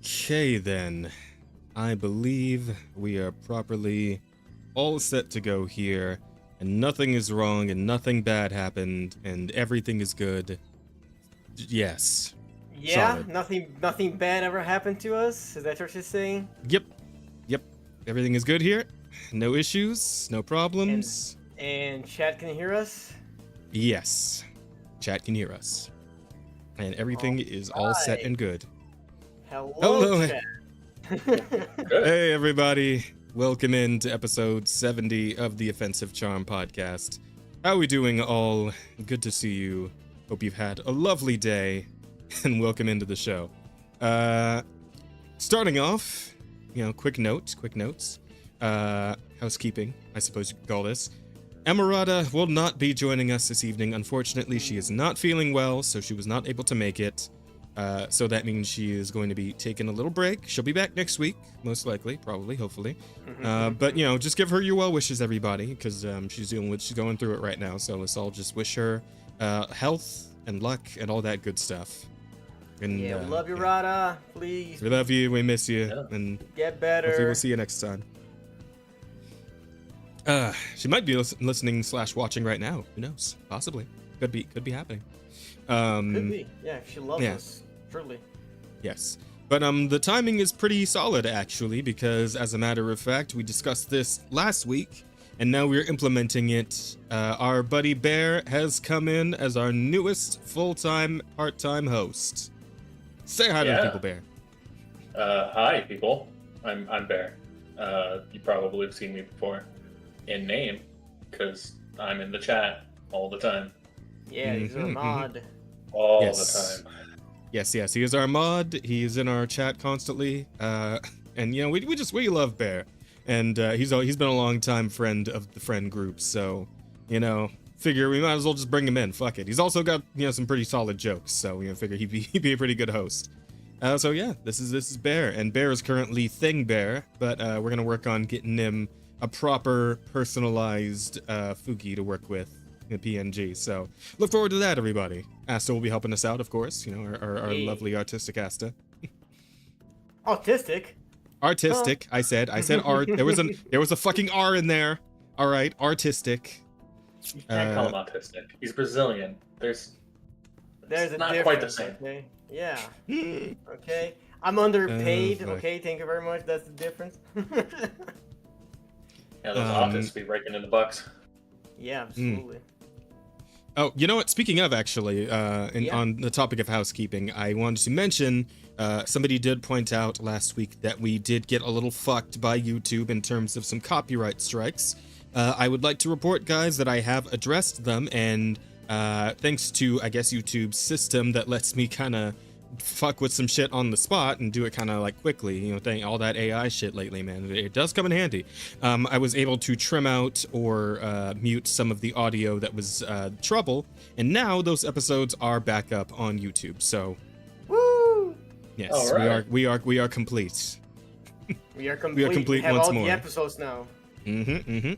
Okay, then. I believe we are properly all set to go here, and nothing is wrong, and nothing bad happened, and everything is good. Yes. Yeah, Solid. nothing bad ever happened to us. Is that what you're saying? Yep. Everything is good here. No issues, no problems. And chat can hear us. Yes. Chat can hear us. And everything is all set and good. Hello. Chat. Hey, everybody. Welcome into episode 70 of the Offensive Charm podcast. How are we doing all? Good to see you. Hope you've had a lovely day. And welcome into the show. Starting off, quick notes. Housekeeping, I suppose you could call this. Emerada will not be joining us this evening. Unfortunately, she is not feeling well, so she was not able to make it. So that means she is going to be taking a little break. She'll be back next week, most likely, probably, hopefully. But, just give her your well wishes, everybody, because she's going through it right now. So let's all just wish her health and luck and all that good stuff. And, we love you, Rada. Please. We love you. We miss you. Yeah. And get better. Hopefully we'll see you next time. She might be listening / watching right now. Who knows? Possibly. Could be happening. Could be. Yeah, if she loves us. Truly. Yes. But the timing is pretty solid, actually, because as a matter of fact, we discussed this last week, and now we're implementing it. Our buddy Bear has come in as our newest full-time, part-time host. Say hi to the people, Bear. Hi, people. I'm Bear. You probably have seen me before in name, because I'm in the chat all the time. Yeah, he's our mod. All the time. Yes, he is our mod. He's in our chat constantly. And we love Bear. And he's been a long time friend of the friend group, so figure we might as well just bring him in. Fuck it. He's also got some pretty solid jokes, so figure he'd be a pretty good host. So yeah, this is Bear, and Bear is currently Thing Bear, but we're gonna work on getting him a proper personalized Fugi to work with in PNG. So look forward to that, everybody. Asta will be helping us out, of course. Our lovely artistic Asta. Autistic. Artistic. Huh? I said art. There was a fucking R in there. All right, artistic. You can't call him autistic. He's Brazilian. There's not quite the same. Okay? Yeah. Okay. I'm underpaid. Okay. Thank you very much. That's the difference. Yeah, those autists be raking in the bucks. Yeah, absolutely. Oh, you know what? Speaking of, actually, on the topic of housekeeping, I wanted to mention somebody did point out last week that we did get a little fucked by YouTube in terms of some copyright strikes. I would like to report, guys, that I have addressed them, and thanks to, I guess, YouTube's system that lets me kind of fuck with some shit on the spot and do it kind of like quickly, all that AI shit lately, man, it does come in handy. I was able to trim out or mute some of the audio that was trouble, and now those episodes are back up on YouTube. So, woo! Yes, right. we are complete. We are complete. We are complete we have once all more. The episodes now. Yeah,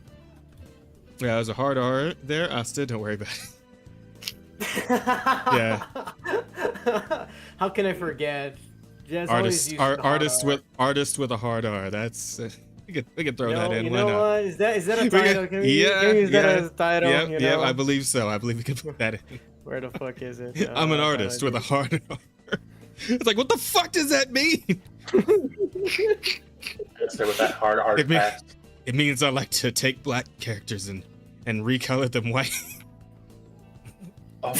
there's a hard R there, Asta. Don't worry about it. Yeah. How can I forget? Artist with a hard R. That's we could throw that in. You Why know not? what? Is that a title? Can we use that as a title? Yeah, I believe so. I believe we could put that in. Where the fuck is it? I'm an artist with a hard R. It's like, what the fuck does that mean? With that hard art it means I like to take black characters and recolor them white. Oh,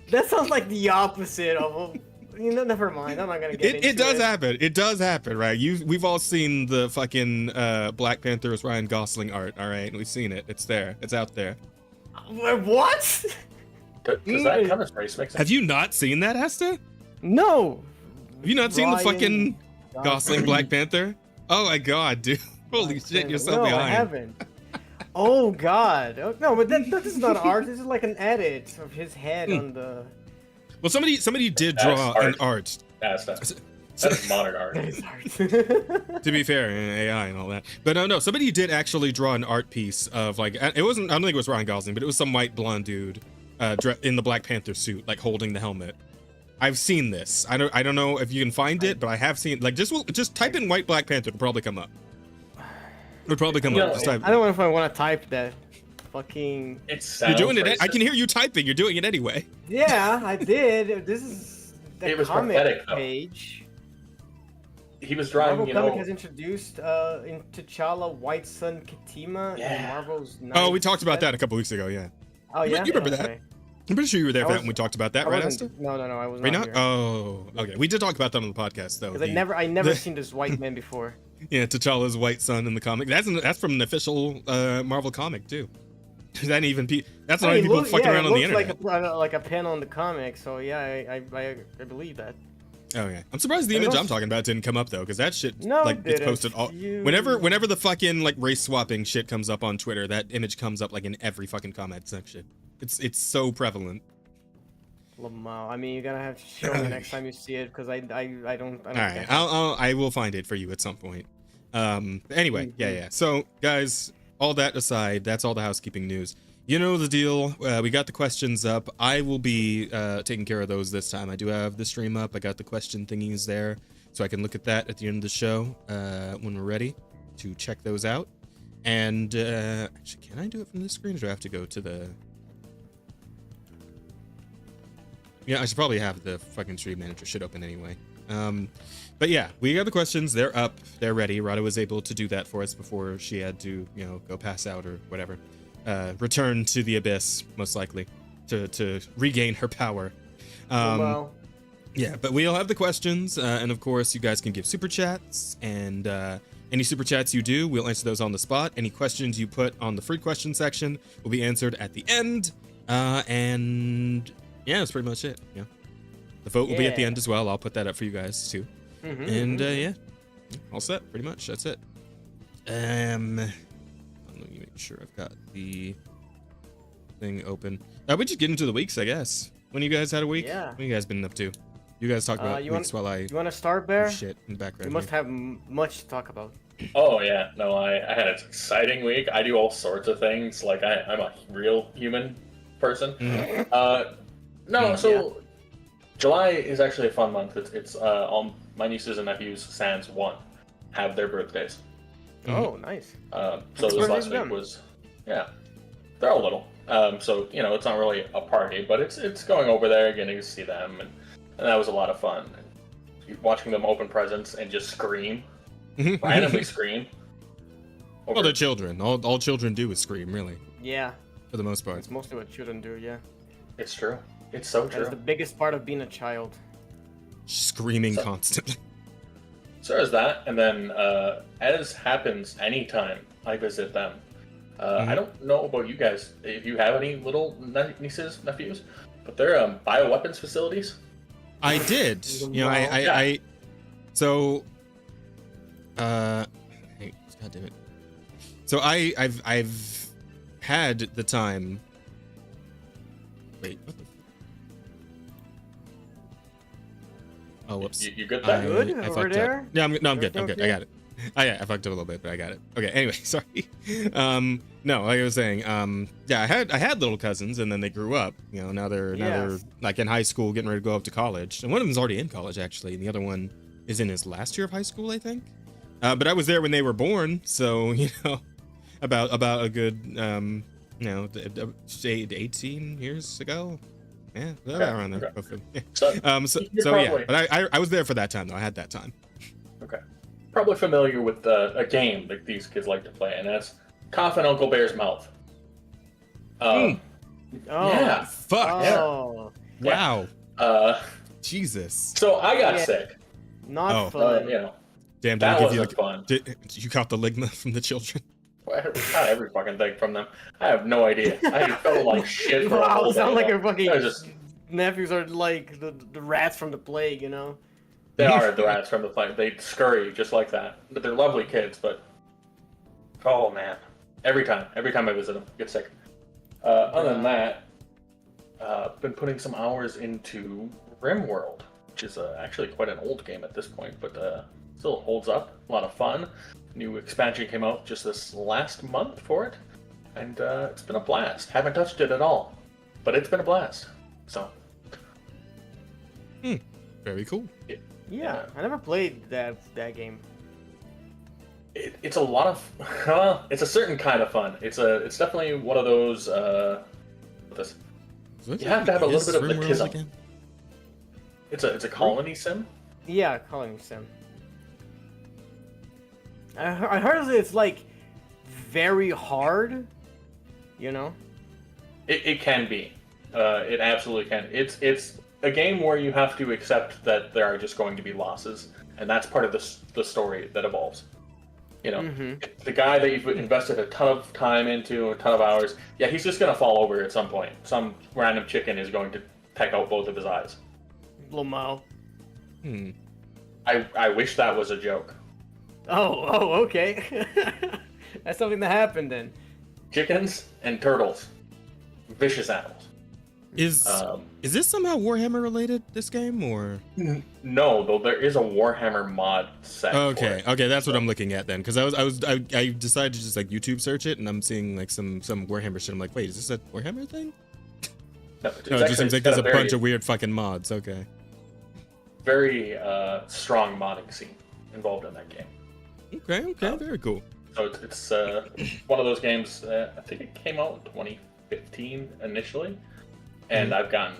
that sounds like the opposite of. Never mind. I'm not gonna get into it. It does happen. It does happen, right? We've all seen the fucking Black Panther's Ryan Gosling art. All right, we've seen it. It's there. It's out there. What? Does that kind of race make sense? Have you not seen that, Asta? No. Have you not seen the fucking Gosling Black Panther? Oh my god, dude! Holy shit, you're so behind. No, I haven't. Oh god. Oh, no, but that is not art. This is like an edit of his head on the. Well, somebody did draw an art. That's modern art. To be fair, AI and all that. But no, somebody did actually draw an art piece of like, it wasn't. I don't think it was Ryan Gosling, but it was some white blonde dude in the Black Panther suit, like holding the helmet. I've seen this. I don't know if you can find it, but I have seen like just type in White Black Panther. It'll probably come up. It'll probably come up. Just type. I don't know if I want to type that. Fucking. You're doing it. I can hear you typing. You're doing it anyway. Yeah, I did. This is the comic pathetic, page. He was drawing, Marvel Comic has introduced in T'Challa White Sun Katima in Marvel's. Oh, we talked about that a couple weeks ago. Yeah. Oh yeah. You remember that? I'm pretty sure you were there for that when we talked about that, right, Asta? No, I was not. Not here. Oh, okay. We did talk about that on the podcast, though. Because I never seen this white man before. Yeah, T'Challa's white son in the comic. That's from an official Marvel comic too. That's not even people fucking around on the internet. Like a pen on the comic. So yeah, I believe that. Oh yeah, I'm surprised the image I'm talking about didn't come up though, because that shit it's posted all. You... Whenever the fucking like race swapping shit comes up on Twitter, that image comes up like in every fucking comment section. It's so prevalent. Lamau. I mean, you're gonna have to show me next time you see it, because I don't. All right, I will find it for you at some point. Anyway, yeah. So guys, all that aside, that's all the housekeeping news. You know the deal. We got the questions up. I will be taking care of those this time. I do have the stream up. I got the question thingies there, so I can look at that at the end of the show when we're ready to check those out. And actually, can I do it from this screen, or do I have to go to the? Yeah, I should probably have the fucking stream manager shit open anyway. But yeah, we got the questions. They're up. They're ready. Rada was able to do that for us before she had to, go pass out or whatever. Return to the abyss, most likely, to regain her power. Yeah, but we'll have the questions, and of course, you guys can give super chats, and any super chats you do, we'll answer those on the spot. Any questions you put on the free question section will be answered at the end, and yeah, that's pretty much it. Yeah, the vote will be at the end as well. I'll put that up for you guys too. And yeah, all set. Pretty much, that's it. Let me make sure I've got the thing open. We just get into the weeks, I guess. When you guys had a week? Yeah. What have you guys been up to? You guys talk about weeks while I. You want to start, Bear? Shit in the background. You must have much to talk about. Oh yeah, no, I had an exciting week. I do all sorts of things. Like I'm a real human person. July is actually a fun month. It's all my nieces and nephews, sans one, have their birthdays. Oh, nice. So this last week was, they're all little. So it's not really a party, but it's going over there, getting to see them, and that was a lot of fun. Watching them open presents and just scream, randomly scream. Well, they're children. All children do is scream, really. Yeah. For the most part. It's mostly what children do, yeah. It's true. It's so true. That's the biggest part of being a child. Screaming constantly. So there's that, and then as happens anytime I visit them, I don't know about you guys, if you have any little nieces, nephews, but they're bioweapons facilities. I did. So, God damn it. So I've had the time. Wait. What the? Oh, whoops. You good there? Good I over fucked there? up. Yeah, I'm good. I'm Okay. good. I got it. Oh, yeah, I fucked up a little bit, but I got it. Okay. Anyway, sorry. No, like I was saying, yeah, I had little cousins, and then they grew up. Now they're like in high school, getting ready to go up to college. And one of them's already in college, actually, and the other one is in his last year of high school, I think. But I was there when they were born, so about a good 18 years ago. Yeah, around there. Okay. Yeah. So Yeah, but I was there for that time though. I had that time. Okay. Probably familiar with a game that these kids like to play, and that's Cough in Uncle Bear's Mouth. Oh. Yeah. Fuck. Oh. Wow. Jesus. So I got sick. Not fun. Damn, that did I give wasn't fun. Did you caught the ligma from the children? Not every fucking thing from them. I have no idea. I felt like shit for a Wow, whole sound day. like your fucking Just, nephews are like the rats from the plague, they are the rats from the plague. They scurry just like that. But they're lovely kids, but oh man. Every time I visit them, I get sick. Other than that, been putting some hours into RimWorld, which is actually quite an old game at this point, but still holds up. A lot of fun. New expansion came out just this last month for it, and it's been a blast. Haven't touched it at all, but it's been a blast. So, yeah, Very cool. Yeah, I never played that game. It's a lot of well, it's a certain kind of fun. It's definitely one of those this. You have to have a little bit of the kism. It's a colony sim. Yeah, colony sim. I heard it's like very hard. You know. It can be. It absolutely can. It's a game where you have to accept that there are just going to be losses, and that's part of the story that evolves. You know, the guy that you've invested a ton of time into, a ton of hours, yeah, he's just going to fall over at some point. Some random chicken is going to peck out both of his eyes. Lomao. I wish that was a joke. Oh, okay. That's something that happened then. Chickens and turtles. Vicious animals. Is this somehow Warhammer related, this game, or? No, though there is a Warhammer mod set. Okay, that's what I'm looking at then, because I decided to just like YouTube search it, and I'm seeing like some Warhammer shit. I'm like, wait, is this a Warhammer thing? No, it just seems like there's a bunch of weird fucking mods. Okay. Very strong modding scene involved in that game. Okay, very cool. So it's one of those games. I think it came out in 2015 initially. And I've gotten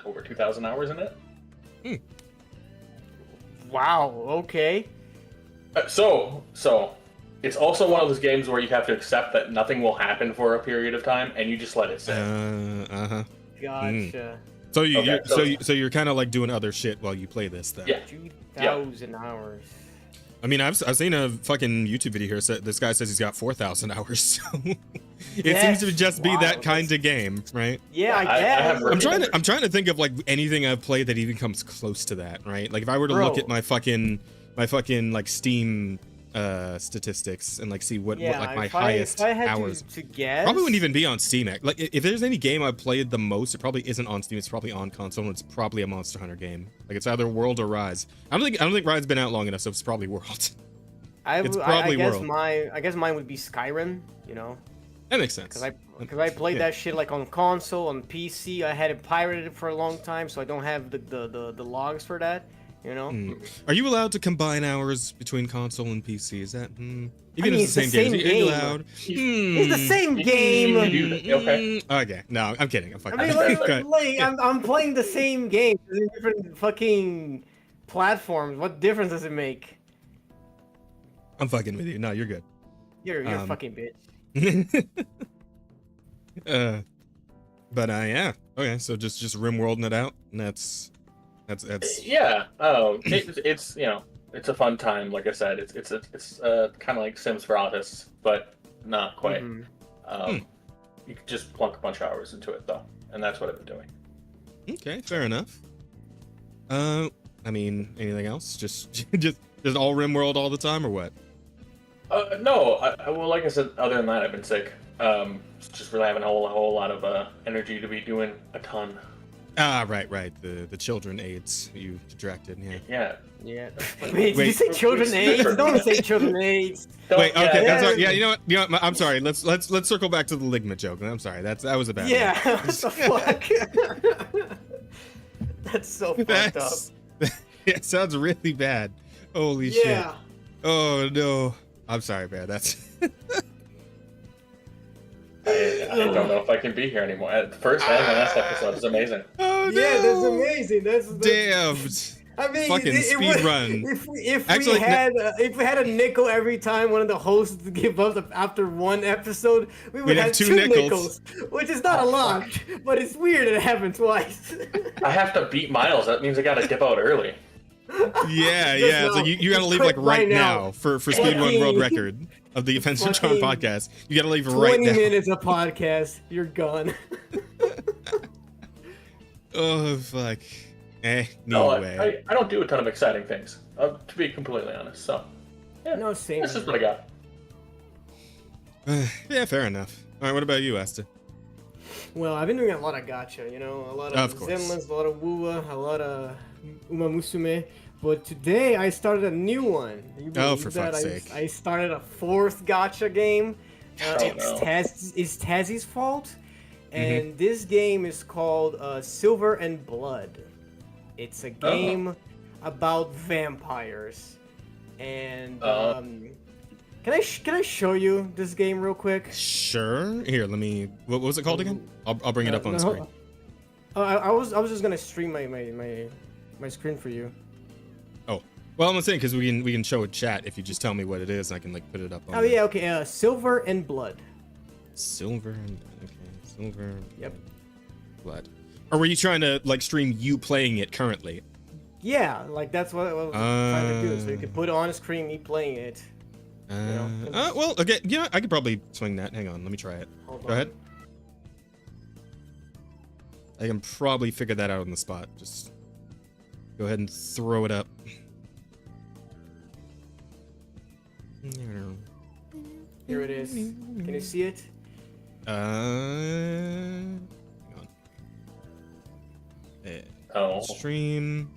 over 2,000 hours in it. Wow. Okay. So it's also one of those games where you have to accept that nothing will happen for a period of time, and you just let it sit. Gotcha. So you're kind of like doing other shit while you play this then. Yeah. 2,000 hours. I mean, I've seen a fucking YouTube video here. This guy says he's got 4,000 hours. So it seems to just be that kind of game, right? Yeah, I guess. I'm trying to think of like anything I've played that even comes close to that, right? Like if I were to look at my fucking like Steam statistics and like see what like my highest hours to guess, probably wouldn't even be on Steam. Like if there's any game I've played the most, it probably isn't on Steam. It's probably on console, and it's probably a Monster Hunter game. Like it's either World or Rise. I don't think Rise's been out long enough, so it's probably World. I guess mine would be Skyrim. You know. That makes sense. Because I played that shit like on console, on PC. I had it pirated for a long time, so I don't have the logs for that. You know. Are you allowed to combine hours between console and PC? Is that even if it's the same game? Are you allowed? It's the same game. Okay. No, I'm kidding. I'm playing the same game. There's different fucking platforms. What difference does it make? I'm fucking with you. No, you're good. You're a fucking bitch. But yeah. Okay, so just RimWorlding it out, and that's yeah. It's it's a fun time. Like I said, it's kind of like Sims for autists, but not quite. You can just plunk a bunch of hours into it though, and that's what I've been doing. Okay, fair enough. I mean, anything else? Just all RimWorld all the time, or what? No. Well, like I said, other than that, I've been sick. Just really having a whole lot of energy to be doing a ton. Ah, right. The children AIDS you directed, Yeah. Wait, did you say children AIDS? Don't say children AIDS. Wait, okay, that's right. Yeah, you know what? I'm sorry. Let's circle back to the ligament joke. I'm sorry. That was a bad one. Yeah, what the fuck? That's so fucked up. It sounds really bad. Holy shit. Oh no. I'm sorry, man. That's I don't know if I can be here anymore. The first and the last episode is amazing. Oh no. Yeah, that's amazing. That's damn. I mean, fucking speed run. If we had a nickel every time one of the hosts give up after one episode, we'd have two nickels, which is not a lot, but it's weird that it happened twice. I have to beat Miles. That means I gotta dip out early. Yeah. So you gotta leave like right now for speed run world record of the Offensive Charm podcast. You gotta leave right now. 20 minutes of podcast, you're gone. Oh fuck. No way. I don't do a ton of exciting things, to be completely honest. So, yeah, no, same. This is what I got. Yeah, fair enough. All right, what about you, Asta? Well, I've been doing a lot of gacha, a lot of Zenless, a lot of Wuwa, a lot of Uma Musume. But today I started a new one. For fuck's sake. I started a fourth gacha game. It's Tazzy's fault. And this game is called Silver and Blood. It's a game about vampires, and can I show you this game real quick? Sure. Here, let me. What was it called again? I'll bring it up on screen. I was just gonna stream my screen for you. Oh, well, I'm saying because we can show a chat if you just tell me what it is, I can like put it up. On yeah, okay. Silver and Blood. Silver and silver. Yep. Blood. Or were you trying to like stream you playing it currently? Yeah, like that's what I was trying to do. So you could put on screen me playing it. Well, okay, yeah, I could probably swing that. Hang on, let me try it. Go ahead. I can probably figure that out on the spot. Just go ahead and throw it up. Here it is. Can you see it? Hang on. Stream.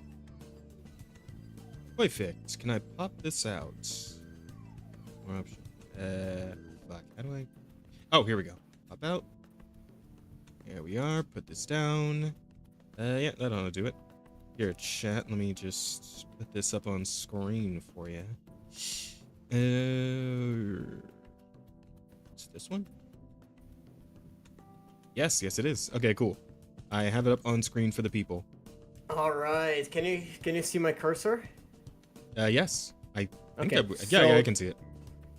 Wait, fix. Can I pop this out? More option. Fuck. How do I? Oh, here we go. Pop out. There we are. Put this down. Yeah, that ought to do it. Here, chat. Let me just put this up on screen for you. It's this one? Yes, it is. Okay, cool. I have it up on screen for the people. All right. Can you see my cursor? Yes. I think okay, yeah, I can see it.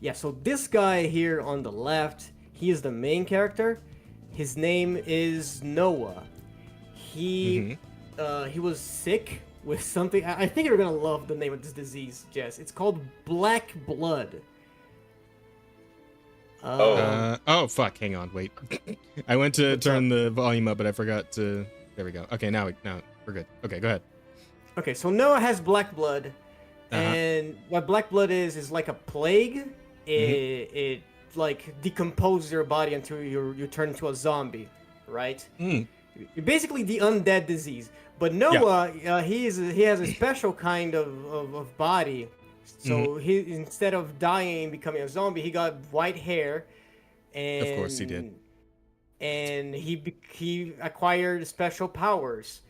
Yeah, so this guy here on the left, he is the main character. His name is Noah. He was sick with something. I think you're gonna love the name of this disease, Jess. It's called Black Blood. Oh fuck! Hang on, wait. I went to turn the volume up, but I forgot to. There we go. Okay, now we're good. Okay, go ahead. Okay, so Noah has black blood, and what black blood is like a plague. It like decomposes your body until you turn into a zombie, right? You're basically the undead disease. But Noah, he has a special kind of body. So he, instead of dying and becoming a zombie, he got white hair, and of course he did. And he acquired special powers.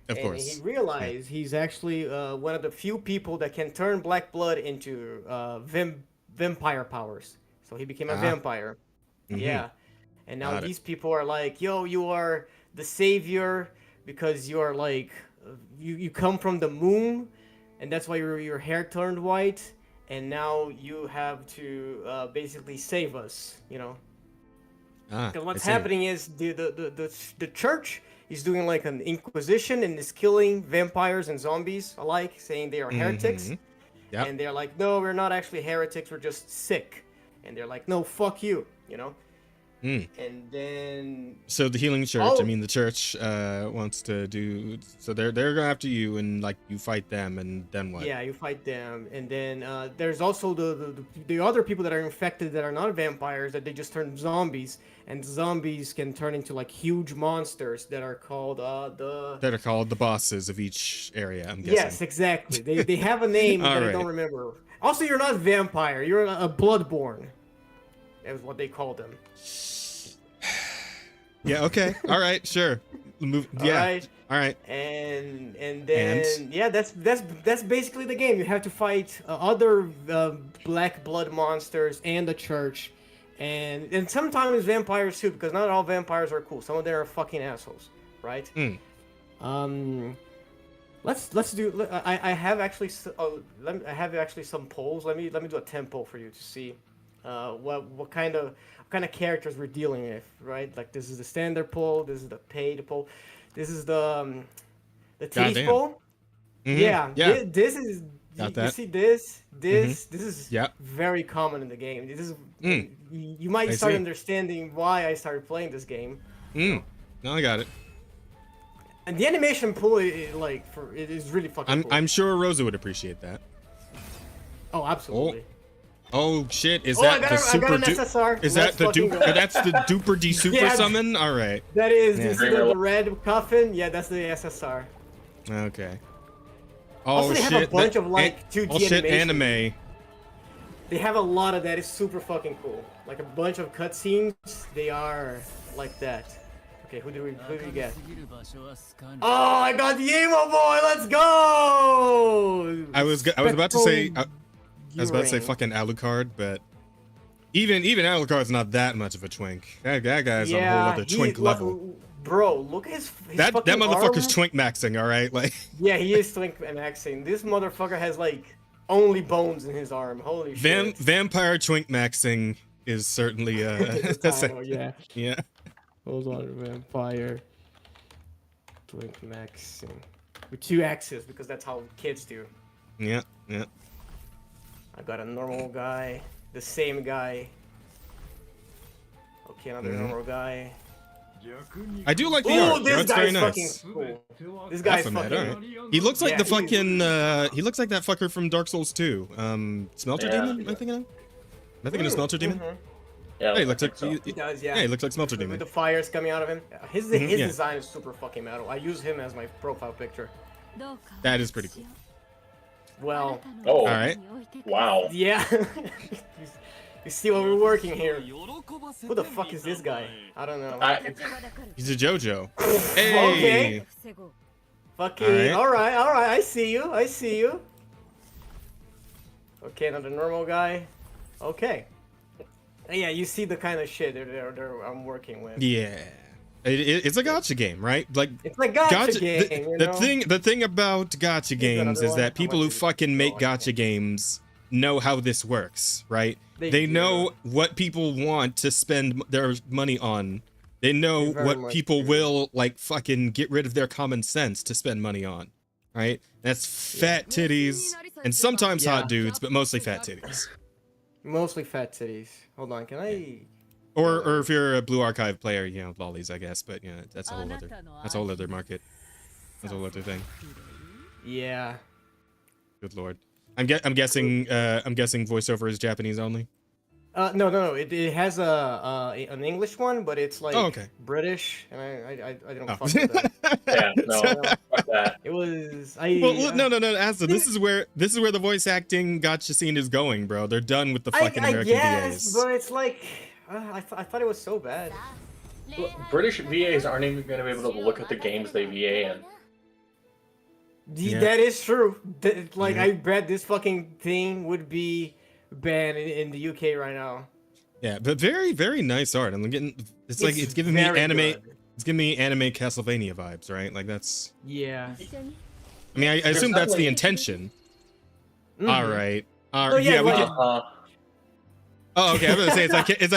Of course. And he realized he's actually one of the few people that can turn black blood into vampire powers. So he became a vampire. Yeah. And now these people are like, yo, you are the savior because you are like, you come from the moon, and that's why your hair turned white, and now you have to basically save us, you know? Because what's happening is the church is doing like an inquisition and is killing vampires and zombies alike, saying they are heretics. And they're like, no, we're not actually heretics, we're just sick. And they're like, no, fuck you, you know? And then so the healing church, I mean the church wants to do, so they're going after you, and like you fight them, and then what? Yeah, you fight them, and then there's also the other people that are infected that are not vampires, that they just turn zombies, and zombies can turn into like huge monsters that are called the bosses of each area, I'm guessing. Yes, exactly. They have a name that I don't remember. Also, you're not a vampire, you're a bloodborne. That was what they called them. Yeah, okay. All right, sure. All right. And then yeah, that's basically the game. You have to fight other black blood monsters and the church, and sometimes vampires too, because not all vampires are cool. Some of them are fucking assholes, right? Let's do. I have actually some polls. Let me do a temp poll for you to see what kind of characters we're dealing with, right? Like this is the standard poll, this is the paid poll, this is the tease poll. Yeah. This is you see this is very common in the game. This is you might start understanding why I started playing this game. No, I got it. And the animation pool, it is really fucking cool. I'm sure Roza would appreciate that. Oh, absolutely. Oh shit! Is that the super? Is that the duper? That's the duper de super summon. All right. That is the red coffin. Yeah, that's the SSR. Okay. Also, they have a bunch of like 2D anime. They have a lot of that. It's super fucking cool. Like a bunch of cutscenes. They are like that. Okay, who do we get? Oh, I got the emo boy. Let's go. I was about to say fucking Alucard, but even Alucard's not that much of a twink. That guy's on a whole other twink level. Bro, look at his that motherfucker's arm. twink maxing, all right? Like yeah, he is twink maxing. This motherfucker has like only bones in his arm. Holy shit. Vampire twink maxing is certainly yeah. Yeah. Hold on, vampire twink maxing with 2 X's because that's how kids do. Yeah. I got a normal guy, the same guy. Okay, another normal guy. I do like the art. This That's guy's very fucking nice. cool. This guy's fucking. Right. He looks like the fucking. He looks like that fucker from Dark Souls 2. Smelter Demon. Am I thinking of Smelter Demon? Yeah, hey, he looks like he does. Yeah. Yeah, he looks like Smelter Demon. With the fires coming out of him. His design is super fucking metal. I use him as my profile picture. That is pretty cool. Well. Oh. All right. Wow. Yeah. You see what we're working here. Who the fuck is this guy? I don't know. He's a JoJo. Hey. Okay. Fucking. All right. I see you. Okay, another normal guy. Okay. Yeah, you see the kind of shit I'm working with. Yeah. It's a gacha game, right? Like it's like gacha game. The thing about gacha games is that people who fucking make gacha games know how this works, right? They know what people want to spend their money on. They know what people will like fucking get rid of their common sense to spend money on, right? That's fat titties and sometimes hot dudes, but mostly fat titties. Mostly fat titties. Hold on, can I? Or if you're a Blue Archive player, you know, lollies, I guess. But yeah, that's a whole other market. That's a whole other thing. Yeah. Good lord. I'm guessing voiceover is Japanese only. No. It has an English one, but it's like British, and I don't fuck with that. Yeah, no, fuck that. It was no, Asta, this is where the voice acting gacha scene is going, bro. They're done with the fucking American VAs. But it's like I thought it was so bad. Well, British VAs aren't even going to be able to look at the games they VA in. Yeah. That is true. I bet this fucking thing would be banned in the UK right now. Yeah, but very, very nice art. I'm getting it's giving me anime. Good. It's giving me anime Castlevania vibes, right? Like that's. Yeah. I mean, I assume that's the intention. Mm-hmm. All right. Oh, yeah, we get. Oh, okay. I'm gonna say it's like are they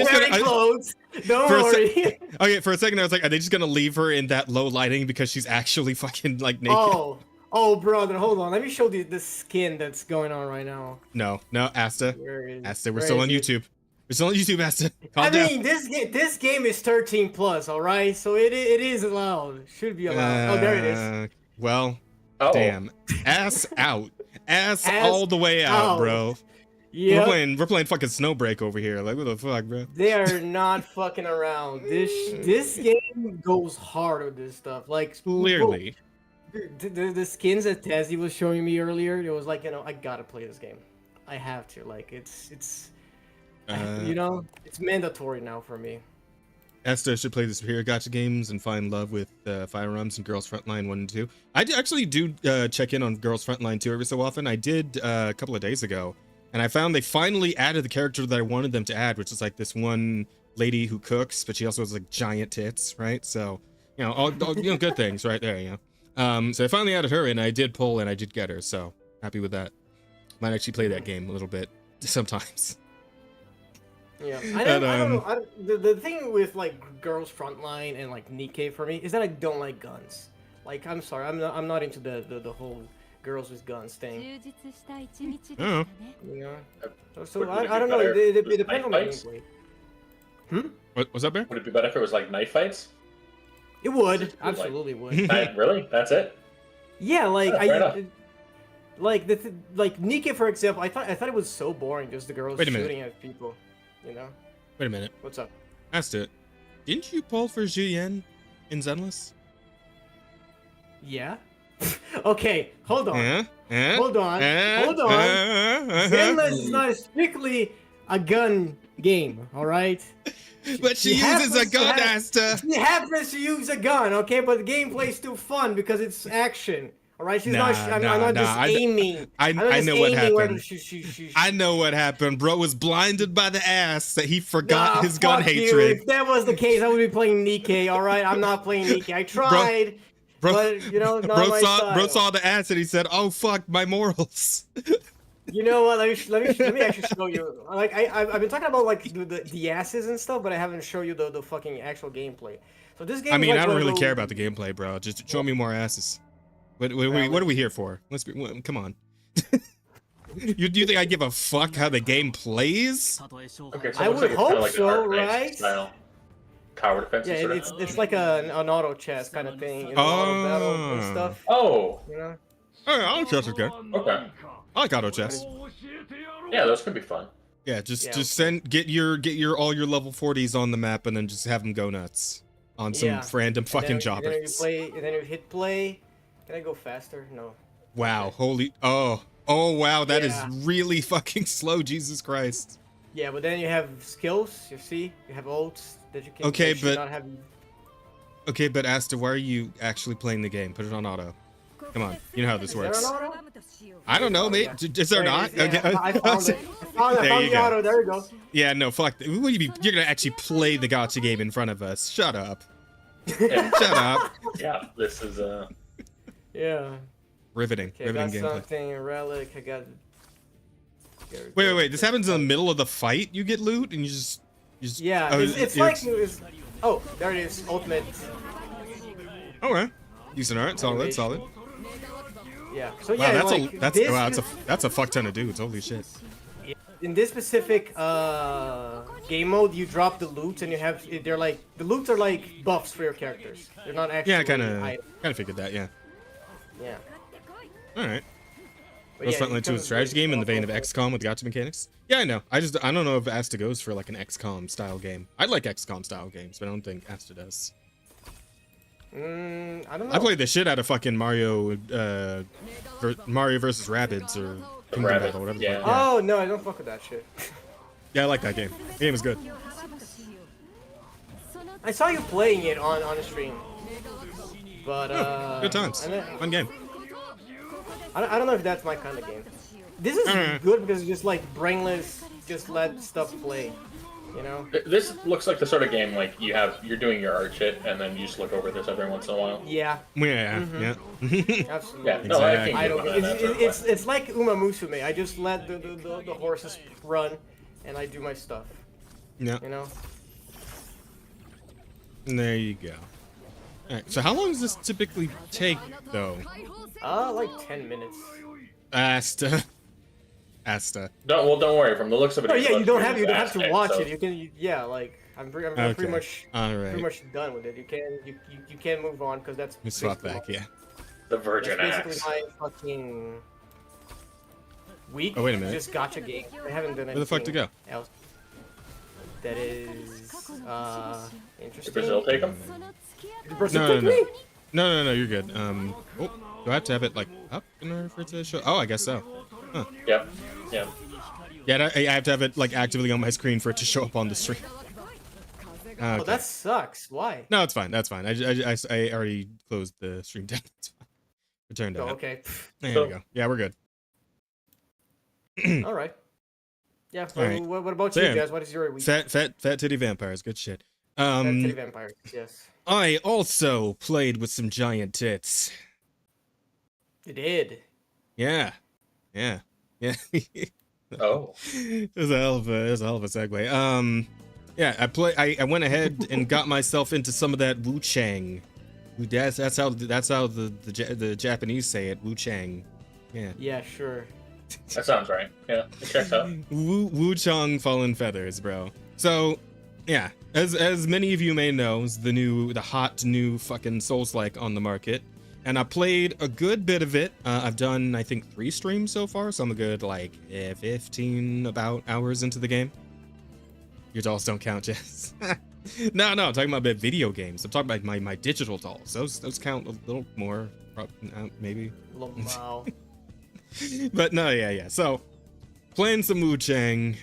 just gonna? Clothes. Don't worry. Okay, for a second I was like, are they just gonna leave her in that low lighting because she's actually fucking like naked? Oh, brother, hold on. Let me show you the skin that's going on right now. No, Asta. Asta, we're still on YouTube. We're still on YouTube, Asta. I mean, this game is 13 plus, all right? So it is allowed. Should be allowed. There it is. Well, damn. Ass out. Ass all the way out, bro. Yeah. We're playing fucking Snowbreak over here. Like, what the fuck, bro? They are not fucking around. This game goes hard with this stuff. Like, clearly. The skins that Tazzy was showing me earlier, it was like, I gotta play this game. I have to. Like, it's it's mandatory now for me. Esther should play the Superior Gacha games and find love with Firearms and Girls Frontline 1 and 2. I actually do check in on Girls Frontline 2 every so often. I did a couple of days ago, and I found they finally added the character that I wanted them to add, which is like this one lady who cooks, but she also has like giant tits, right? So, all good things right there, So I finally added her, and I did pull, and I did get her. So happy with that. Might actually play that game a little bit sometimes. Yeah, I don't know. The thing with like Girls Frontline and like Nikkei for me is that I don't like guns. Like, I'm sorry, I'm not into the whole girls with guns thing. Oh. So I don't know. It depends on the gameplay. What's up, Bear? Would it be better if it was like knife fights? It would. Absolutely would. Really? That's it? Yeah, like like Nikkei, for example. I thought it was so boring, just the girls shooting at people. Wait a minute. What's up? Asked it. Didn't you pull for Julien in Zenless? Yeah. Okay, hold on. Hold on. Zenless is not strictly a gun game, all right? But she uses a gun, Asta. She happens to use a gun, okay? But the gameplay is still fun because it's action. All right, she's not. I'm not just aiming. I know what happened. She, I know what happened. Bro was blinded by the ass that he forgot his gun hatred. If that was the case, I would be playing Nikkei. All right, I'm not playing Nikkei. I tried, but you know, not my style. Bro saw the ass and he said, "Oh fuck, my morals." You know what? Let me actually show you. Like I've been talking about like the asses and stuff, but I haven't shown you the fucking actual gameplay. So this game. I mean, I don't really care about the gameplay, bro. Just show me more asses. What are we here for? Come on. You think I give a fuck how the game plays? Okay, so I would hope like so, right? Style. Tower defense. Yeah, it's like an auto chess kind of thing. You know, auto battle and stuff. Oh. You know. All right, auto chess, okay. Okay. I like auto chess. Yeah, those could be fun. Yeah, just get your all your level 40s on the map and then just have them go nuts on some random fucking jobbers. And then you hit play. Can I go faster? No. Wow, holy wow, that is really fucking slow, Jesus Christ. Yeah, but then you have skills, you see? You have ults that you can not have. Okay, but Asta, why are you actually playing the game? Put it on auto. Come on, you know how this works. I don't know, mate. Is there not? Yeah, okay. I found it. I found the auto. There you go. Yeah, no, fuck. You're gonna actually play the gacha game in front of us. Shut up. Shut up. Yeah, this is Yeah. Riveting. Okay, Riveting I got gameplay. something, a relic. I got. Wait. This happens in the middle of the fight. You get loot and you just. Yeah, it's like. Oh, there it is. Ultimate. Okay. Decent art. Solid. Yeah. So Wow, yeah, that's a fuck ton of dudes. Holy shit. In this specific game mode, you drop the loot and you have they're like the loots are like buffs for your characters. They're not actually. Yeah, kind of figured that. Yeah. Yeah. All right. But Most certainly to a strategy game in the vein of XCOM with gacha mechanics. Yeah, I know. I don't know if Asta goes for like an XCOM style game. I'd like XCOM style games, but I don't think Asta does. I don't know. I played the shit out of fucking Mario versus Rabbids or Kingdom Battle, whatever. Yeah. Oh no, I don't fuck with that shit. Yeah, I like that game. The game is good. I saw you playing it on the stream, but good times. Fun game. I don't know if that's my kind of game. This is good because it's just like brainless, just let stuff play. You know? This looks like the sort of game like you're doing your art shit and then you just look over this every once in a while. Yeah. Yeah. Absolutely. Yeah. No, Exactly. I don't. It's like Uma Musume. I just let the horses run, and I do my stuff. Yeah. You know. There you go. All right. So how long does this typically take, though? Like 10 minutes. Asta. Don't worry. From the looks of it. No, yeah, you don't have to watch it. You can, like I'm pretty much done with it. You can move on because that's. Let me swap back. Yeah. The Virgin that's Axe. basically my fucking week. Oh, wait a minute. Just gacha game. I haven't done anything. Where the fuck to go? Else. That is interesting. Did Brazil take him? Did Brazil take me? No, you're good. Do I have to have it like up in order for it to show? Oh, I guess so. Huh. Yep. Yeah, I have to have it like actively on my screen for it to show up on the stream. Okay. Oh, that sucks. Why? No, it's fine. That's fine. I already closed the stream down. It's fine. Returned to it. Okay. There we go. Yeah, we're good. All right. Yeah. So All right. what about you, Jazz? What is your week? Fat titty vampires. Good shit. Fat titty vampires. Yes. I also played with some giant tits. You did. Yeah. Oh. There's a hell of a segue. Yeah, I went ahead and got myself into some of that Wu Chang. That's how the Japanese say it, Wu Chang. Yeah. Yeah, sure. That sounds right. Yeah, it checks out. Wu Chang Fallen Feathers, bro. So, yeah, as many of you may know, is the hot new fucking Souls-like on the market. And I played a good bit of it. I've done, I think, 3 streams so far, so I'm a good, 15 about hours into the game. Your dolls don't count, Jess. No, I'm talking about video games. I'm talking about my digital dolls. Those count a little more, maybe. Wow. But no, yeah. So, playing some Wu Chang.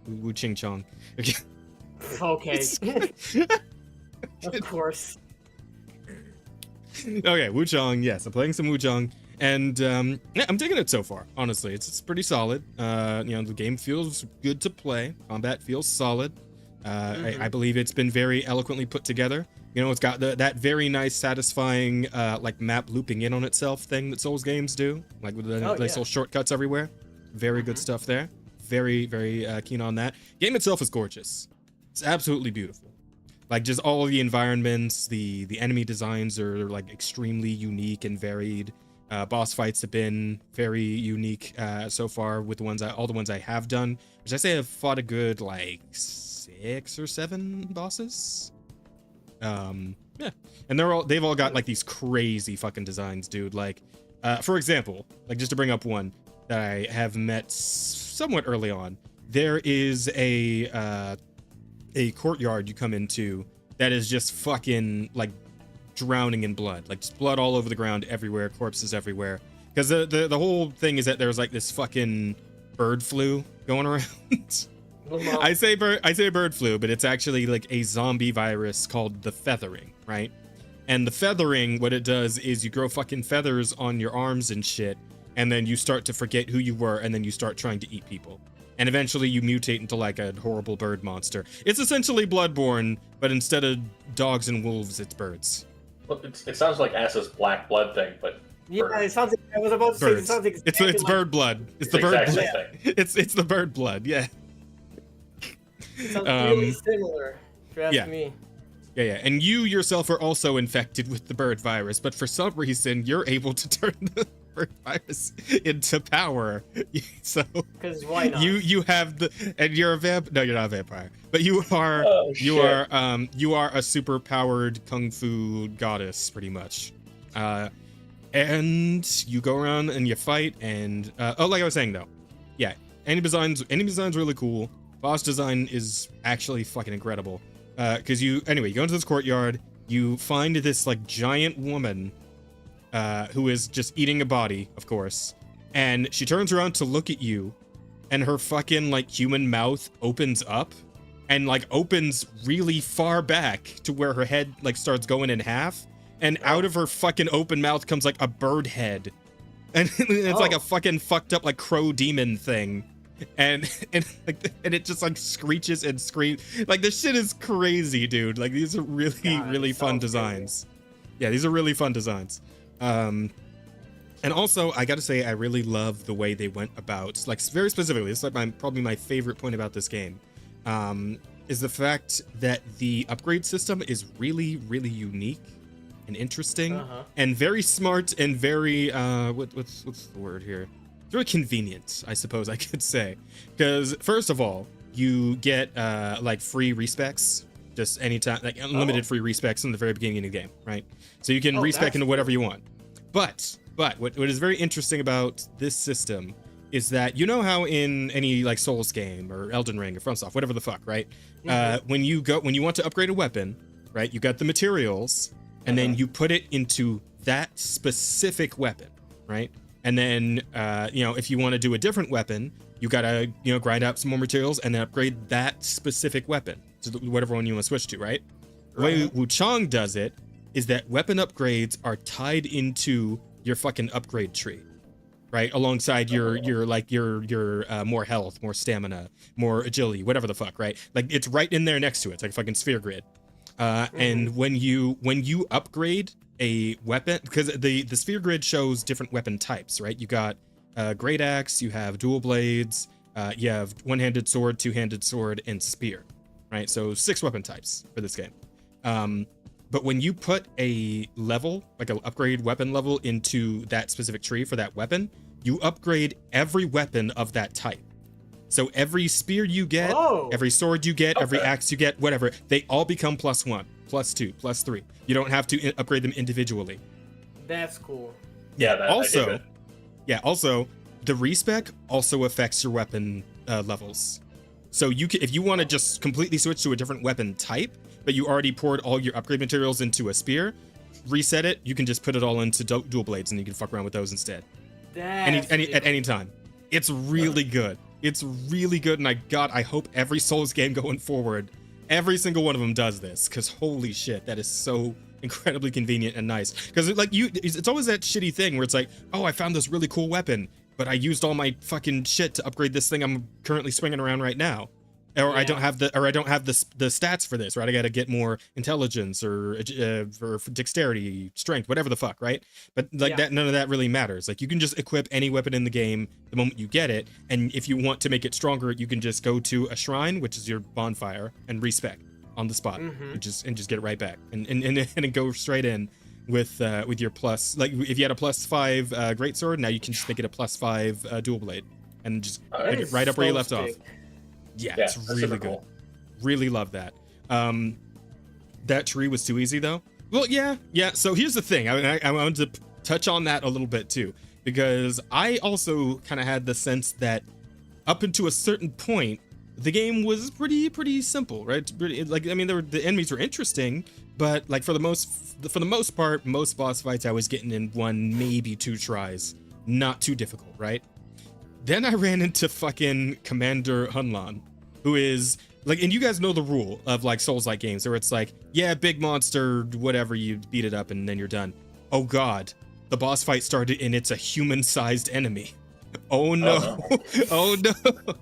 Wu Ching Chong. Okay. Okay. Of course. Okay, Wu Chong. Yes, I'm playing some Wu Chong, and yeah, I'm digging it so far. Honestly, it's pretty solid. The game feels good to play. Combat feels solid. I believe it's been very eloquently put together. It's got that very nice, satisfying, like map looping in on itself thing that Souls games do, like with the nice little shortcuts everywhere. Very good stuff there. Very, very keen on that. Game itself is gorgeous. It's absolutely beautiful. Like just all of the environments, the enemy designs are like extremely unique and varied. Boss fights have been very unique so far with all the ones I have done, which I say I've fought a good like 6 or 7 bosses. Yeah, and they've all got like these crazy fucking designs, dude. Like, for example, like just to bring up one that I have met somewhat early on, there is a courtyard you come into that is just fucking like drowning in blood, like just blood all over the ground everywhere, corpses everywhere. Because the whole thing is that there's like this fucking bird flu going around. I say bird flu, but it's actually like a zombie virus called the feathering, right? And the feathering, what it does is you grow fucking feathers on your arms and shit, and then you start to forget who you were, and then you start trying to eat people. And eventually you mutate into like a horrible bird monster. It's essentially Bloodborne, but instead of dogs and wolves, it's birds. Well, it sounds like Ass's black blood thing, but yeah, it sounds like I was about to say it sounds like it's bird blood. It's the bird blood. It's the bird blood. Yeah. It sounds really similar, if you ask me. Yeah. And you yourself are also infected with the bird virus, but for some reason you're able to turn the bird virus into power. So because why not? You have and you're a vamp. No, you're not a vampire, but you are you are a super powered kung fu goddess, pretty much. And you go around and you fight, and like I was saying though, yeah, enemy design's really cool. Boss design is actually fucking incredible. Because you go into this courtyard, you find this like giant woman who is just eating a body, of course, and she turns around to look at you, and her fucking like human mouth opens up and like opens really far back to where her head like starts going in half, and out of her fucking open mouth comes like a bird head, and it's like a fucking fucked up like crow demon thing. And it just like screeches and screams. Like this shit is crazy, dude. Like these are really fun designs. Yeah, these are really fun designs. And also I gotta say I really love the way they went about, like very specifically, this is like probably my favorite point about this game, is the fact that the upgrade system is really unique and interesting and very smart and very what's the word here? It's really convenient, I suppose I could say. Because first of all, you get like free respecs, just anytime, like unlimited free respecs in the very beginning of the game, right? So you can respec into whatever you want. But what is very interesting about this system is that, you know how in any like Souls game or Elden Ring or FromSoft, whatever the fuck, right? When you want to upgrade a weapon, right? You got the materials, and then you put it into that specific weapon, right? And then, if you want to do a different weapon, you gotta, grind out some more materials and then upgrade that specific weapon to whatever one you want to switch to, right? The way Wu Chong does it is that weapon upgrades are tied into your fucking upgrade tree, right? Alongside your more health, more stamina, more agility, whatever the fuck, right? Like it's right in there next to it. It's like a fucking sphere grid. And when you upgrade a weapon, because the sphere grid shows different weapon types, right? You got great axe, you have dual blades, you have one-handed sword, two-handed sword, and spear, right? So 6 weapon types for this game. But when you put a level, like an upgrade weapon level, into that specific tree for that weapon, you upgrade every weapon of that type. So every spear you get, every sword you get, every axe you get, whatever, they all become +1, +2, +3. You don't have to upgrade them individually. That's cool. Yeah. Also, the respec also affects your weapon levels. So you can, if you want to just completely switch to a different weapon type, but you already poured all your upgrade materials into a spear, reset it. You can just put it all into dual blades, and you can fuck around with those instead. At any time. It's really good. It's really good, and I hope every Souls game going forward, every single one of them does this, because holy shit, that is so incredibly convenient and nice. Because like it's always that shitty thing where it's like, oh, I found this really cool weapon, but I used all my fucking shit to upgrade this thing I'm currently swinging around right now. Or I don't have the stats for this, right? I got to get more intelligence or dexterity, strength, whatever the fuck, right? But like that, none of that really matters. Like you can just equip any weapon in the game the moment you get it, and if you want to make it stronger, you can just go to a shrine, which is your bonfire, and respec on the spot, and just get it right back, and go straight in with your plus. Like if you had a +5 greatsword, now you can just make it a +5 dual blade, and just pick it right up where you left off. Yeah, it's really good. Cool. Really love that. That tree was too easy though. Well, yeah. So here's the thing. I wanted to touch on that a little bit too, because I also kind of had the sense that up until a certain point, the game was pretty simple, right? Like I mean, the enemies were interesting, but like for the most part, most boss fights I was getting in 1, maybe 2 tries, not too difficult, right? Then I ran into fucking Commander Hunlan, who is like, and you guys know the rule of like Souls-like games where it's like, yeah, big monster, whatever, you beat it up and then you're done. Oh god, the boss fight started and it's a human-sized enemy. Oh no, oh no,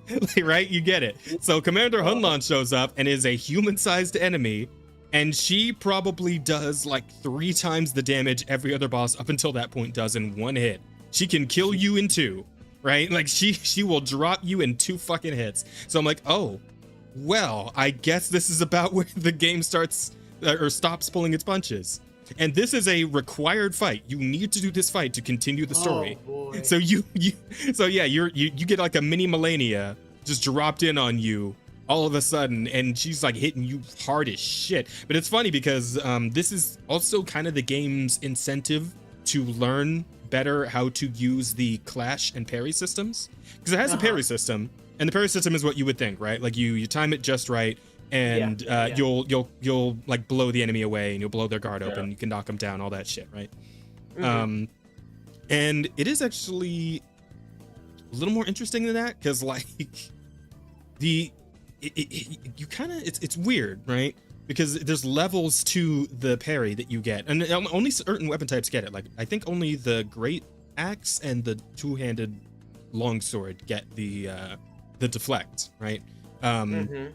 like, right? You get it. So Commander Hunlan shows up and is a human-sized enemy, and she probably does like 3 times the damage every other boss up until that point does in 1 hit. She can kill you in 2. Right? Like she will drop you in 2 fucking hits. So I'm like, oh, well, I guess this is about where the game starts or stops pulling its punches. And this is a required fight. You need to do this fight to continue the story. Oh, boy. So you get like a mini Melania just dropped in on you all of a sudden, and she's like hitting you hard as shit. But it's funny because this is also kind of the game's incentive to learn better how to use the clash and parry systems, because it has a parry system, and the parry system is what you would think, right? Like you time it just right, and you'll like blow the enemy away, and you'll blow their guard open. You can knock them down, all that shit, right? And it is actually a little more interesting than that, because like you kind of it's weird, right? Because there's levels to the parry that you get, and only certain weapon types get it. Like I think only the great axe and the 2-handed longsword get the deflect, right? And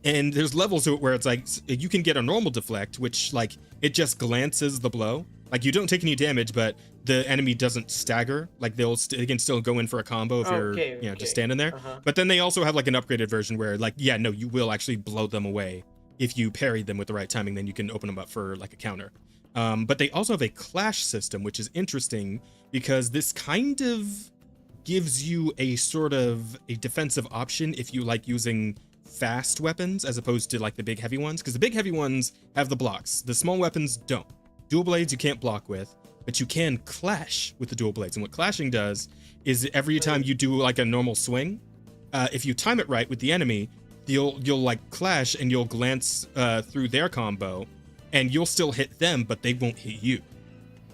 there's levels to it where it's like you can get a normal deflect, which like it just glances the blow. Like you don't take any damage, but the enemy doesn't stagger. Like they can still go in for a combo if you're just standing there. But then they also have like an upgraded version where like you will actually blow them away. If you parry them with the right timing, then you can open them up for like a counter. But they also have a clash system, which is interesting because this kind of gives you a sort of a defensive option if you like using fast weapons as opposed to like the big heavy ones, because the big heavy ones have the blocks. The small weapons don't. Dual blades you can't block with, but you can clash with the dual blades. And what clashing does is every time you do like a normal swing, if you time it right with the enemy, you'll like clash and you'll glance through their combo, and you'll still hit them, but they won't hit you,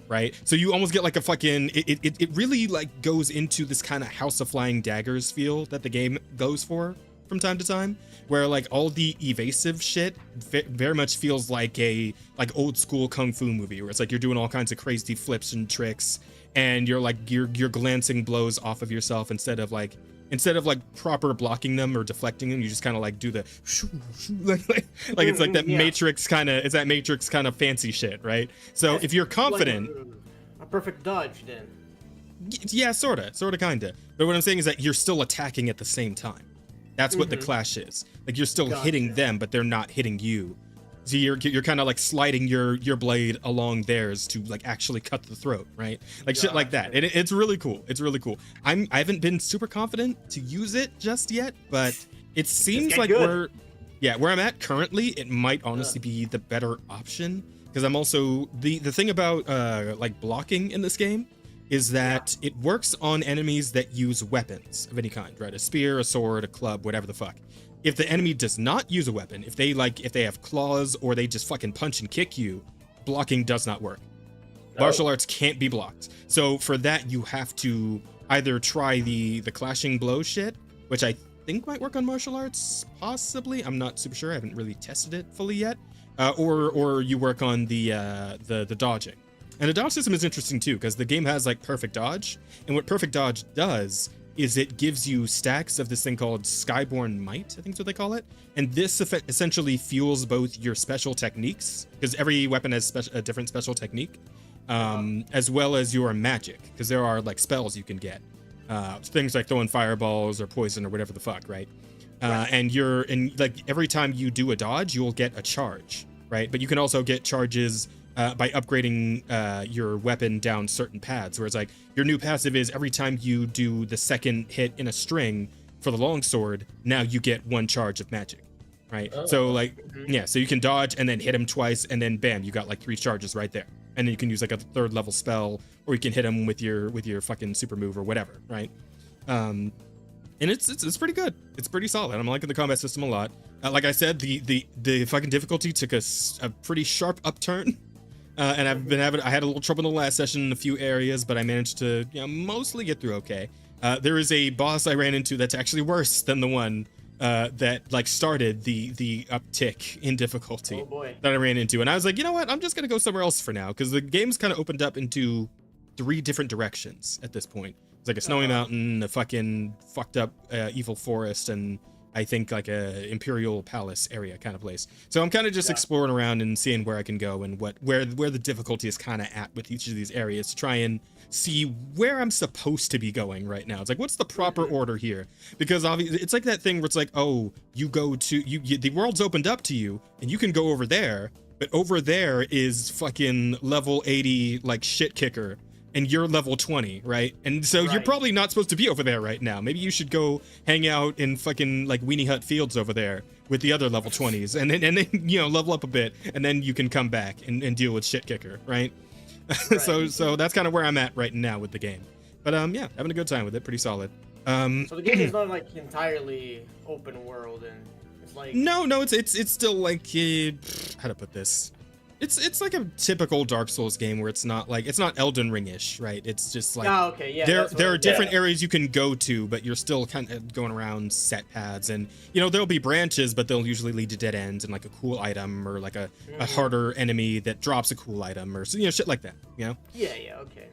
right? So you almost get like a fucking it really like goes into this kind of House of Flying Daggers feel that the game goes for from time to time, where like all the evasive shit very much feels like a old school kung fu movie, where it's like you're doing all kinds of crazy flips and tricks, and you're glancing blows off of yourself instead of like proper blocking them or deflecting them. You just kind of like do the like it's like that Matrix kind of fancy shit, right? So if you're confident, like a perfect dodge then. Yeah, sort of kinda. But what I'm saying is that you're still attacking at the same time. That's what the clash is. Like you're still hitting them, but they're not hitting you. So you're kind of like sliding your blade along theirs to like actually cut the throat, right? Like shit like that. It's really cool. It's really cool. I haven't been super confident to use it just yet, but it seems like where I'm at currently, it might honestly be the better option, because I'm also the thing about like blocking in this game is that it works on enemies that use weapons of any kind, right? A spear, a sword, a club, whatever the fuck. If the enemy does not use a weapon, if they have claws or they just fucking punch and kick you, blocking does not work. Martial arts can't be blocked. So for that, you have to either try the clashing blow shit, which I think might work on martial arts, possibly. I'm not super sure. I haven't really tested it fully yet. Or you work on the dodging. And the dodge system is interesting too, because the game has like perfect dodge, and what perfect dodge does is it gives you stacks of this thing called Skyborn Might, I think is what they call it. And this essentially fuels both your special techniques, because every weapon has a different special technique, as well as your magic, because there are like spells you can get. Things like throwing fireballs or poison or whatever the fuck, right? And like every time you do a dodge, you'll get a charge, right? But you can also get charges by upgrading your weapon down certain paths, whereas like your new passive is every time you do the second hit in a string for the longsword, now you get 1 charge of magic, right? So like, yeah, so you can dodge and then hit him twice, and then bam, you got like 3 charges right there. And then you can use like a 3rd level spell, or you can hit him with your fucking super move or whatever, right? And it's pretty good. It's pretty solid. I'm liking the combat system a lot. Like I said, the fucking difficulty took a pretty sharp upturn. And I had a little trouble in the last session in a few areas, but I managed to mostly get through okay. There is a boss I ran into that's actually worse than the one that like started the uptick in difficulty that I ran into. And I was like, you know what? I'm just gonna go somewhere else for now, because the game's kind of opened up into 3 different directions at this point. It's like a snowy mountain, a fucking fucked up evil forest, and I think like a imperial palace area kind of place. So I'm kind of just exploring around and seeing where I can go and where the difficulty is kind of at with each of these areas to try and see where I'm supposed to be going right now. It's like, what's the proper order here? Because obviously it's like that thing where it's like, oh, you go to the world's opened up to you and you can go over there, but over there is fucking level 80 like shit kicker, and you're level 20, right? And so you're probably not supposed to be over there right now. Maybe you should go hang out in fucking like Weenie Hut Fields over there with the other level 20s, and then level up a bit, and then you can come back and deal with shit kicker, right? So that's kind of where I'm at right now with the game. But yeah, having a good time with it, pretty solid. So the game is not like entirely open world, and it's like no, it's still like how to put this. It's like a typical Dark Souls game where it's not Elden Ring-ish, right? It's just like there are different areas you can go to, but you're still kind of going around set paths, and there'll be branches, but they'll usually lead to dead ends and like a cool item or like a harder enemy that drops a cool item or shit like that. Yeah, okay.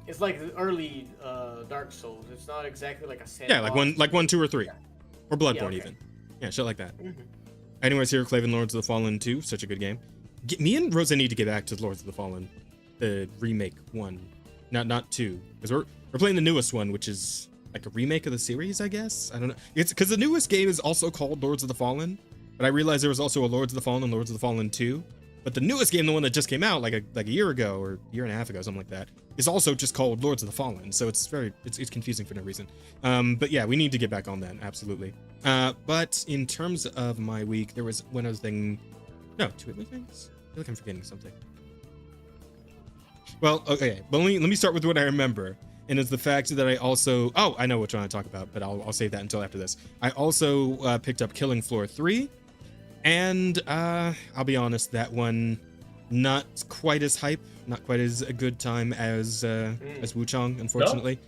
It's like the early Dark Souls. It's not exactly like a sandbox. Yeah, like 1, 2, or 3, or Bloodborne even. Yeah, shit like that. Anyways, here, Claven Lords of the Fallen 2, such a good game. Me and Roza need to get back to Lords of the Fallen, the remake one, not 2, because we're playing the newest one, which is like a remake of the series, I guess. I don't know. It's because the newest game is also called Lords of the Fallen, but I realized there was also a Lords of the Fallen and Lords of the Fallen 2. But the newest game, the one that just came out like a year ago or year and a half ago, something like that, is also just called Lords of the Fallen. So it's confusing for no reason. But yeah, we need to get back on that, absolutely. But in terms of my week, there was one other thing. No, 2 other things? I feel like I'm forgetting something. Well, okay. But let me start with what I remember. And it's the fact that I also... Oh, I know what you're trying to talk about, but I'll save that until after this. I also picked up Killing Floor 3. And I'll be honest, that one, not quite as hype, not quite as a good time as Wuchang, unfortunately. No?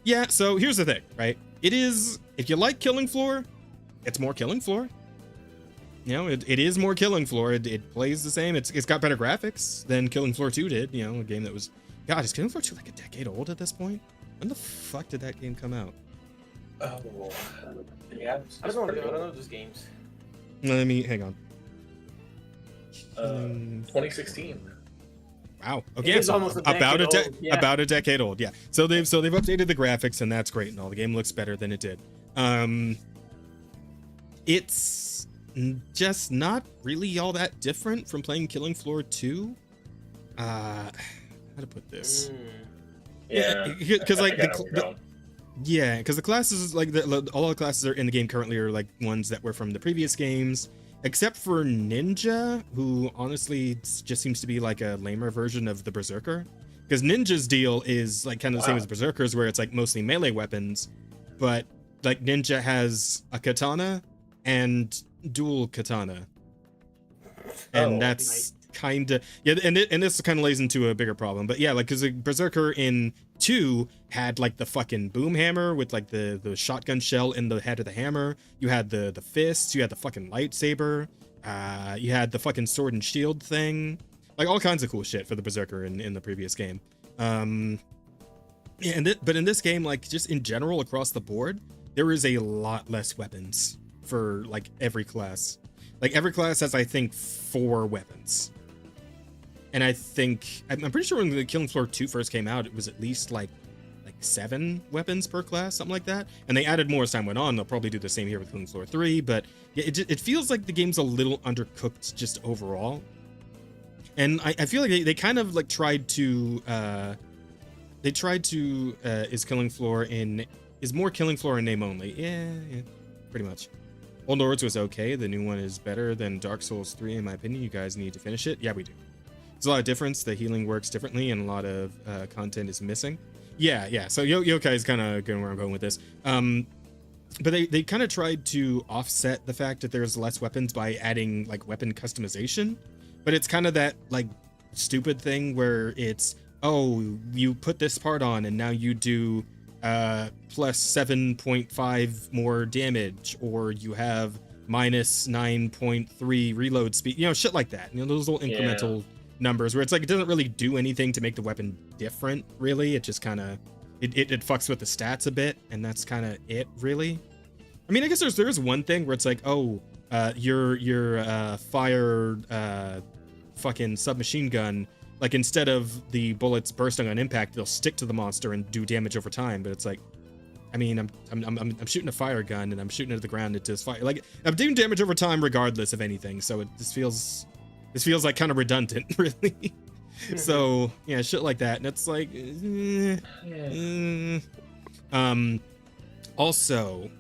Yeah, so here's the thing, right? It is, if you like Killing Floor, it's more Killing Floor. It is more Killing Floor. It plays the same. It's got better graphics than Killing Floor 2 did. A game that was... God, is Killing Floor 2 like a decade old at this point? When the fuck did that game come out? Oh, yeah. I don't know those games. Let me hang on. 2016. Wow. Okay, so about a decade old. Yeah. So they've updated the graphics, and that's great and all. The game looks better than it did. It's just not really all that different from playing Killing Floor 2. How to put this? Yeah. Because like because the classes, like all the classes are in the game currently are like ones that were from the previous games, except for Ninja, who honestly just seems to be like a lamer version of the Berserker. Because Ninja's deal is like kind of the same as Berserker's, where it's like mostly melee weapons, but like Ninja has a katana and dual katana, and that's kind of and this kind of lays into a bigger problem. But yeah, like because Berserker in 2 had like the fucking boom hammer with like the shotgun shell in the head of the hammer. You had the fists. You had the fucking lightsaber. You had the fucking sword and shield thing. Like all kinds of cool shit for the Berserker in the previous game. Yeah, but in this game, like just in general across the board, there is a lot less weapons for like every class. Like every class has, I think, 4 weapons. And I think, I'm pretty sure when the Killing Floor 2 first came out, it was at least like 7 weapons per class, something like that. And they added more as time went on. They'll probably do the same here with Killing Floor 3, but yeah, it feels like the game's a little undercooked just overall. And I feel like they kind of like tried to, is more Killing Floor in name only. Yeah, pretty much. Old Lords was okay. The new one is better than Dark Souls 3 in my opinion. You guys need to finish it. Yeah, we do. There's a lot of difference. The healing works differently and a lot of content is missing. Yeah. So Yokai is kind of going where I'm going with this. But they kind of tried to offset the fact that there's less weapons by adding like weapon customization. But it's kind of that like stupid thing where it's, oh, you put this part on and now you do plus 7.5 more damage, or you have minus 9.3 reload speed, shit like that. Those little incremental numbers where it's like it doesn't really do anything to make the weapon different, really. It just kind of it fucks with the stats a bit, and that's kind of it, really. I mean, I guess there's one thing where it's like, oh, your fire fucking submachine gun, like instead of the bullets bursting on impact, they'll stick to the monster and do damage over time. But it's like, I mean, I'm shooting a fire gun and I'm shooting it at the ground. It does fire. Like I'm doing damage over time regardless of anything. So this feels like kind of redundant, really. So yeah, shit like that. And it's like, also,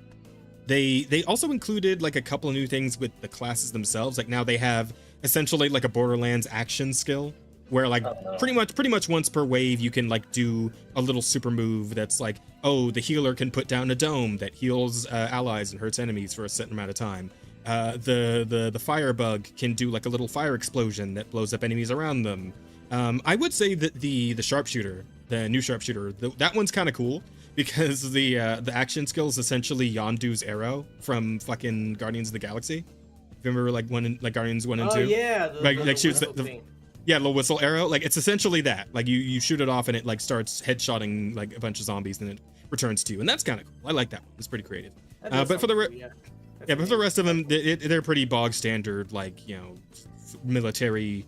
they also included like a couple of new things with the classes themselves. Like now they have essentially like a Borderlands action skill, where like pretty much once per wave you can like do a little super move that's like, oh, the healer can put down a dome that heals allies and hurts enemies for a certain amount of time. The firebug can do like a little fire explosion that blows up enemies around them. I would say that the sharpshooter, the new sharpshooter, that one's kind of cool because the action skill is essentially Yondu's arrow from fucking Guardians of the Galaxy. Remember like Guardians 1 and 2? Oh yeah, like shoots the little whistle arrow. Like it's essentially that. Like you shoot it off and it like starts headshotting like a bunch of zombies and it returns to you, and that's kind of cool. I like that one. It's pretty creative. But for the but for the rest of them, they're pretty bog standard, like military,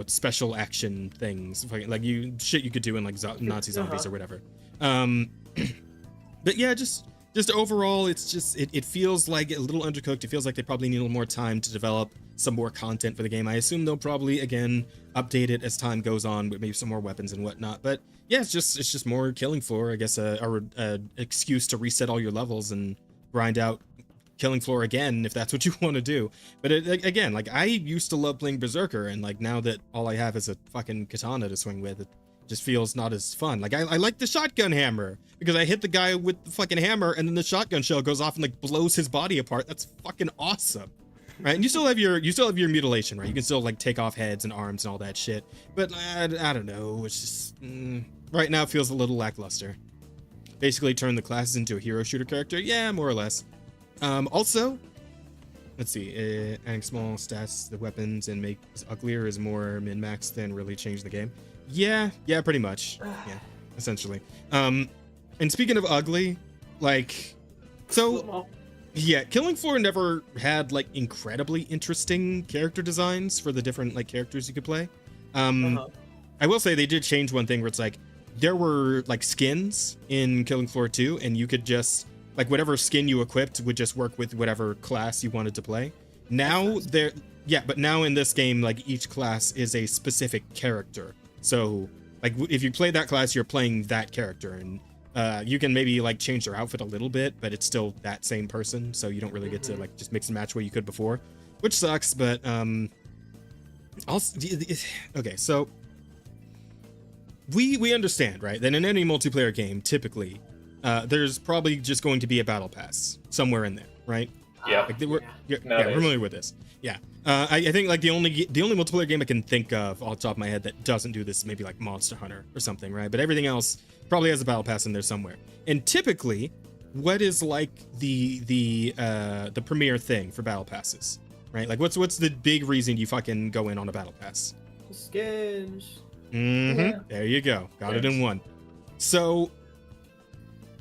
special action things, like you could do in like Nazi zombies or whatever. But yeah, just overall, it's just it feels like a little undercooked. It feels like they probably need a little more time to develop some more content for the game. I assume they'll probably again update it as time goes on with maybe some more weapons and whatnot. But yeah, it's just more Killing Floor, I guess, a excuse to reset all your levels and grind out Killing Floor again if that's what you want to do. But again, like I used to love playing Berserker, and like now that all I have is a fucking katana to swing with, it just feels not as fun. Like I like the shotgun hammer because I hit the guy with the fucking hammer and then the shotgun shell goes off and like blows his body apart. That's fucking awesome, right? And you still have your mutilation, right? You can still like take off heads and arms and all that shit. But I don't know. It's just right now it feels a little lackluster. Basically turn the classes into a hero shooter character. Yeah, more or less. Also, let's see, adding small stats, the weapons, and make it uglier is more min-max than really change the game. Yeah, pretty much. Yeah, essentially. And speaking of ugly, like, so, yeah, Killing Floor never had, like, incredibly interesting character designs for the different, like, characters you could play. I will say they did change one thing where it's like, there were, like, skins in Killing Floor 2, and you could just, like, whatever skin you equipped would just work with whatever class you wanted to play. Now, but now in this game, like, each class is a specific character. So, like, if you play that class, you're playing that character, and you can maybe, like, change their outfit a little bit, but it's still that same person, so you don't really get to, like, just mix and match what you could before, which sucks, but, also, okay, so, we understand, right, that in any multiplayer game, typically, there's probably just going to be a battle pass somewhere in there, right? Yeah. Like we're familiar with this. Yeah. I think like the only multiplayer game I can think of off the top of my head that doesn't do this is maybe like Monster Hunter or something, right? But everything else probably has a battle pass in there somewhere. And typically, what is like the premier thing for battle passes, right? Like what's the big reason you fucking go in on a battle pass? Skins. Mm-hmm. Yeah. There you go. Got it in one. So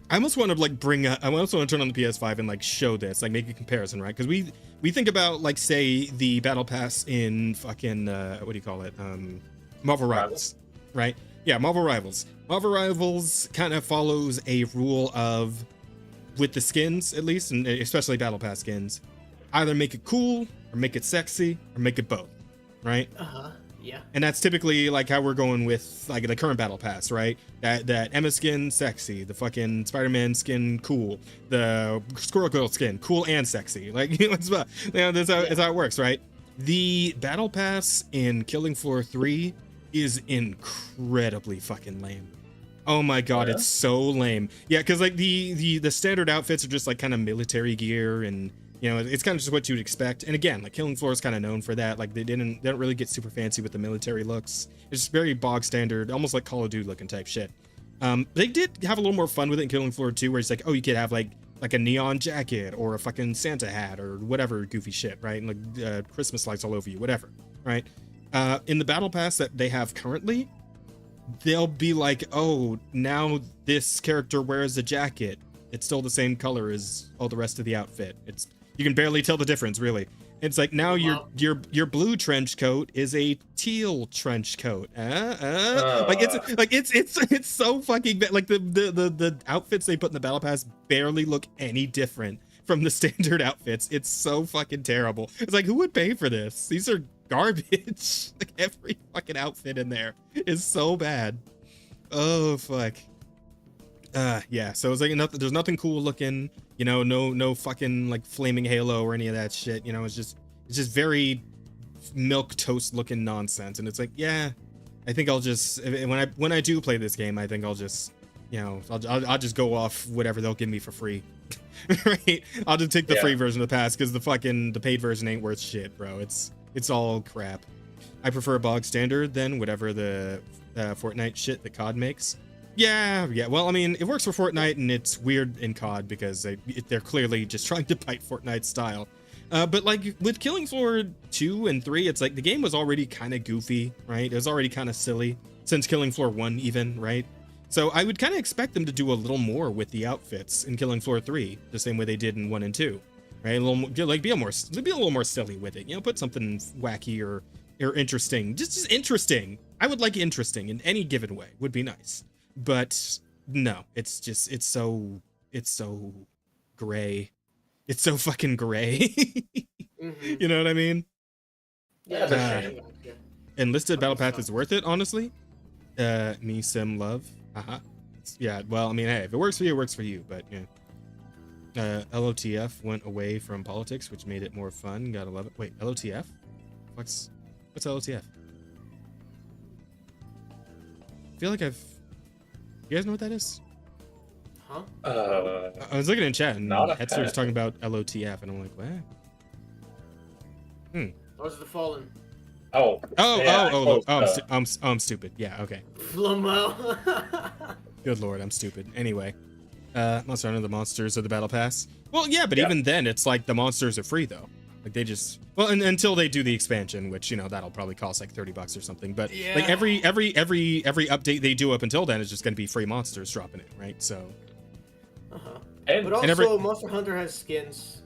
I almost want to like I almost want to turn on the PS5 and like show this, like make a comparison, right? Because we think about like say the battle pass in fucking what do you call it? Marvel Rivals, right? Yeah, Marvel Rivals. Marvel Rivals kind of follows a rule of, with the skins at least, and especially battle pass skins, either make it cool or make it sexy or make it both, right? Yeah. And that's typically like how we're going with like the current battle pass, right? That Emma skin, sexy. The fucking Spider-Man skin, cool. The Squirrel Girl skin, cool and sexy. Like, that's how it works, right? The battle pass in Killing Floor 3 is incredibly fucking lame. Oh my god, it's so lame. Yeah, because like the standard outfits are just like kind of military gear, and you know, it's kind of just what you'd expect. And again, like Killing Floor is kind of known for that. Like they don't really get super fancy with the military looks. It's just very bog standard, almost like Call of Duty looking type shit. They did have a little more fun with it in Killing Floor 2, where it's like, oh, you could have like a neon jacket or a fucking Santa hat or whatever goofy shit, right? And like Christmas lights all over you, whatever, right? In the battle pass that they have currently, they'll be like, oh, now this character wears a jacket. It's still the same color as all the rest of the outfit. You can barely tell the difference, really. It's like now your blue trench coat is a teal trench coat. It's so fucking bad. Like the outfits they put in the battle pass barely look any different from the standard outfits. It's so fucking terrible. It's like, who would pay for this? These are garbage. Like every fucking outfit in there is so bad. Oh fuck. Yeah, so it's like there's nothing cool looking, you know, no fucking like flaming halo or any of that shit, you know. It's just very milk toast looking nonsense. And it's like, yeah, I think I'll just, when I do play this game, I think I'll just, you know, I'll just go off whatever they'll give me for free. Right, I'll just take the free version of the pass, because the paid version ain't worth shit, bro. It's all crap. I prefer bog standard than whatever the Fortnite shit that COD makes. Yeah. Well, I mean, it works for Fortnite, and it's weird in COD because they're clearly just trying to bite Fortnite style. But like with Killing Floor 2 and 3, it's like the game was already kind of goofy, right? It was already kind of silly since Killing Floor 1 even, right? So I would kind of expect them to do a little more with the outfits in Killing Floor 3, the same way they did in 1 and 2, right? A little like be a little more silly with it, you know, put something wacky or interesting, just interesting. I would like interesting in any given way would be nice. But no, it's so gray. It's so fucking gray. You know what I mean? Yeah. Enlisted Battle Path is worth it, honestly. Me sim love. Yeah, well, I mean, hey, if it works for you, it works for you, but yeah. LOTF went away from politics, which made it more fun. Gotta love it. Wait, LOTF? What's LOTF? I feel like you guys know what that is? Huh? I was looking in chat, and Hetzer was talking about LOTF, and I'm like, what? Those are the Fallen. I'm stupid. Yeah, okay. Flamo. Good lord, I'm stupid. Anyway, Monster Hunter: The Monsters of the Battle Pass. Well, yeah, but even then, it's like the monsters are free though. Like they just until they do the expansion, which, you know, that'll probably cost like $30 or something. But like every update they do up until then is just going to be free monsters dropping in, right? So. But also, Monster Hunter has skins.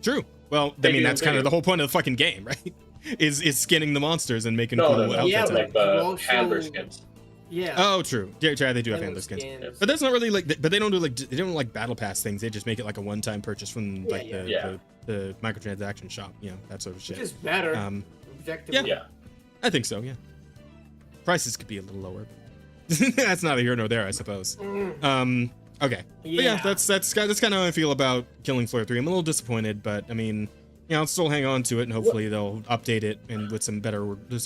True. Well, I mean, that's kind of the whole point of the fucking game, right? Is skinning the monsters and making cool outfits. Yeah, like the handler skins. Yeah. Oh, true. Yeah, they do have handler skins. But that's not really like. But they don't do like battle pass things. They just make it like a one-time purchase from like the microtransaction shop. You know, that sort of shit. Which is better. Objectively. Yeah. I think so. Yeah. Prices could be a little lower. That's not a here nor there, I suppose. Okay. But yeah, that's kind of how I feel about Killing Floor 3. I'm a little disappointed, but I mean, you know, I'll still hang on to it, and hopefully they'll update it and with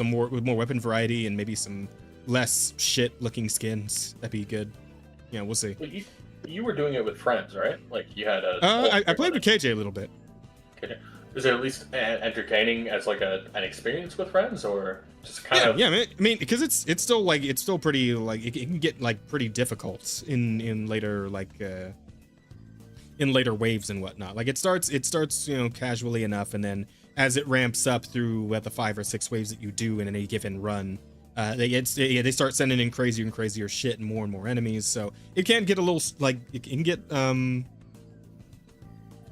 more weapon variety and maybe some less shit looking skins. That'd be good. Yeah, we'll see. You were doing it with friends, right? Like you had I played with KJ a little bit. Okay. is it at least entertaining as like an experience with friends, or just kind of? Yeah, I mean, because it's still pretty like it can get like pretty difficult in later in later waves and whatnot. Like it starts casually enough, and then as it ramps up through the 5 or 6 waves that you do in any given run, they start sending in crazier and crazier shit and more enemies. So it can get a little like it can get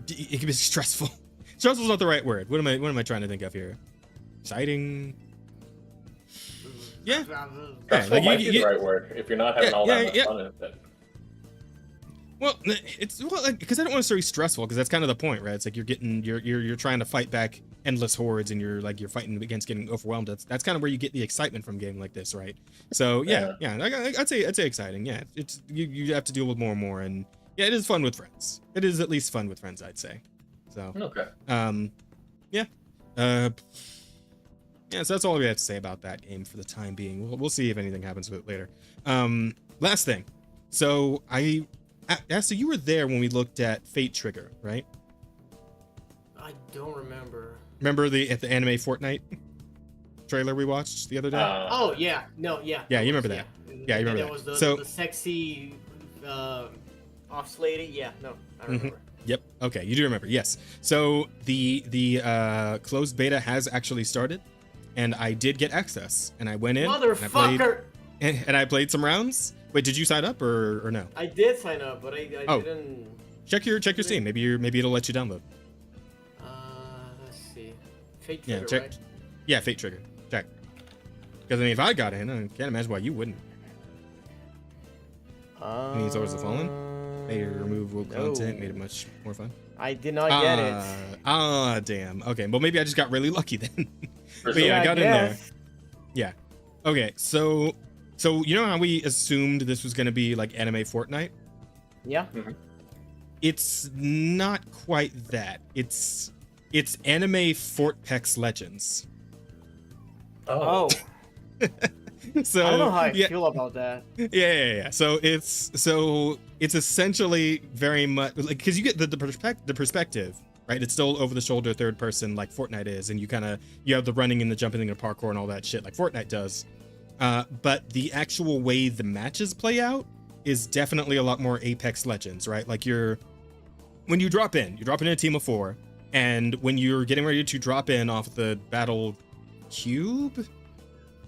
it can be stressful. Stressful is not the right word. What am I trying to think of here? Exciting. Yeah. Stressful might be the right word if you're not having all that much fun in it. Well, because I don't want to say stressful, because that's kind of the point, right? It's like you're trying to fight back endless hordes, and you're fighting against getting overwhelmed. That's kind of where you get the excitement from a game like this, right? So yeah. I'd say exciting. Yeah, it's you have to deal with more and more, and yeah, it is fun with friends. It is at least fun with friends, I'd say. So okay. Yeah. Yeah, so that's all we have to say about that game for the time being. We'll see if anything happens with it later. Last thing. So so you were there when we looked at Fate Trigger, right? I don't remember. Remember at the anime Fortnite trailer we watched the other day? Oh yeah, no, yeah. Yeah, you remember that? Yeah, you remember that. Was so the sexy, off lady. Yeah, no, I remember. Yep. Okay, you do remember. Yes. So the closed beta has actually started, and I did get access, and I went in. Motherfucker. And I played some rounds. Wait, did you sign up or no? I did sign up, but I didn't. Check your Steam. Maybe it'll let you download. Let's see. Fate Trigger, check. Right? Yeah, Fate Trigger. Check. Because I mean, if I got in, I can't imagine why you wouldn't. Any Swords of the Fallen? Made removable content, made it much more fun. I did not get it. Damn. Okay, well maybe I just got really lucky then. But yeah, I got in there. Yeah. Okay, so you know how we assumed this was gonna be like anime Fortnite? Yeah. Mm-hmm. It's not quite that. It's anime Fortpex Legends. Oh. So I don't know how I feel about that. Yeah. So it's essentially very much like, because you get the perspective, right? It's still over the shoulder, third person, like Fortnite is, and you have the running and the jumping and the parkour and all that shit like Fortnite does. But the actual way the matches play out is definitely a lot more Apex Legends, right? Like when you drop in a team of 4, and when you're getting ready to drop in off the battle cube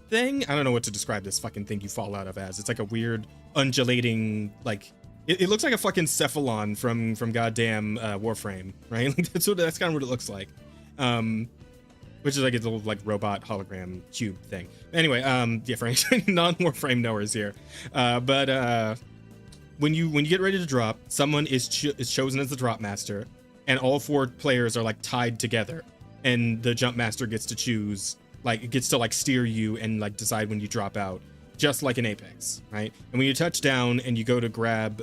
thing, I don't know what to describe this fucking thing you fall out of as. It's like a weird undulating, like it looks like a fucking cephalon from goddamn Warframe, right? That's kind of what it looks like. Which is like a little like robot hologram cube thing. Anyway, yeah, for non-Warframe knowers here. But when you get ready to drop, someone is chosen as the drop master, and all 4 players are like tied together, and the jump master gets to choose, like it gets to like steer you and like decide when you drop out, just like in Apex, right? And when you touch down and you go to grab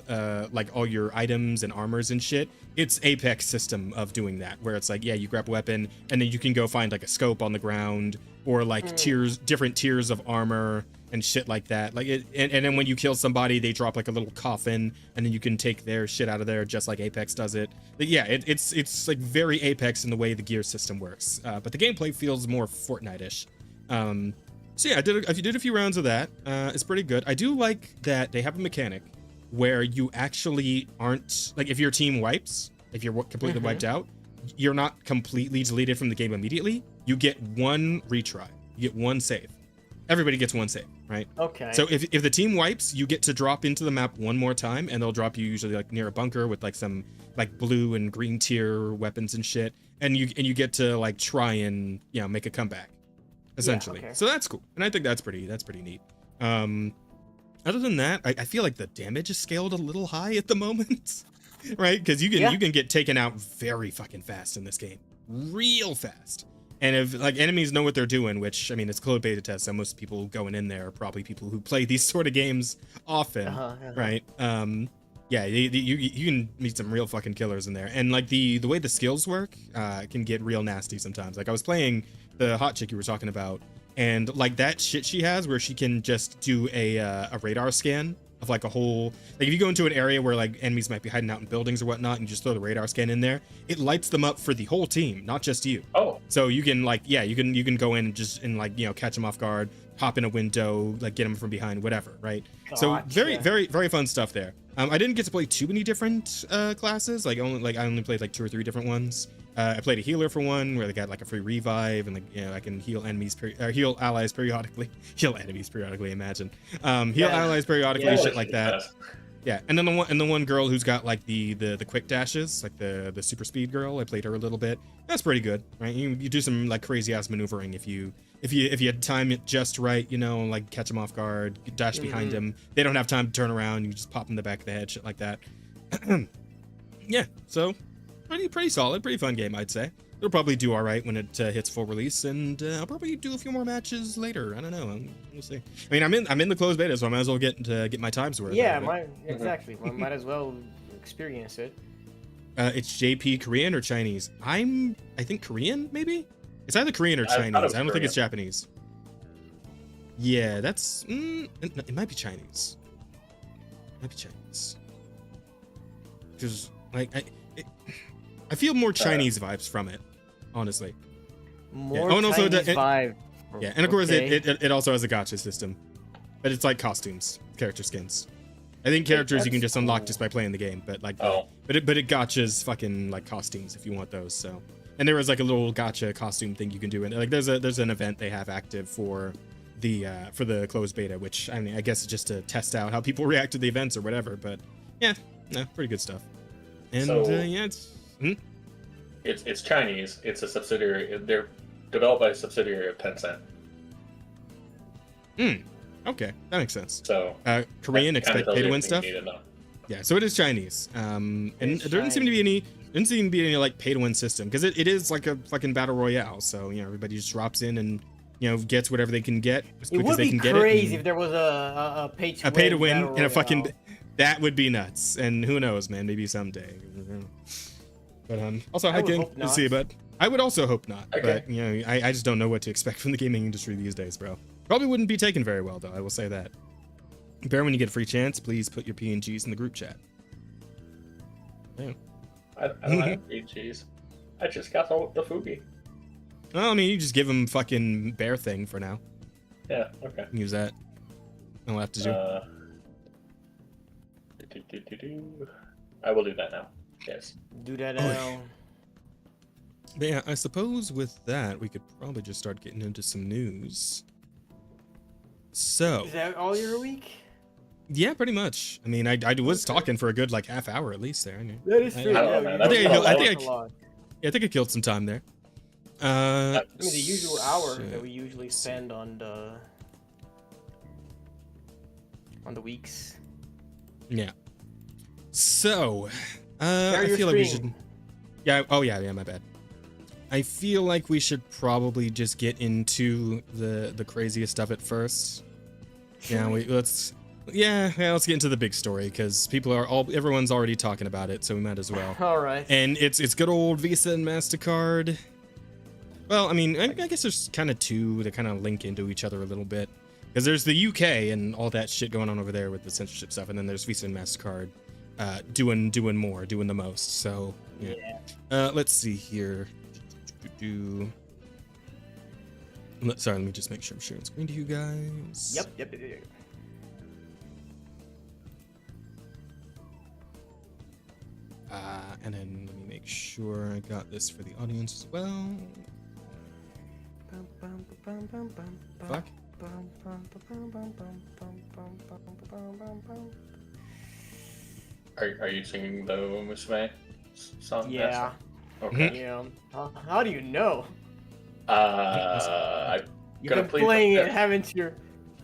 like all your items and armors and shit, it's Apex system of doing that, where it's like, yeah, you grab a weapon and then you can go find like a scope on the ground, or like different tiers of armor and shit like that. Like and then when you kill somebody, they drop like a little coffin, and then you can take their shit out of there, just like Apex does it. But yeah, it's like very Apex in the way the gear system works. But the gameplay feels more Fortnite-ish. So yeah, I did a few rounds of that. It's pretty good. I do like that they have a mechanic where you actually aren't, like, if your team wipes, if you're completely wiped out, you're not completely deleted from the game immediately. You get 1 retry. You get 1 save. Everybody gets 1 save, right? Okay. So if the team wipes, you get to drop into the map 1 more time, and they'll drop you usually like near a bunker with like some like blue and green tier weapons and shit, and you get to like try and make a comeback, essentially. Yeah, okay. So that's cool, and I think that's pretty neat. Other than that, I feel like the damage is scaled a little high at the moment, right? Because you can get taken out very fucking fast in this game, real fast. And if like enemies know what they're doing, which I mean, it's closed beta test, so most people going in there are probably people who play these sort of games often, right? Yeah, you can meet some real fucking killers in there, and like the way the skills work can get real nasty sometimes. Like I was playing the hot chick you were talking about, and like that shit she has where she can just do a radar scan of like a whole, like if you go into an area where like enemies might be hiding out in buildings or whatnot, and you just throw the radar scan in there, it lights them up for the whole team, not just you. Oh. So you can like, yeah, you can go in and just like, you know, catch them off guard, hop in a window, like get them from behind, whatever, right? Gotcha. So very fun stuff there. I didn't get to play too many different classes. I only played like 2 or 3 different ones. I played a healer for one where they got like a free revive, and like, you know, I can heal enemies heal allies periodically. Heal enemies periodically, imagine. Heal allies periodically, shit like that. Yeah, and then the one girl who's got like the quick dashes, like the super speed girl. I played her a little bit. That's pretty good, right? You do some like crazy ass maneuvering if you time it just right, you know, like catch them off guard, dash behind them. They don't have time to turn around. You just pop them in the back of the head, shit like that. Yeah, so pretty solid, pretty fun game, I'd say. It'll probably do all right when it hits full release, and I'll probably do a few more matches later. I don't know. We'll see. I mean, I'm in the closed beta, so I might as well get my times worth. Yeah, exactly. Well, might as well experience it. It's JP Korean or Chinese? I think Korean, maybe. It's either Korean or Chinese. I don't think it's Japanese. Yeah, that's it might be Chinese. Because like I feel more Chinese vibes from it, honestly. More Chinese vibe. Yeah, and of course it also has a gacha system, but it's like costumes, character skins. I think characters you can just unlock just by playing the game, but like, but it gachas fucking like costumes if you want those. So, and there was like a little gacha costume thing you can do, and like there's an event they have active for the closed beta, which I mean I guess it's just to test out how people react to the events or whatever. But yeah, no, pretty good stuff. And so, yeah, it's Chinese. It's a subsidiary. They're developed by a subsidiary of TempKitsempt. Okay, that makes sense. So Korean expect pay to win stuff. Yeah, so it is Chinese. And there didn't seem to be any like pay to win system, because it is like a fucking battle royale. So you know everybody just drops in and you know gets whatever they can get as quick as they can get it. It would be crazy if there was a pay to win and a fucking that would be nuts. And who knows, man? Maybe someday. But also hi King, good to see you, bud. I would also hope not. Okay. But you know, I just don't know what to expect from the gaming industry these days, bro. Probably wouldn't be taken very well, though. I will say that. Bear, when you get a free chance, please put your PNGs in the group chat. Yeah. I don't have PNGs. I just got the Fugi. Well, I mean, you just give him fucking bear thing for now. Yeah. Okay. Use that. I'll have to do. I will do that now. Yes. Do that now. But yeah, I suppose with that, we could probably just start getting into some news. So. Is that all your week? Yeah, pretty much. I mean, I was talking for a good like half hour at least there. That is true. I think I killed some time there. I mean, the usual hour that we usually spend on the weeks. Yeah. So, I feel like we should. Yeah. Oh yeah. My bad. I feel like we should probably just get into the craziest of it first. Yeah. Let's get into the big story, because everyone's already talking about it, so we might as well. All right. And it's good old Visa and MasterCard. Well, I mean, I guess there's kind of two that kind of link into each other a little bit, because there's the UK and all that shit going on over there with the censorship stuff, and then there's Visa and MasterCard doing the most. So yeah. Let's see here. Sorry, let me just make sure I'm sharing screen to you guys. Yep. And then let me make sure I got this for the audience as well. Fuck. Are you singing the Musume song? Yeah. Okay. Yeah. How do you know? You've been playing it, haven't you?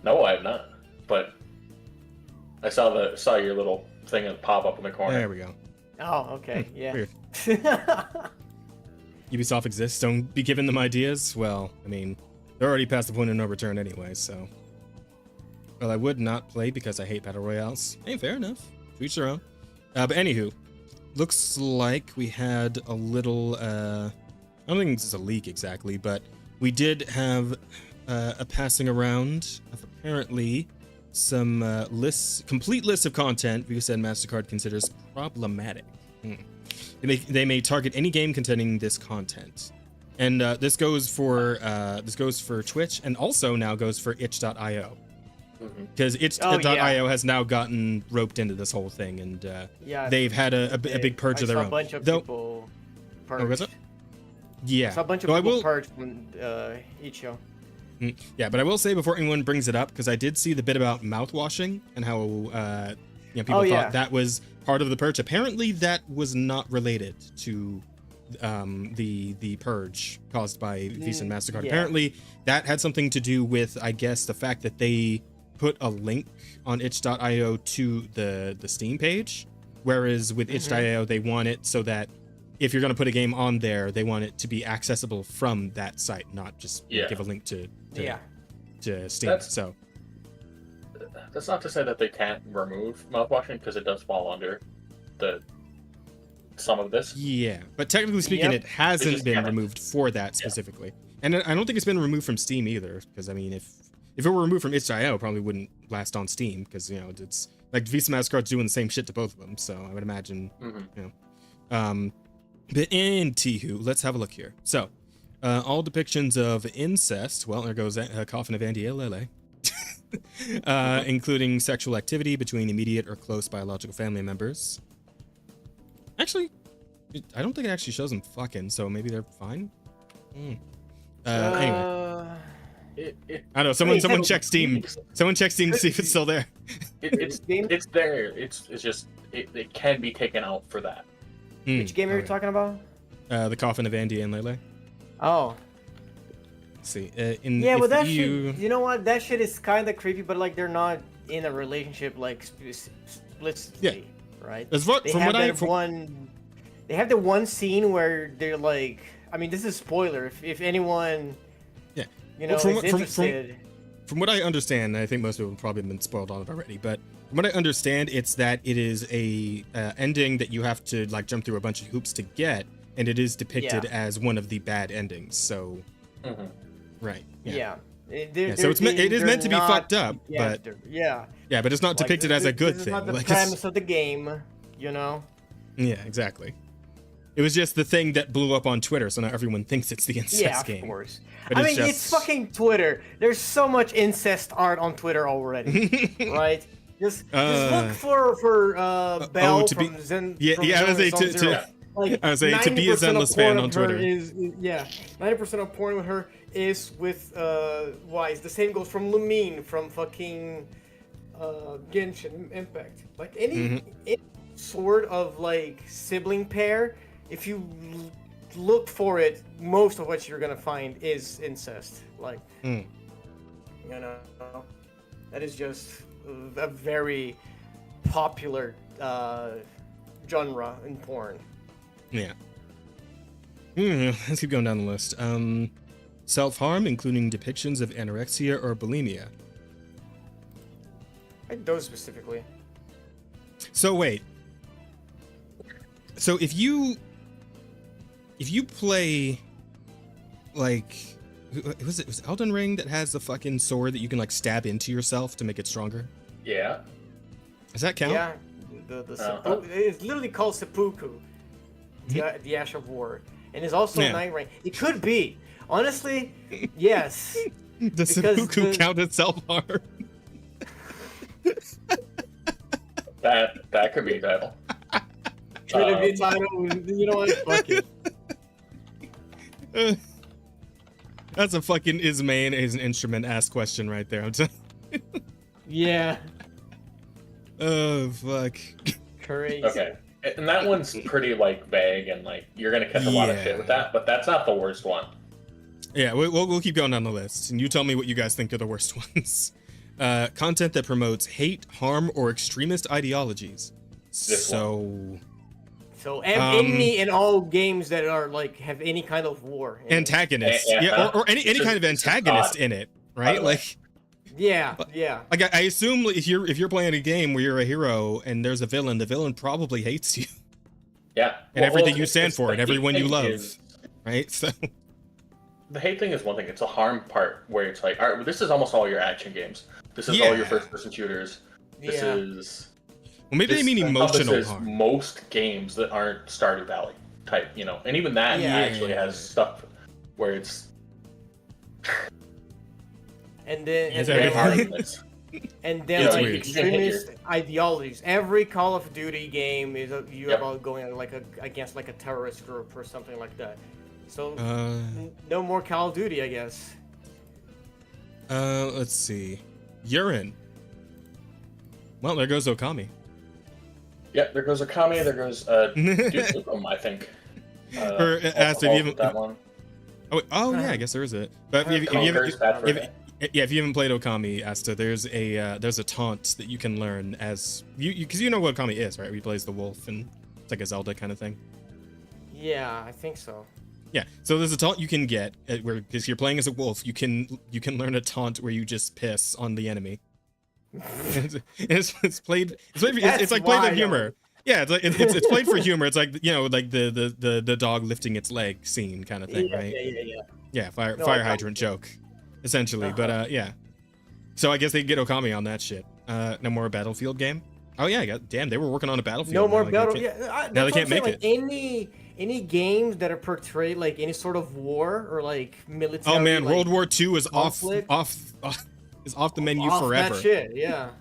No, I have not. But I saw your little thing pop up in the corner. There we go. Oh, okay. Yeah. Weird. Ubisoft exists. Don't be giving them ideas. Well, I mean, they're already past the point of no return anyway, so. Well, I would not play because I hate battle royales. Hey, fair enough. To each their own. But anywho, looks like we had a little. I don't think this is a leak exactly, but we did have a passing around of apparently some complete list of content Visa and MasterCard considers problematic. They may target any game containing this content. And this goes for Twitch, and also now goes for itch.io. Because itch.io has now gotten roped into this whole thing, and they've had a big purge of their own. A bunch of people purged. Oh, was it? Yeah. I saw a bunch of people purged on itch.io. Yeah, but I will say before anyone brings it up, because I did see the bit about mouthwashing and how people thought that was part of the purge. Apparently, that was not related to the purge caused by Visa and MasterCard. Yeah. Apparently, that had something to do with, I guess, the fact that they put a link on itch.io to the Steam page, whereas with itch.io they want it so that if you're going to put a game on there, they want it to be accessible from that site, not just give a link to Steam. That's not to say that they can't remove mouthwashing, because it does fall under some of this. Yeah, but technically speaking, it hasn't been removed for that specifically. And I don't think it's been removed from Steam either, because I mean, if it were removed from itch.io, it probably wouldn't last on Steam, because it's like Visa MasterCard's doing the same shit to both of them. So I would imagine, But anywho, let's have a look here. So, all depictions of incest. Well, there goes a coffin of Andy Lele. Including sexual activity between immediate or close biological family members. Actually, I don't think it actually shows them fucking, so maybe they're fine. Anyway. I don't know. Someone check Steam. Someone check Steam to see if it's still there. It's there. It's just it can be taken out for that. Which game are you talking about? The Coffin of Andy and Lele. Oh. Let's see. Well, that shit. You know what? That shit is kind of creepy, but like they're not in a relationship like explicitly, right? They have the one scene where they're like. I mean, this is a spoiler. If anyone. Is interested. From what I understand, and I think most people have probably been spoiled on it already, but from what I understand, it's that it is a ending that you have to like jump through a bunch of hoops to get, and it is depicted as one of the bad endings. So, right? Yeah. So it is meant to be fucked up, but but it's not depicted as a good thing. This is not the premise of the game, Yeah, exactly. It was just the thing that blew up on Twitter, so now everyone thinks it's the incest game. Yeah, of course. But it's fucking Twitter. There's so much incest art on Twitter already, right? Just look for Belle from Zen. I was saying to be a Zenless fan on Twitter. 90% of porn with her is with Wise. The same goes from Lumine from fucking Genshin Impact. Like any sort of like sibling pair. If you look for it, most of what you're gonna find is incest. Like, that is just a very popular genre in porn. Yeah. Let's keep going down the list. Self-harm, including depictions of anorexia or bulimia. Those specifically. So wait. So if you play, like, was it Elden Ring that has the fucking sword that you can like stab into yourself to make it stronger? Yeah. Does that count? Yeah. It's literally called seppuku, the Ash of War, and it's also Night Rain. It could be, honestly, yes. Does seppuku count as self-harm? That could be a title. Could be a title. You know what? Fuck it. That's a fucking is main is an instrument ass question right there. I'm telling you. Yeah. Oh fuck. Crazy. Okay, and that one's pretty like vague, and like you're gonna catch a lot of shit with that, but that's not the worst one. Yeah, we'll keep going down the list, and you tell me what you guys think are the worst ones. Content that promotes hate, harm, or extremist ideologies. So any and all games that are like have any kind of war. Antagonist. Or any kind of antagonist in it, right? Like Yeah. Like I assume if you're playing a game where you're a hero and there's a villain, the villain probably hates you. Yeah. And everything you stand for and everyone you love. Right? So the hate thing is one thing. It's a harm part where it's like, all right, well, this is almost all your action games. This is all your first-person shooters. This is. Well, maybe they mean emotional harm. Most games that aren't Stardew Valley type, and even that actually has stuff where it's. And then like extremist ideologies. Every Call of Duty game is about going against like a terrorist group or something like that. So no more Call of Duty, I guess. Let's see. Urine. Well, there goes Okami. Yeah, there goes Okami. There goes Duke, I think. Or Astrid, you haven't. That one. Oh yeah, I guess there is it. But if you haven't played Okami, Asta, there's a taunt that you can learn as because you know what Okami is, right? He plays the wolf and it's like a Zelda kind of thing. Yeah, I think so. Yeah, so there's a taunt you can get where because you're playing as a wolf, you can learn a taunt where you just piss on the enemy. it's played for humor. Yeah, it's played for humor. It's like like the dog lifting its leg scene kind of thing, right? Yeah, fire hydrant joke, essentially. But yeah. So I guess they get Okami on that shit. No more Battlefield game. Oh yeah, damn, they were working on a Battlefield. No more Battlefield. Now they can't make it. Any games that are portrayed like any sort of war or like military. Oh man, like, World War II is off the menu forever. That shit, yeah.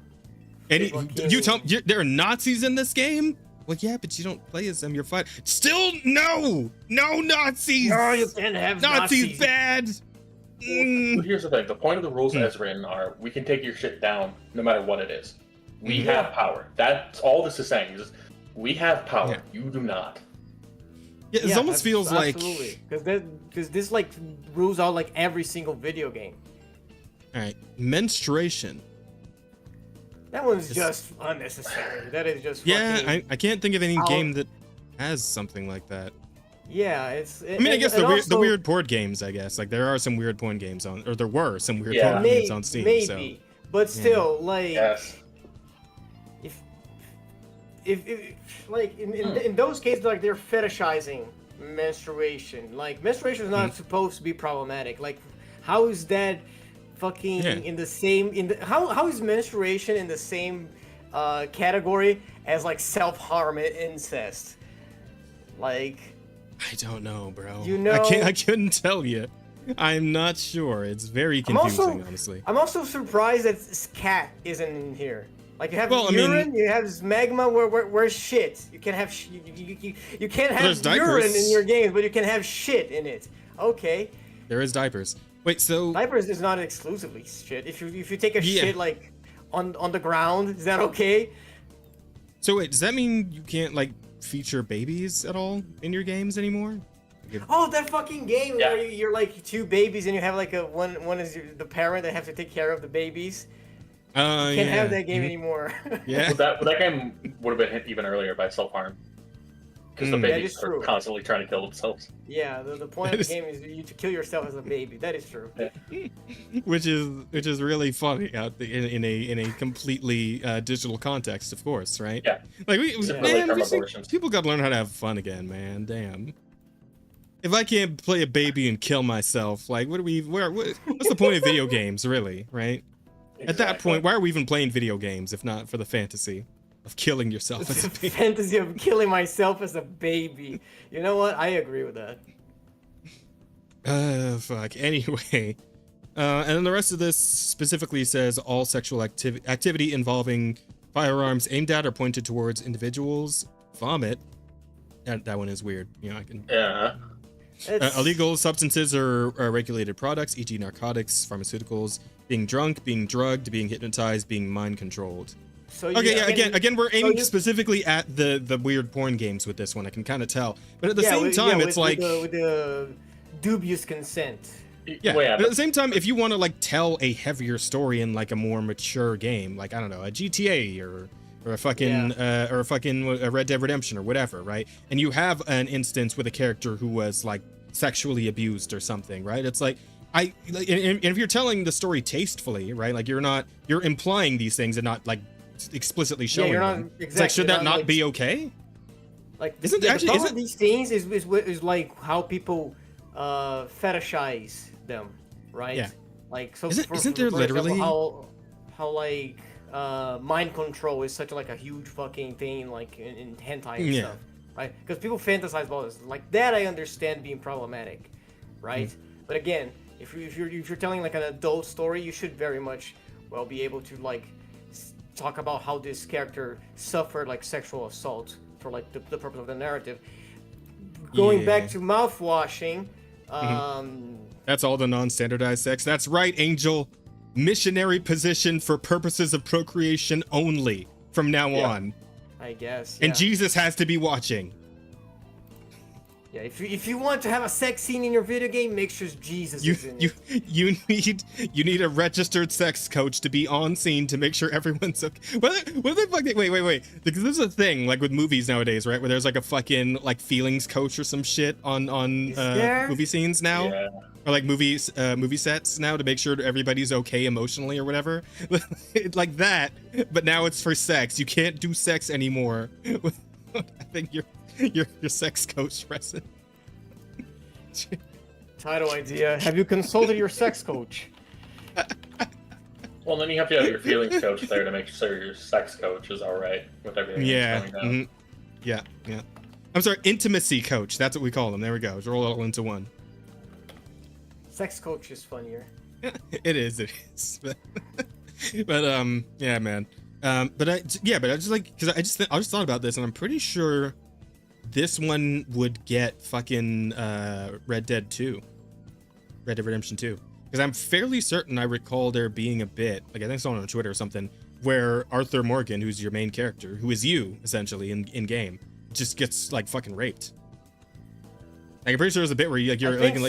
You tell me there are Nazis in this game? Well, yeah, but you don't play as them. You're fine. Still, no Nazis. No, you can't have Nazis. Bad. Well, here's the thing. The point of the rules as written are we can take your shit down no matter what it is. We have power. That's all this is saying. Is we have power. Yeah. You do not. Yeah, it almost feels like because this like rules out like every single video game. All right, menstruation. That one's just unnecessary. That is just I can't think of any game that has something like that. Yeah, I guess the weird board games. I guess like there are some weird porn games on, or there were some weird porn games on Steam. Maybe, but still, like, if like in those cases, like they're fetishizing menstruation. Like menstruation is not supposed to be problematic. Like, how is that? Fucking in the same how is menstruation in the same category as like self-harm and incest? Like, I don't know, bro. I couldn't tell you. I'm not sure. It's very confusing, honestly. I'm also surprised that cat isn't in here. Like you have urine, you have magma. Where's shit? You can't have you can't have urine in your games, but you can have shit in it. Okay. There is diapers. Wait, so diapers is not exclusively shit. If you take a shit like on the ground, is that okay? So wait, does that mean you can't like feature babies at all in your games anymore? Oh, that fucking game where you're like two babies and you have like one is the parent that have to take care of the babies. You can't have that game anymore. Yeah. Well, that game would have been hit even earlier by self-harm. Because the babies are constantly trying to kill themselves. Yeah, the point of the game is you to kill yourself as a baby. That is true. Yeah. which is really funny in a completely digital context, of course, right? Yeah. Like people got to learn how to have fun again, man. Damn. If I can't play a baby and kill myself, like what's the point of video games, really, right? Exactly. At that point, why are we even playing video games if not for the fantasy of killing yourself as a baby? Fantasy of killing myself as a baby. You know what? I agree with that. Fuck. Anyway, and then the rest of this specifically says all sexual activity involving firearms aimed at or pointed towards individuals. Vomit. That one is weird. I can. Yeah. Illegal substances or regulated products, e.g., narcotics, pharmaceuticals, being drunk, being drugged, being hypnotized, being mind controlled. So again, we're aiming specifically at the weird porn games with this one. I can kind of tell, but at the same time, it's like with the dubious consent. Yeah, but at the same time, if you want to like tell a heavier story in like a more mature game, like I don't know, a GTA or a fucking Red Dead Redemption or whatever, right? And you have an instance with a character who was like sexually abused or something, right? It's like and if you're telling the story tastefully, right? Like you're implying these things and not like explicitly showing them. Exactly, it's like, should that not be okay? Like these things is like how people fetishize them, right? Yeah. Like so. Isn't there for literally example, how like mind control is such like a huge fucking thing like in hentai and stuff, right? Because people fantasize about this like that. I understand being problematic, right? But again, if you're telling like an adult story, you should very much be able to like talk about how this character suffered like sexual assault for like the purpose of the narrative. Going back to mouth washing, that's all the non-standardized sex. That's right, Angel. Missionary position for purposes of procreation only from now on. I guess. And Jesus has to be watching. Yeah, if you want to have a sex scene in your video game, make sure Jesus is in it. You need a registered sex coach to be on scene to make sure everyone's okay. What the fuck? Wait. Because there's a thing like with movies nowadays, right? Where there's like a fucking like feelings coach or some shit on movie scenes now. Yeah. Or like movie sets now to make sure everybody's okay emotionally or whatever. Like that, but now it's for sex. You can't do sex anymore. I think your sex coach present. Title idea. Have you consulted your sex coach? Well, then you have to have your feelings coach there to make sure your sex coach is all right with everything that's going down. Yeah. I'm sorry, intimacy coach. That's what we call them. There we go. Just roll it all into one. Sex coach is funnier. It is. But yeah, man. But I just like because I just thought about this, and I'm pretty sure this one would get fucking Red Dead Redemption 2, because I'm fairly certain I recall there being a bit, like I think it's on Twitter or something, where Arthur Morgan, who's your main character, who is you essentially in game, just gets like fucking raped. Like I'm pretty sure there's a bit where you're in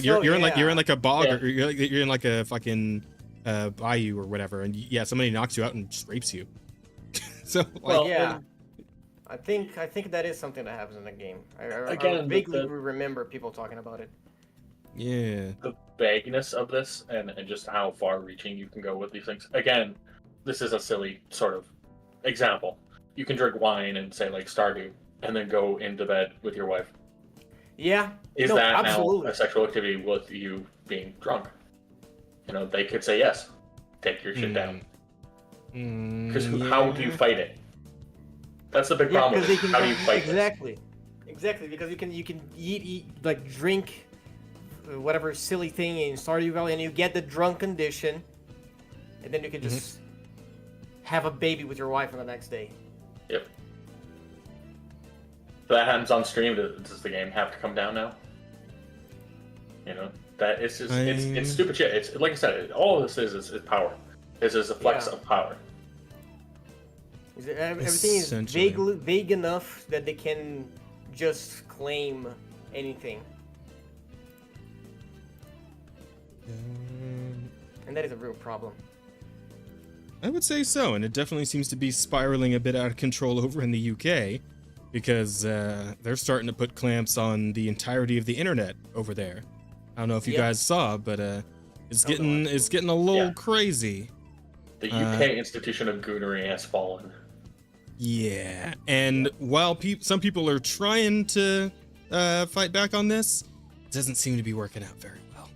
like a bog, or you're in like a fucking bayou or whatever, and somebody knocks you out and just rapes you. So I think that is something that happens in the game. I vaguely remember people talking about it. Yeah. The vagueness of this and just how far-reaching you can go with these things. Again, this is a silly sort of example. You can drink wine and say like Stardew, and then go into bed with your wife. Yeah. Is that absolutely now a sexual activity with you being drunk? You know, they could say yes. Take your shit down. Because how do you fight it? That's the big problem. How do you fight exactly? Exactly, because you can eat like drink whatever silly thing in Stardew Valley, and you get the drunk condition, and then you can just have a baby with your wife on the next day. Yep. If that happens on stream, does the game have to come down now? You know, that it's just it's stupid shit. It's like I said, all of this is power. This is a flex of power. Everything is vague enough that they can just claim anything. And that is a real problem. I would say so, and it definitely seems to be spiraling a bit out of control over in the UK, because they're starting to put clamps on the entirety of the internet over there. I don't know if you guys saw, but it's getting a little crazy. The UK institution of goonery has fallen. Yeah, and while some people are trying to fight back on this, it doesn't seem to be working out very well.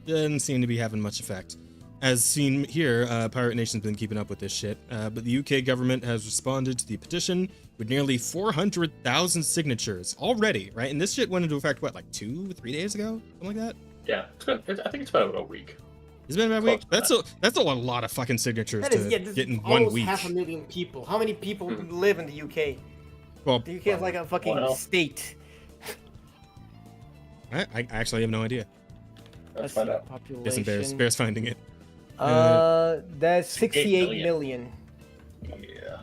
Doesn't seem to be having much effect. As seen here, Pirate Nation's been keeping up with this shit, but the UK government has responded to the petition with nearly 400,000 signatures already, right? And this shit went into effect, what, like 2-3 days ago? Something like that? Yeah, I think it's been about a week. It's been about a week? That's a lot of fucking signatures to get in 1 week. 500,000 people. How many people live in the UK? Well, the UK is like a fucking state. I actually have no idea. Let's find out. Guessing Bear's finding it. That's 68 million. Yeah.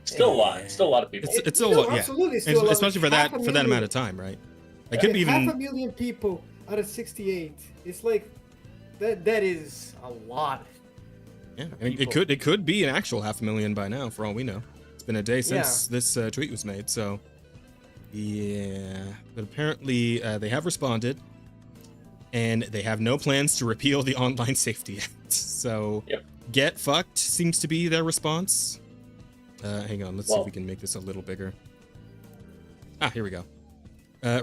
Still a lot. Still a lot of people. It's still a lot, absolutely still a lot. Especially for that amount of time, right? It could be even 500,000 people out of 68. It's like that is a lot. Yeah, I mean, it could be an actual 500,000 by now, for all we know. It's been a day since this tweet was made, so yeah. But apparently they have responded, and they have no plans to repeal the Online Safety Act. So get fucked seems to be their response. Hang on, let's see if we can make this a little bigger. Here we go.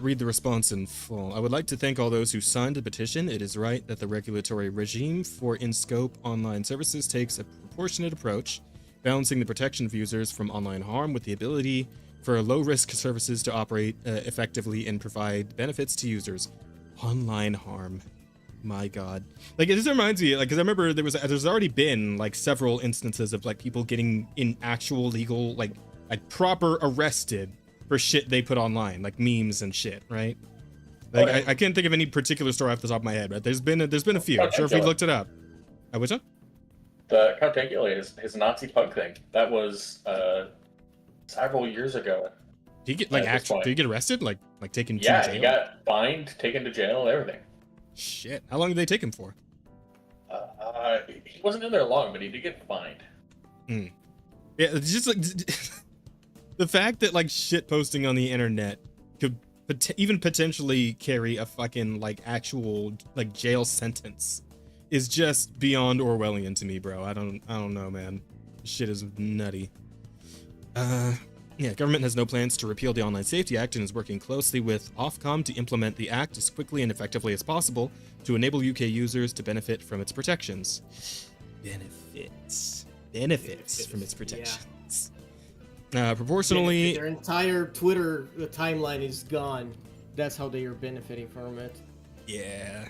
read the response in full. I would like to thank all those who signed the petition. It is right that the regulatory regime for in-scope online services takes a proportionate approach, balancing the protection of users from online harm with the ability for low-risk services to operate effectively and provide benefits to users. Online harm. My God. Like, this reminds me, like, because I remember there's already been, like, several instances of, like, people getting in actual legal, like proper arrested for shit they put online, like memes and shit, right? Like, I can't think of any particular story off the top of my head, but there's been a few. I'm sure if we looked it up. What's up? The Count Dankula, his Nazi pug thing. That was several years ago. Did he get did he get arrested? Like taken to jail? Yeah, he got fined, taken to jail, and everything. Shit. How long did they take him for? He wasn't in there long, but he did get fined. Yeah, it's just like the fact that like shit posting on the internet could even potentially carry a fucking like actual like jail sentence is just beyond Orwellian to me, bro. I don't know, man. This shit is nutty. Yeah, government has no plans to repeal the Online Safety Act and is working closely with Ofcom to implement the act as quickly and effectively as possible to enable UK users to benefit from its protections. Benefits from its protections. Proportionally, their entire Twitter timeline is gone. That's how they are benefiting from it. Yeah.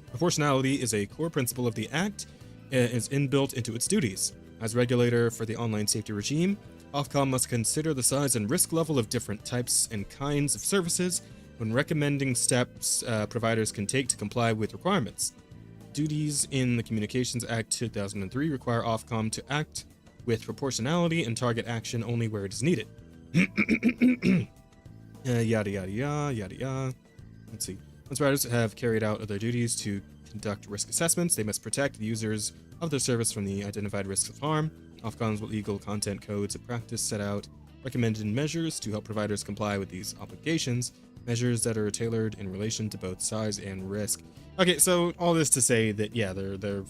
Proportionality is a core principle of the Act and is inbuilt into its duties. As regulator for the online safety regime, Ofcom must consider the size and risk level of different types and kinds of services when recommending steps providers can take to comply with requirements. Duties in the Communications Act 2003 require Ofcom to act with proportionality and target action only where it is needed. Yada yada yada. Let's see. Once providers have carried out their duties to conduct risk assessments, they must protect the users of their service from the identified risks of harm. Ofcom's legal content codes of practice set out recommended measures to help providers comply with these obligations, measures that are tailored in relation to both size and risk. Okay, so all this to say that yeah, they're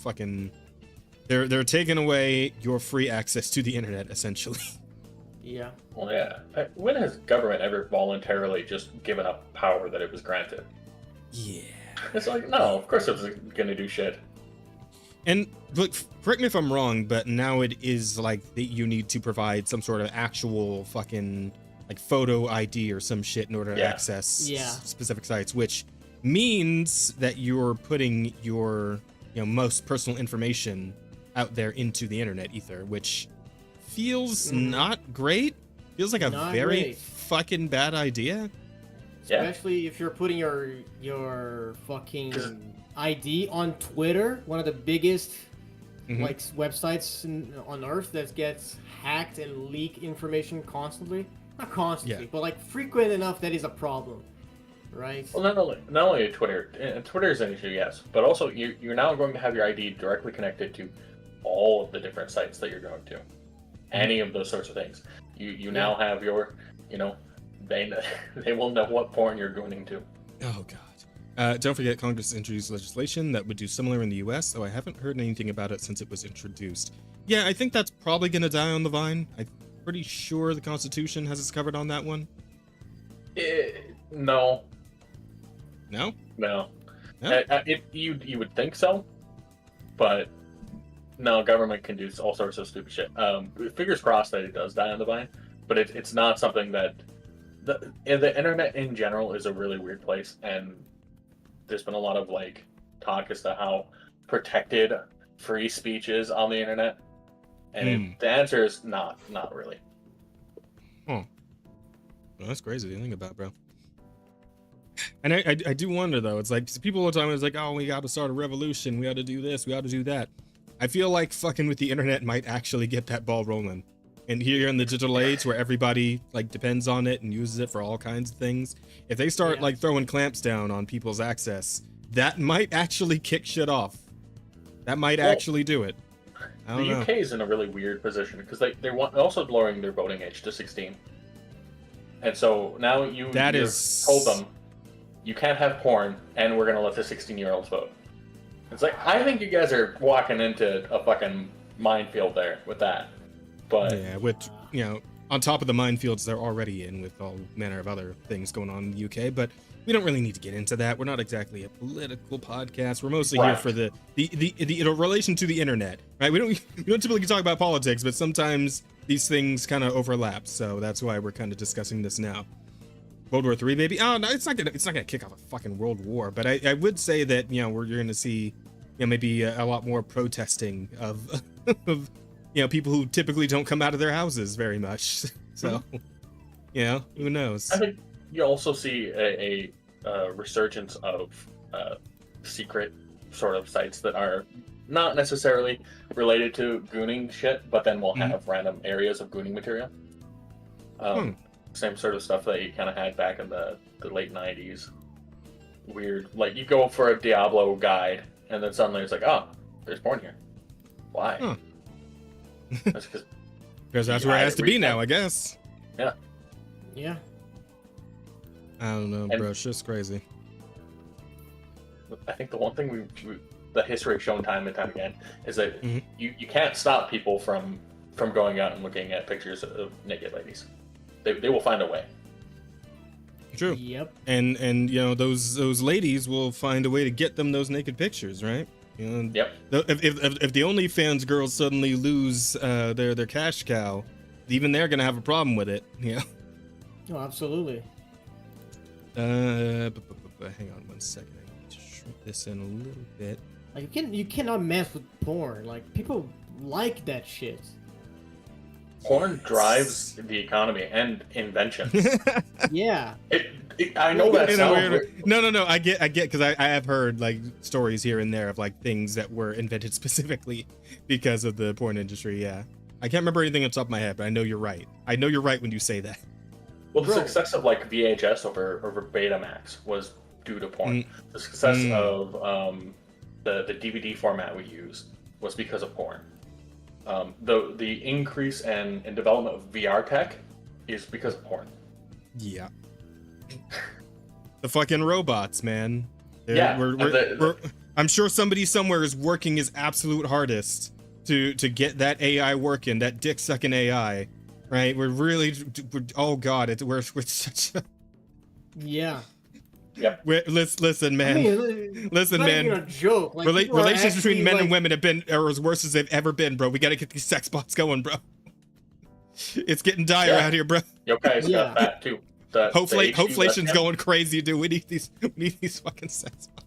taking away your free access to the internet essentially. Yeah. Well, yeah. When has government ever voluntarily just given up power that it was granted? Yeah. It's like, no, of course it was gonna do shit. And look, correct me if I'm wrong, but now it is like that you need to provide some sort of actual fucking like photo ID or some shit in order to access specific sites, which means that you're putting your most personal information out there into the internet ether, which feels not great. Feels like a very fucking bad idea. Especially if you're putting your fucking ID on Twitter, one of the biggest like websites on Earth that gets hacked and leak information constantly. Not constantly, but like frequent enough that is a problem, right? Well, not only Twitter. Twitter is an issue, yes, but also you're now going to have your ID directly connected to all of the different sites that you're going to. Any of those sorts of things. You now have your, they will know what porn you're going to. Oh God. Don't forget, Congress introduced legislation that would do similar in the U.S., though I haven't heard anything about it since it was introduced. Yeah, I think that's probably going to die on the vine. I'm pretty sure the Constitution has us covered on that one. No. No? No. You would think so, but no, government can do all sorts of stupid shit. Fingers crossed that it does die on the vine, but it's not something that... The internet in general is a really weird place, and there's been a lot of talk as to how protected free speech is on the internet, and the answer is not really. Well, that's crazy to think about, bro. And I do wonder though. It's like people all the time. It's like, oh, we got to start a revolution. We got to do this. We got to do that. I feel like fucking with the internet might actually get that ball rolling. And here in the digital age where everybody depends on it and uses it for all kinds of things, if they start throwing clamps down on people's access, that might actually kick shit off. That might actually do it. I don't know. UK is in a really weird position because they're also lowering their voting age to 16, and so now you've told them you can't have porn, and we're gonna let the 16-year-olds vote. It's like, I think you guys are walking into a fucking minefield there with that. But yeah, which on top of the minefields they're already in with all manner of other things going on in the UK. But we don't really need to get into that. We're not exactly a political podcast. We're mostly here for the relation to the internet, right? We don't typically talk about politics, but sometimes these things kind of overlap. So that's why we're kind of discussing this now. World War III, baby. Oh no, it's not gonna kick off a fucking world war. But I would say that you're gonna see maybe a lot more protesting of of people who typically don't come out of their houses very much. So who knows? I think you also see a resurgence of secret sort of sites that are not necessarily related to gooning shit, but then will have random areas of gooning material. Same sort of stuff that you kind of had back in the late 90s. Weird, like you go for a Diablo guide, and then suddenly it's like, oh, there's porn here. Why? Huh. That's because that's where it has to be now, I guess. Yeah. Yeah. I don't know, bro. It's just crazy. I think the one thing the history has shown time and time again is that you can't stop people from going out and looking at pictures of naked ladies. They will find a way. True. Yep. And those ladies will find a way to get them those naked pictures, right? Yep. If the OnlyFans girls suddenly lose their cash cow, even they're gonna have a problem with it. Yeah. Oh, absolutely. Hang on one second. I need to shrink this in a little bit. Like you cannot mess with porn. Like people like that shit. Porn drives the economy and inventions. Yeah. I know that sounds No. I get because I have heard like stories here and there of like things that were invented specifically because of the porn industry. Yeah. I can't remember anything on top of my head, but I know you're right. I know you're right when you say that. Well, the success of like VHS over Betamax was due to porn. The success of the DVD format we use was because of porn. The increase and development of VR tech is because of porn. Yeah. The fucking robots, man. I'm sure somebody somewhere is working his absolute hardest to get that AI working, that dick sucking AI, right? Oh god, we're such a... Yeah. Yep. Listen, man. Listen, man. Even a joke. Like, relations between men and women are as worse as they've ever been, bro. We gotta get these sex bots going, bro. It's getting dire out here, bro. Yo, guys, got that too. Hopeflation's going crazy, dude. We need these fucking sex bots.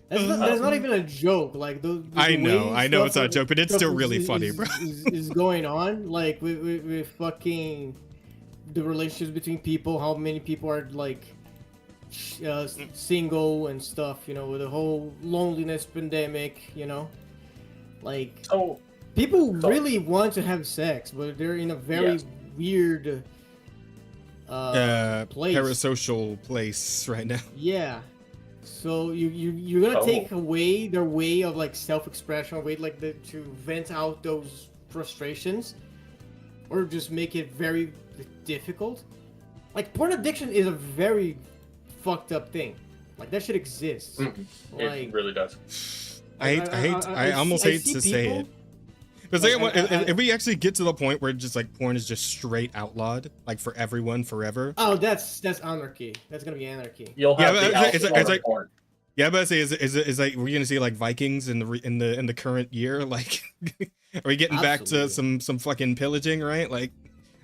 That's not even a joke. Like I know it's not a joke, but it's still really funny, bro. Is going on like with fucking the relationships between people, how many people are like single and stuff, with the whole loneliness pandemic, like people really want to have sex, but they're in a very weird place, parasocial place right now. Yeah. So you're gonna take away their way of like self-expression, way like to vent out those frustrations, or just make it very difficult. Like porn addiction is a very fucked up thing. Like that shit exists. It really does. I almost hate to say it. Because if we actually get to the point where just like porn is just straight outlawed, like for everyone forever. Oh, that's anarchy. That's gonna be anarchy. You'll have it's like porn. Yeah, but I say is like we're gonna see like Vikings in the current year? Like, are we getting back to some fucking pillaging? Right? Like,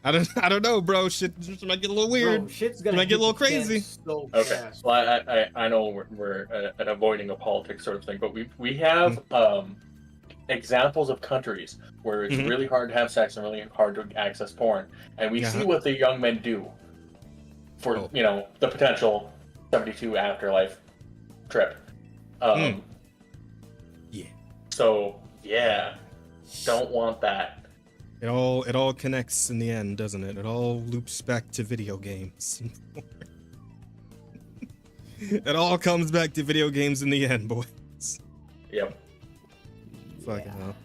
I don't know, bro. Shit might get a little weird. Bro, shit's gonna get a little crazy. So okay, fast. well, I know we're avoiding a politics sort of thing, but we have examples of countries where it's really hard to have sex and really hard to access porn, and we see what the young men do for the potential 72 afterlife trip. Yeah. So yeah, don't want that. It all connects in the end, doesn't it? It all loops back to video games. It all comes back to video games in the end, boys. Yep. Fucking hell.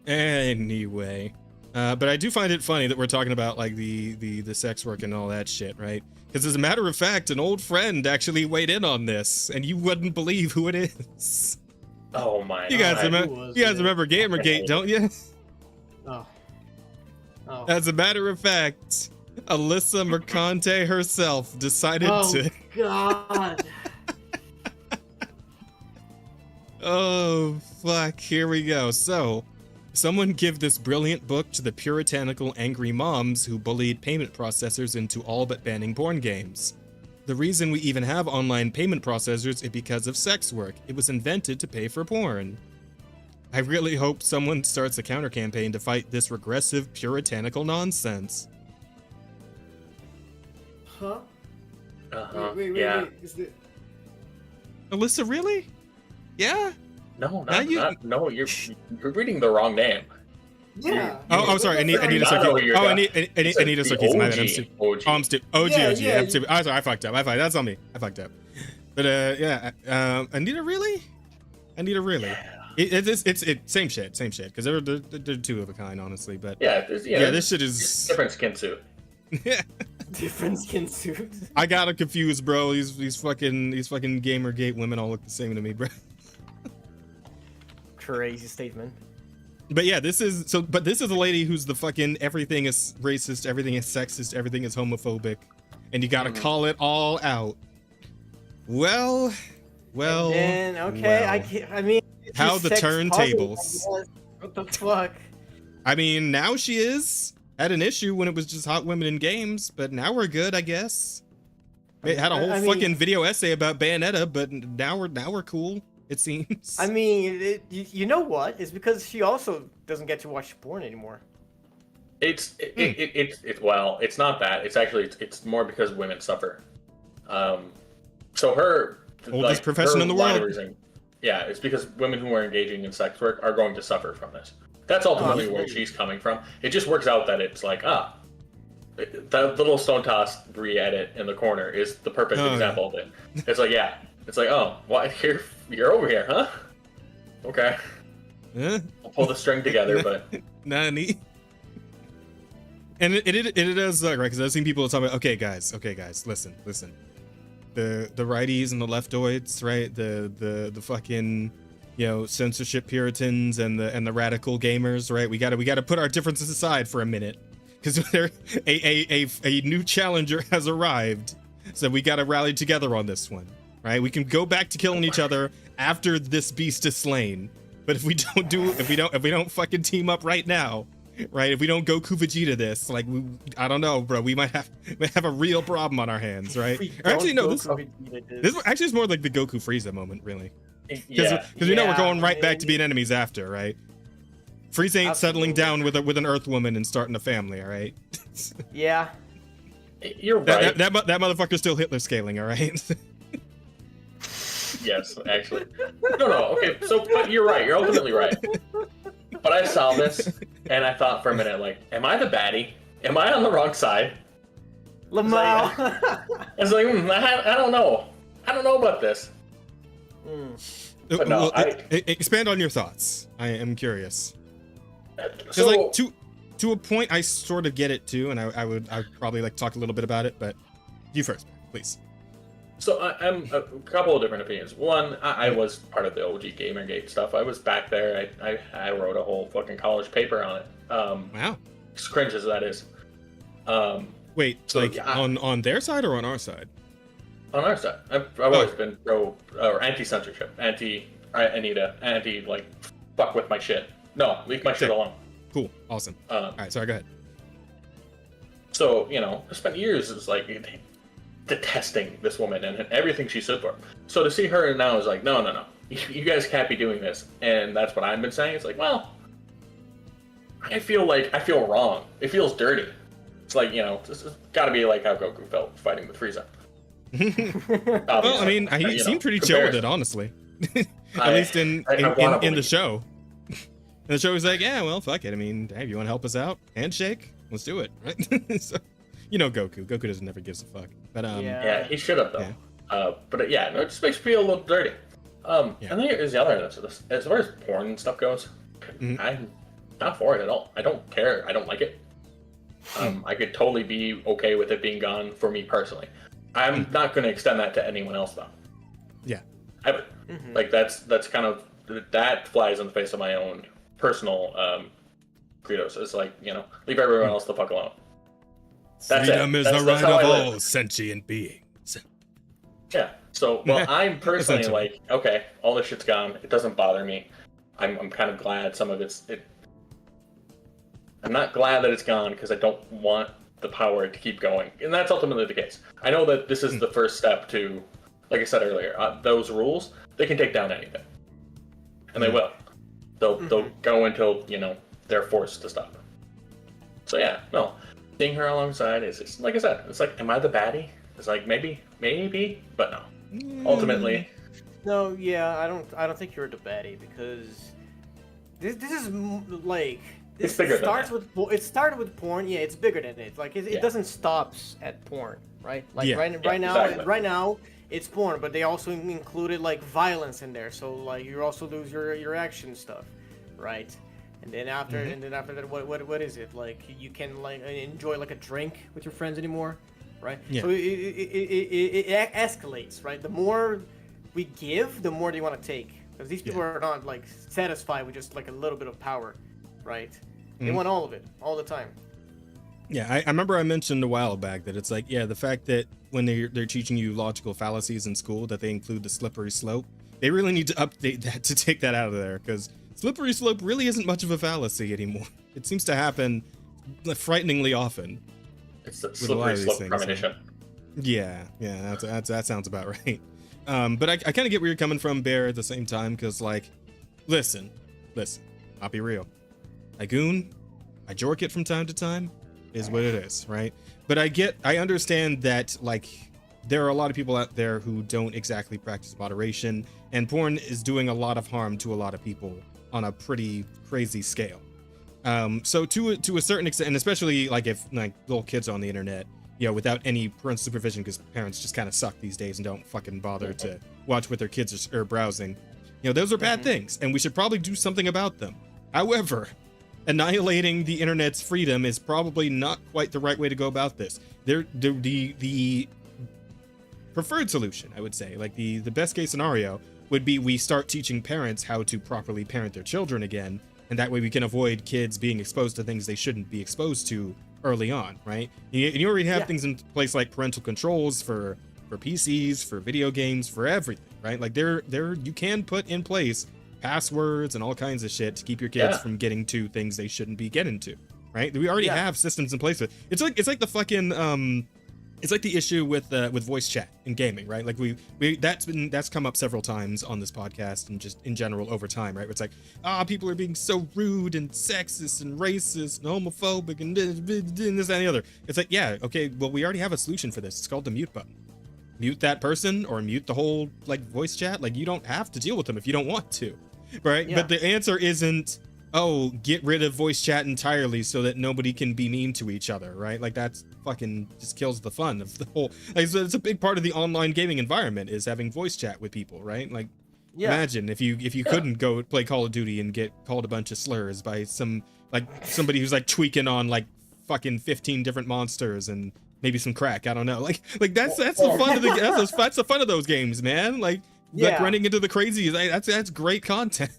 Anyway, but I do find it funny that we're talking about like the sex work and all that shit, right? Because as a matter of fact, an old friend actually weighed in on this, and you wouldn't believe who it is. Oh my! You guys remember? You guys remember Gamergate, don't you? Oh. Oh. As a matter of fact, Alyssa Mercante herself decided to. God. Oh, fuck. Here we go. So, someone give this brilliant book to the puritanical angry moms who bullied payment processors into all but banning porn games. The reason we even have online payment processors is because of sex work. It was invented to pay for porn. I really hope someone starts a counter campaign to fight this regressive puritanical nonsense. Huh? Wait, Yeah. wait. Is the... Alyssa, really? Yeah? No, Now you- no. You're reading the wrong name. Yeah. Oh, I'm sorry. Anita not Sarkeesian. know you're Oh, done. Anita It's Sarkeesian. My bad. I'm OG. stupid. OG. Oh, I'm stupid. OG. Yeah, OG. yeah, I'm stupid. I'm sorry. I fucked up. That's on me. I fucked up. But yeah. Anita, really? Anita, really? It's same shit. Because they're two of a kind, honestly. But Yeah, this shit is different skin suit. Different skin suit. I got it confused, bro. These fucking Gamergate women all look the same to me, bro. Crazy statement. But yeah, this is a lady who's the fucking everything is racist, everything is sexist, everything is homophobic, and you gotta call it all out. Well. And okay, well. I mean, it's How just the sex turntables. positive, what the fuck? I mean, now she is. Had an issue when it was just hot women in games, but now we're good, I guess. It had a whole fucking video essay about Bayonetta, but now we're cool. It seems. I mean, you know what? It's because she also doesn't get to watch porn anymore. It's well, it's not that. It's actually it's more because women suffer. So her Oldest profession in the line of world. reasoning- yeah, it's because women who are engaging in sex work are going to suffer from this. That's ultimately where she's coming from. It just works out that it's like, that little stone toss re-edit in the corner is the perfect example of it. It's like, yeah. It's like, oh, what? You're over here, huh? Okay. Huh? I'll pull the string together, but... Nani? And it does suck, right? Because I've seen people talking about, okay, guys, listen. The righties and the leftoids, right? The fucking, censorship Puritans and the radical gamers, right? We gotta put our differences aside for a minute, because a new challenger has arrived, so we gotta rally together on this one, right? We can go back to killing each other after this beast is slain, but if we don't fucking team up right now, right? If we don't Goku Vegeta this, like, I don't know, bro. We might have a real problem on our hands, right? Or actually, no. This actually is more like the Goku Frieza moment, really. Yeah. Because we know we're going right back to being enemies after, right? Frieza ain't settling down with an Earth woman and starting a family, all right? Yeah. You're right. That motherfucker's still Hitler scaling, all right? Yes, actually. No, okay, so, but you're right. You're ultimately right. But I saw this, and I thought for a minute, like, am I the baddie? Am I on the wrong side? Lamau. It's like, I don't know. I don't know about this. But no, expand on your thoughts. I am curious. So, like, to a point, I sort of get it too, and I'd probably like talk a little bit about it, but you first, please. So I'm a couple of different opinions. One, I was part of the OG Gamergate stuff. I was back there. I wrote a whole fucking college paper on it. Wow. As cringe as that is. Wait, so, like on their side or on our side? On our side. I've always been pro or anti-censorship, anti-Anita, like fuck with my shit. No, leave my shit alone. Cool, awesome. All right, sorry, go ahead. So I spent years detesting this woman and everything she stood for. So to see her now is like, no, you guys can't be doing this, and that's what I've been saying. It's like, well, I feel wrong. It feels dirty. It's like this has got to be like how Goku felt fighting with Frieza. Well, I mean, he seemed pretty chill with it, honestly. At least in the show. And the show was like, yeah, well, fuck it. I mean, hey, you want to help us out? Handshake? Let's do it, right? So, Goku. Goku doesn't never gives a fuck. But yeah, he should have though. Yeah. But it just makes me feel a little dirty. And then here's the other end of this. As far as porn and stuff goes, I'm not for it at all. I don't care. I don't like it. I could totally be okay with it being gone for me personally. I'm not going to extend that to anyone else though. Yeah. Ever. Like that's kind of that flies in the face of my own personal credos. It's like, leave everyone else the fuck alone. That's Freedom it. is That's the right how of I live. all sentient beings. Yeah. So, I'm personally Essentially. like, okay, all this shit's gone. It doesn't bother me. I'm kind of glad some of I'm not glad that it's gone because I don't want the power to keep going. And that's ultimately the case. I know that this is the first step to, like I said earlier, those rules, they can take down anything. And they will. They'll go until, they're forced to stop. So yeah, no. Seeing her alongside is just, like I said, it's like, am I the baddie? It's like, maybe, but no. Ultimately. No, yeah, I don't think you're the baddie because this is like It's bigger than that. It started with porn. Yeah, it's bigger than it. Like it doesn't stop at porn, right? Like right now it's porn, but they also included like violence in there. So like you also lose your action stuff, right? And then after that, what is it? Like you can like enjoy like a drink with your friends anymore, right? Yeah. So it escalates, right? The more we give, the more they want to take, because these people are not like satisfied with just like a little bit of power, right? They want all of it, all the time. Yeah, I remember I mentioned a while back that it's like, the fact that when they're teaching you logical fallacies in school, that they include the slippery slope, they really need to update that to take that out of there, because slippery slope really isn't much of a fallacy anymore. It seems to happen frighteningly often. It's the slippery slope premonition. Yeah, that sounds about right. But I kind of get where you're coming from, Bear, at the same time, because, like, listen, I'll be real. I goon, I jork it from time to time, is what it is, right? But I understand that, like, there are a lot of people out there who don't exactly practice moderation, and porn is doing a lot of harm to a lot of people on a pretty crazy scale. So to a certain extent, and especially like if like little kids are on the internet, without any parental supervision, because parents just kind of suck these days and don't fucking bother to watch what their kids are browsing. Those are bad things, and we should probably do something about them. However, annihilating the internet's freedom is probably not quite the right way to go about this. The preferred solution, I would say, like the best case scenario, would be we start teaching parents how to properly parent their children again, and that way we can avoid kids being exposed to things they shouldn't be exposed to early on, right? You already have things in place like parental controls for PCs, for video games, for everything, right? Like you can put in place passwords and all kinds of shit to keep your kids from getting to things they shouldn't be getting to, right? We already have systems in place. It's like the fucking it's like the issue with voice chat in gaming, right? Like that's come up several times on this podcast and just in general over time, right? It's like, people are being so rude and sexist and racist and homophobic and this, that, and the other. It's like, okay, well, we already have a solution for this. It's called the mute button. Mute that person or mute the whole like voice chat. Like you don't have to deal with them if you don't want to, right? But the answer isn't, get rid of voice chat entirely so that nobody can be mean to each other, right? Like that's fucking just kills the fun of the whole. Like so it's a big part of the online gaming environment is having voice chat with people, right? Like imagine if you couldn't go play Call of Duty and get called a bunch of slurs by somebody who's like tweaking on like fucking 15 different monsters and maybe some crack. I don't know. Like that's the fun of that's the fun of those games, man. Like running into the crazies. That's great content.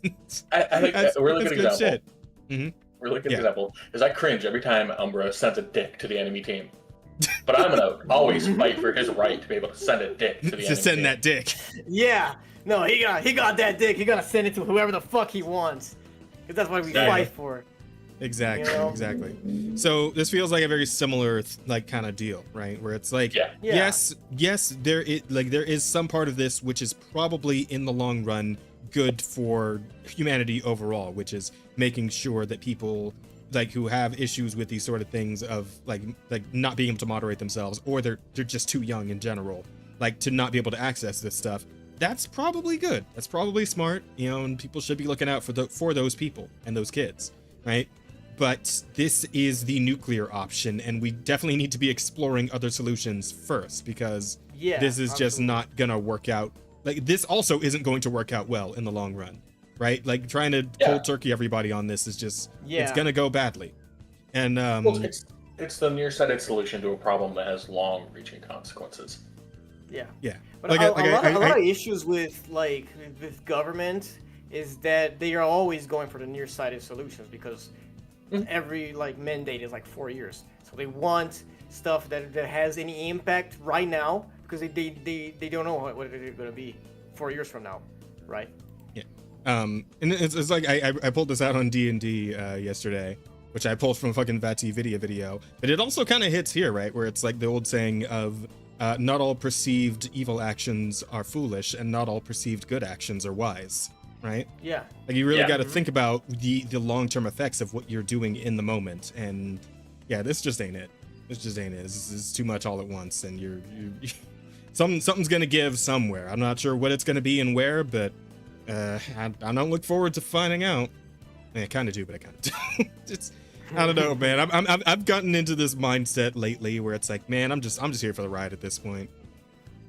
I think that's a really good example. Shit. Mm-hmm. Really good example is I cringe every time Umbra sends a dick to the enemy team. But I'm gonna always fight for his right to be able to send a dick to the enemy send team. that dick. Yeah. No, he got that dick. He gotta send it to whoever the fuck he wants. Because that's why we fight for it. Exactly. So this feels like a very similar like kind of deal, right? Where it's like, yes, there is some part of this which is probably in the long run good for humanity overall, which is making sure that people like who have issues with these sort of things of like not being able to moderate themselves, or they're just too young in general, like to not be able to access this stuff. That's probably good. That's probably smart, and people should be looking out for those people and those kids, right? But this is the nuclear option, and we definitely need to be exploring other solutions first, because this is just not gonna work out. Like this also isn't going to work out well in the long run, right? Like trying to cold turkey everybody on this is just it's gonna go badly. And it's the nearsighted solution to a problem that has long-reaching consequences. Yeah. But Like a lot of issues with government is that they are always going for the nearsighted solutions, because every like mandate is like 4 years. So they want stuff that has any impact right now because they don't know what it's gonna be 4 years from now, right? Yeah. And it's like I pulled this out on D&D yesterday, which I pulled from fucking Vati video, but it also kind of hits here, right? Where it's like the old saying of not all perceived evil actions are foolish, and not all perceived good actions are wise, right? Yeah. Like you really got to think about the long-term effects of what you're doing in the moment, and yeah, this just ain't it. This just ain't it. This is too much all at once, and you're something's gonna give somewhere. I'm not sure what it's gonna be and where, but I don't look forward to finding out. I kind of do, but I kind of don't. It's, I don't know, man. I've gotten into this mindset lately where it's like, man, I'm just here for the ride at this point.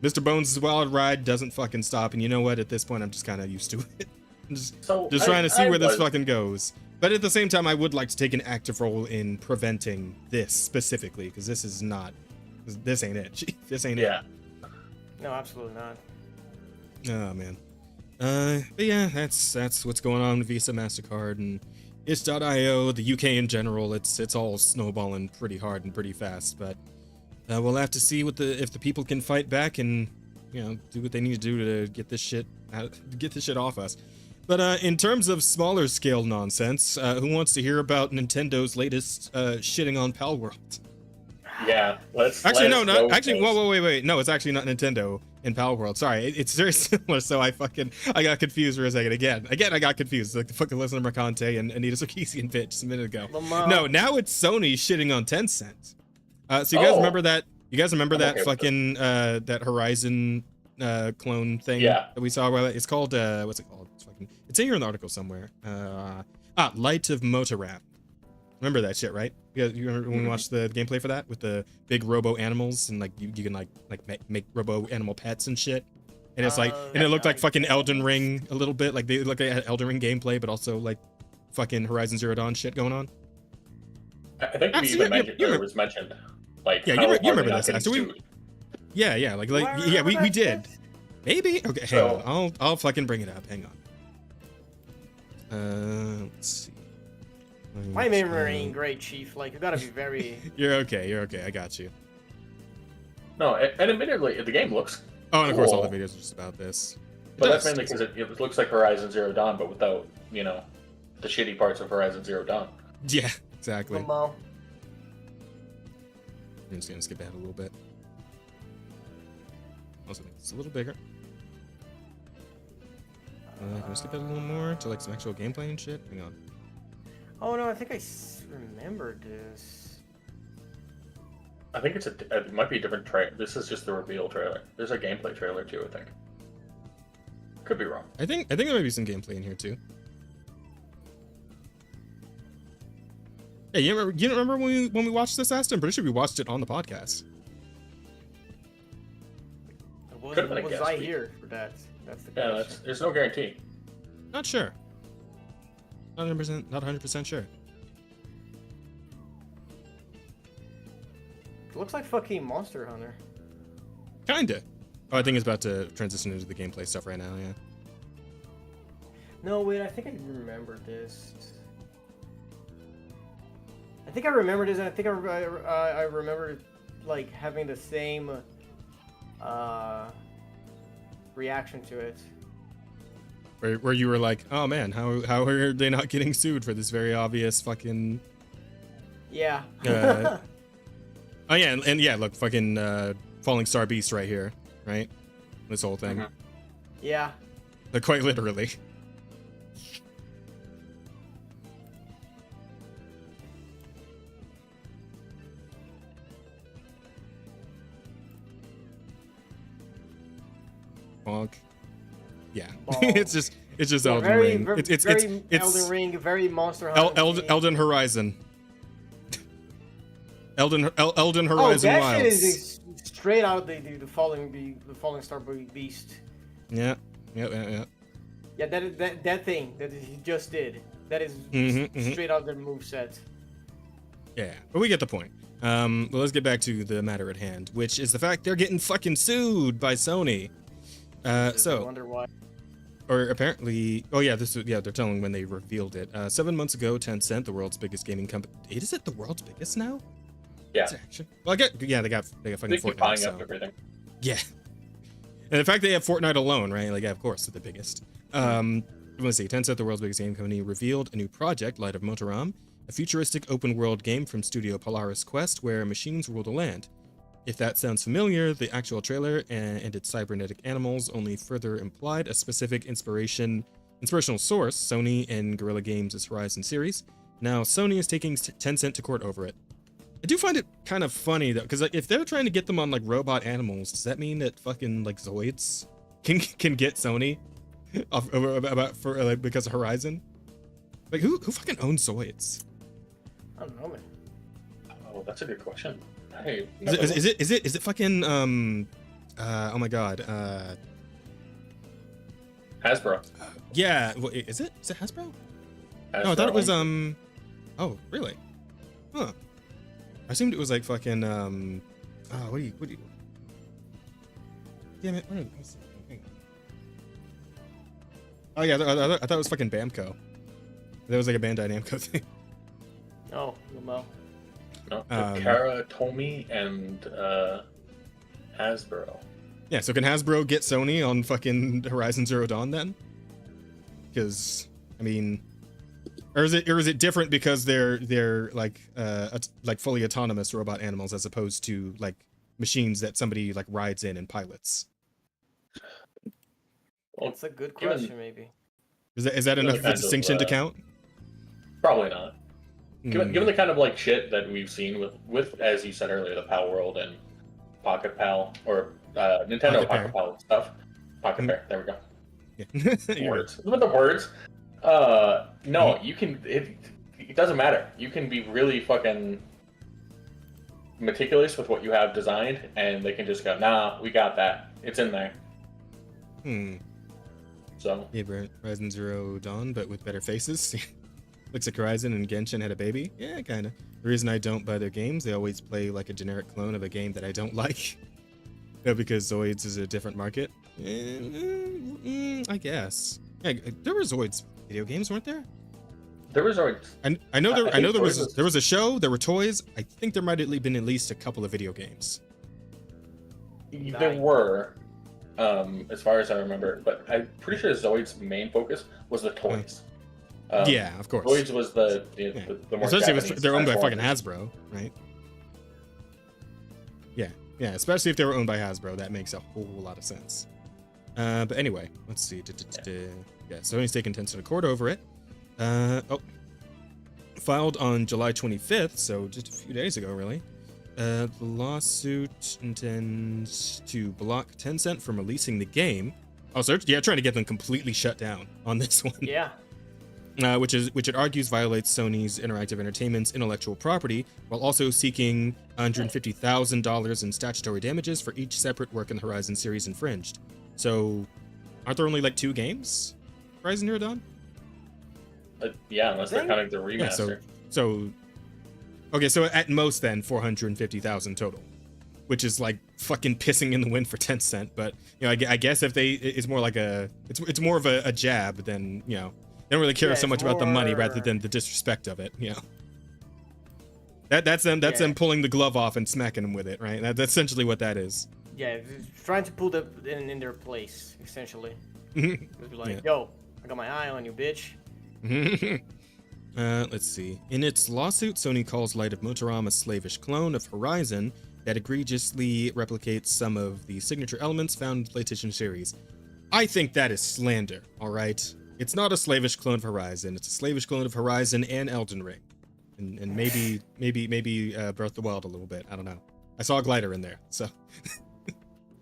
Mr. Bones' wild ride doesn't fucking stop, and you know what? At this point, I'm just kind of used to it. I'm just trying to see where this fucking goes. But at the same time, I would like to take an active role in preventing this specifically, because this ain't it. This ain't it. No, absolutely not. Oh man. But yeah, that's what's going on with Visa, MasterCard, and itch.io, the UK in general. It's all snowballing pretty hard and pretty fast, but we'll have to see if the people can fight back and, you know, do what they need to do to get this shit off us. But in terms of smaller scale nonsense, who wants to hear about Nintendo's latest shitting on Palworld? Yeah, let's wait. No, it's actually not Nintendo in Palworld. Sorry, it's very similar. So I got confused for a second. Again, I got confused. Like the fucking listener Mercante and Anita Sarkeesian bitch just a minute ago. No, now it's Sony shitting on TempKitsempt. So you guys remember that? You guys remember that fucking that Horizon clone thing that we saw? It's called what's it called? It's in here in the article somewhere. Light of Motoram. Remember that shit, right? You remember when we watched the gameplay for that with the big robo animals and like you can like make robo animal pets and shit. And it's like and it looked like fucking Elden Ring a little bit. Like they looked like Elden Ring gameplay, but also like fucking Horizon Zero Dawn shit going on. I think we even mentioned it was mentioned. Like you remember this? So we we did. Maybe okay. Hang on. I'll fucking bring it up. Hang on. Let's see. My memory ain't great, Chief. Like, you gotta be very... You're okay. I got you. No, and admittedly, the game looks and of course all the videos are just about this. But that's mainly because it looks like Horizon Zero Dawn, but without, you know, the shitty parts of Horizon Zero Dawn. Yeah, exactly. I'm just gonna skip ahead a little bit. Also, it's a little bigger. Can we skip ahead a little more to like some actual gameplay and shit? Hang on. Oh no, I think I remember this. I think it might be a different trailer. This is just the reveal trailer. There's a gameplay trailer too, I think. Could be wrong. I think there might be some gameplay in here too. Hey, you don't remember when we watched this last time? I'm pretty sure we watched it on the podcast. Was I here for that? That's the question. There's no guarantee. Not sure. Not 100% sure. It looks like fucking Monster Hunter. Kinda. Oh, I think it's about to transition into the gameplay stuff right now, yeah. No, wait, I think I remember this. I think I remember this, and I think I remember, like, having the same reaction to it. Where you were like, oh man, how are they not getting sued for this very obvious fucking... Yeah. Oh yeah, and yeah, look, fucking Falling Star Beast right here, right? This whole thing. Yeah. Like, quite literally. Bonk. Yeah, it's just Elden Ring. It's Elden Ring, very Monster Hunter. Elden Horizon. Elden Horizon Wilds. Shit is straight out of the Falling Star Beast. Yeah. Yeah, that thing that he just did. That is straight out of the moveset. Yeah, but we get the point. Well, let's get back to the matter at hand, which is the fact they're getting fucking sued by Sony. I wonder why. or apparently, oh yeah, they're telling when they revealed it. 7 months ago, Tencent, the world's biggest gaming company. Is it the world's biggest now? Yeah. Well, they got fucking Fortnite. Buying up everything. Yeah. And the fact they have Fortnite alone, right? Like, yeah, of course, they're the biggest. Let's see. Tencent, the world's biggest game company, revealed a new project, Light of Motoram, a futuristic open-world game from studio Polaris Quest where machines rule the land. If that sounds familiar, the actual trailer and its cybernetic animals only further implied a specific inspirational source, Sony and Guerrilla Games' Horizon series. Now, Sony is taking Tencent to court over it. I do find it kind of funny though, because like, if they're trying to get them on like robot animals, does that mean that fucking like Zoids can get Sony because of Horizon? Like who fucking owns Zoids? I don't know, man. Oh, that's a good question. Hey, is it fucking oh my god, Hasbro. Yeah, is it Hasbro? Hasbro? No, I thought it was oh really? Huh. I assumed it was like fucking what do you damn it, let's see. Hang on. Oh yeah, I thought it was fucking Bamco. That was like a Bandai Namco thing. Oh, no. No, Kara, Tomy, and Hasbro. Yeah, so can Hasbro get Sony on fucking Horizon Zero Dawn then? Because I mean, or is it different because they're like fully autonomous robot animals as opposed to like machines that somebody like rides in and pilots? Well, That's a good question, maybe. Is that enough of a distinction to count? Probably not. Given the kind of like shit that we've seen with as you said earlier, the Pal World and Pocket Pal or Nintendo Pocket Pal stuff. Pocket Bear, there we go. Yeah. Words. With the words. No, you can. It doesn't matter. You can be really fucking meticulous with what you have designed, and they can just go, "Nah, we got that. It's in there." So. Yeah, Horizon Zero Dawn, but with better faces. Looks like Horizon and Genshin had a baby. Yeah, kind of. The reason I don't buy their games, they always play like a generic clone of a game that I don't like. No, because Zoids is a different market. I guess. Yeah, there were Zoids video games, weren't there? There was Zoids. I know there was a show. There were toys. I think there might have been at least a couple of video games. There were, as far as I remember, but I'm pretty sure Zoid's main focus was the toys. Yeah, of course. Zoids was the more especially if they're owned by fucking transformers. Hasbro, right? Yeah, especially if they were owned by Hasbro, that makes a whole lot of sense. But anyway, let's see. Yeah, Sony's taken Tencent to court over it. Filed on July 25th, so just a few days ago, really. The lawsuit intends to block Tencent from releasing the game. Oh, so yeah, trying to get them completely shut down on this one. Yeah. Which it argues violates Sony's Interactive Entertainment's intellectual property, while also seeking $150,000 in statutory damages for each separate work in the Horizon series infringed. So, aren't there only like 2 games? Horizon Zero Dawn? Yeah, unless they're counting the remaster. Yeah, so at most then 450,000 total, which is like fucking pissing in the wind for Tencent. But you know, I guess if it's more like it's more of a jab than, you know. They don't really care so much about the money rather than the disrespect of it, you know. That's them pulling the glove off and smacking them with it, right? That's essentially what that is. Yeah, trying to pull them in their place, essentially. Just be like, yo, I got my eye on you, bitch. Let's see. In its lawsuit, Sony calls Light of Motoram a slavish clone of Horizon that egregiously replicates some of the signature elements found in the PlayStation series. I think that is slander, all right? It's not a slavish clone of Horizon. It's a slavish clone of Horizon and Elden Ring, and maybe Breath of the Wild a little bit. I don't know. I saw a glider in there, so.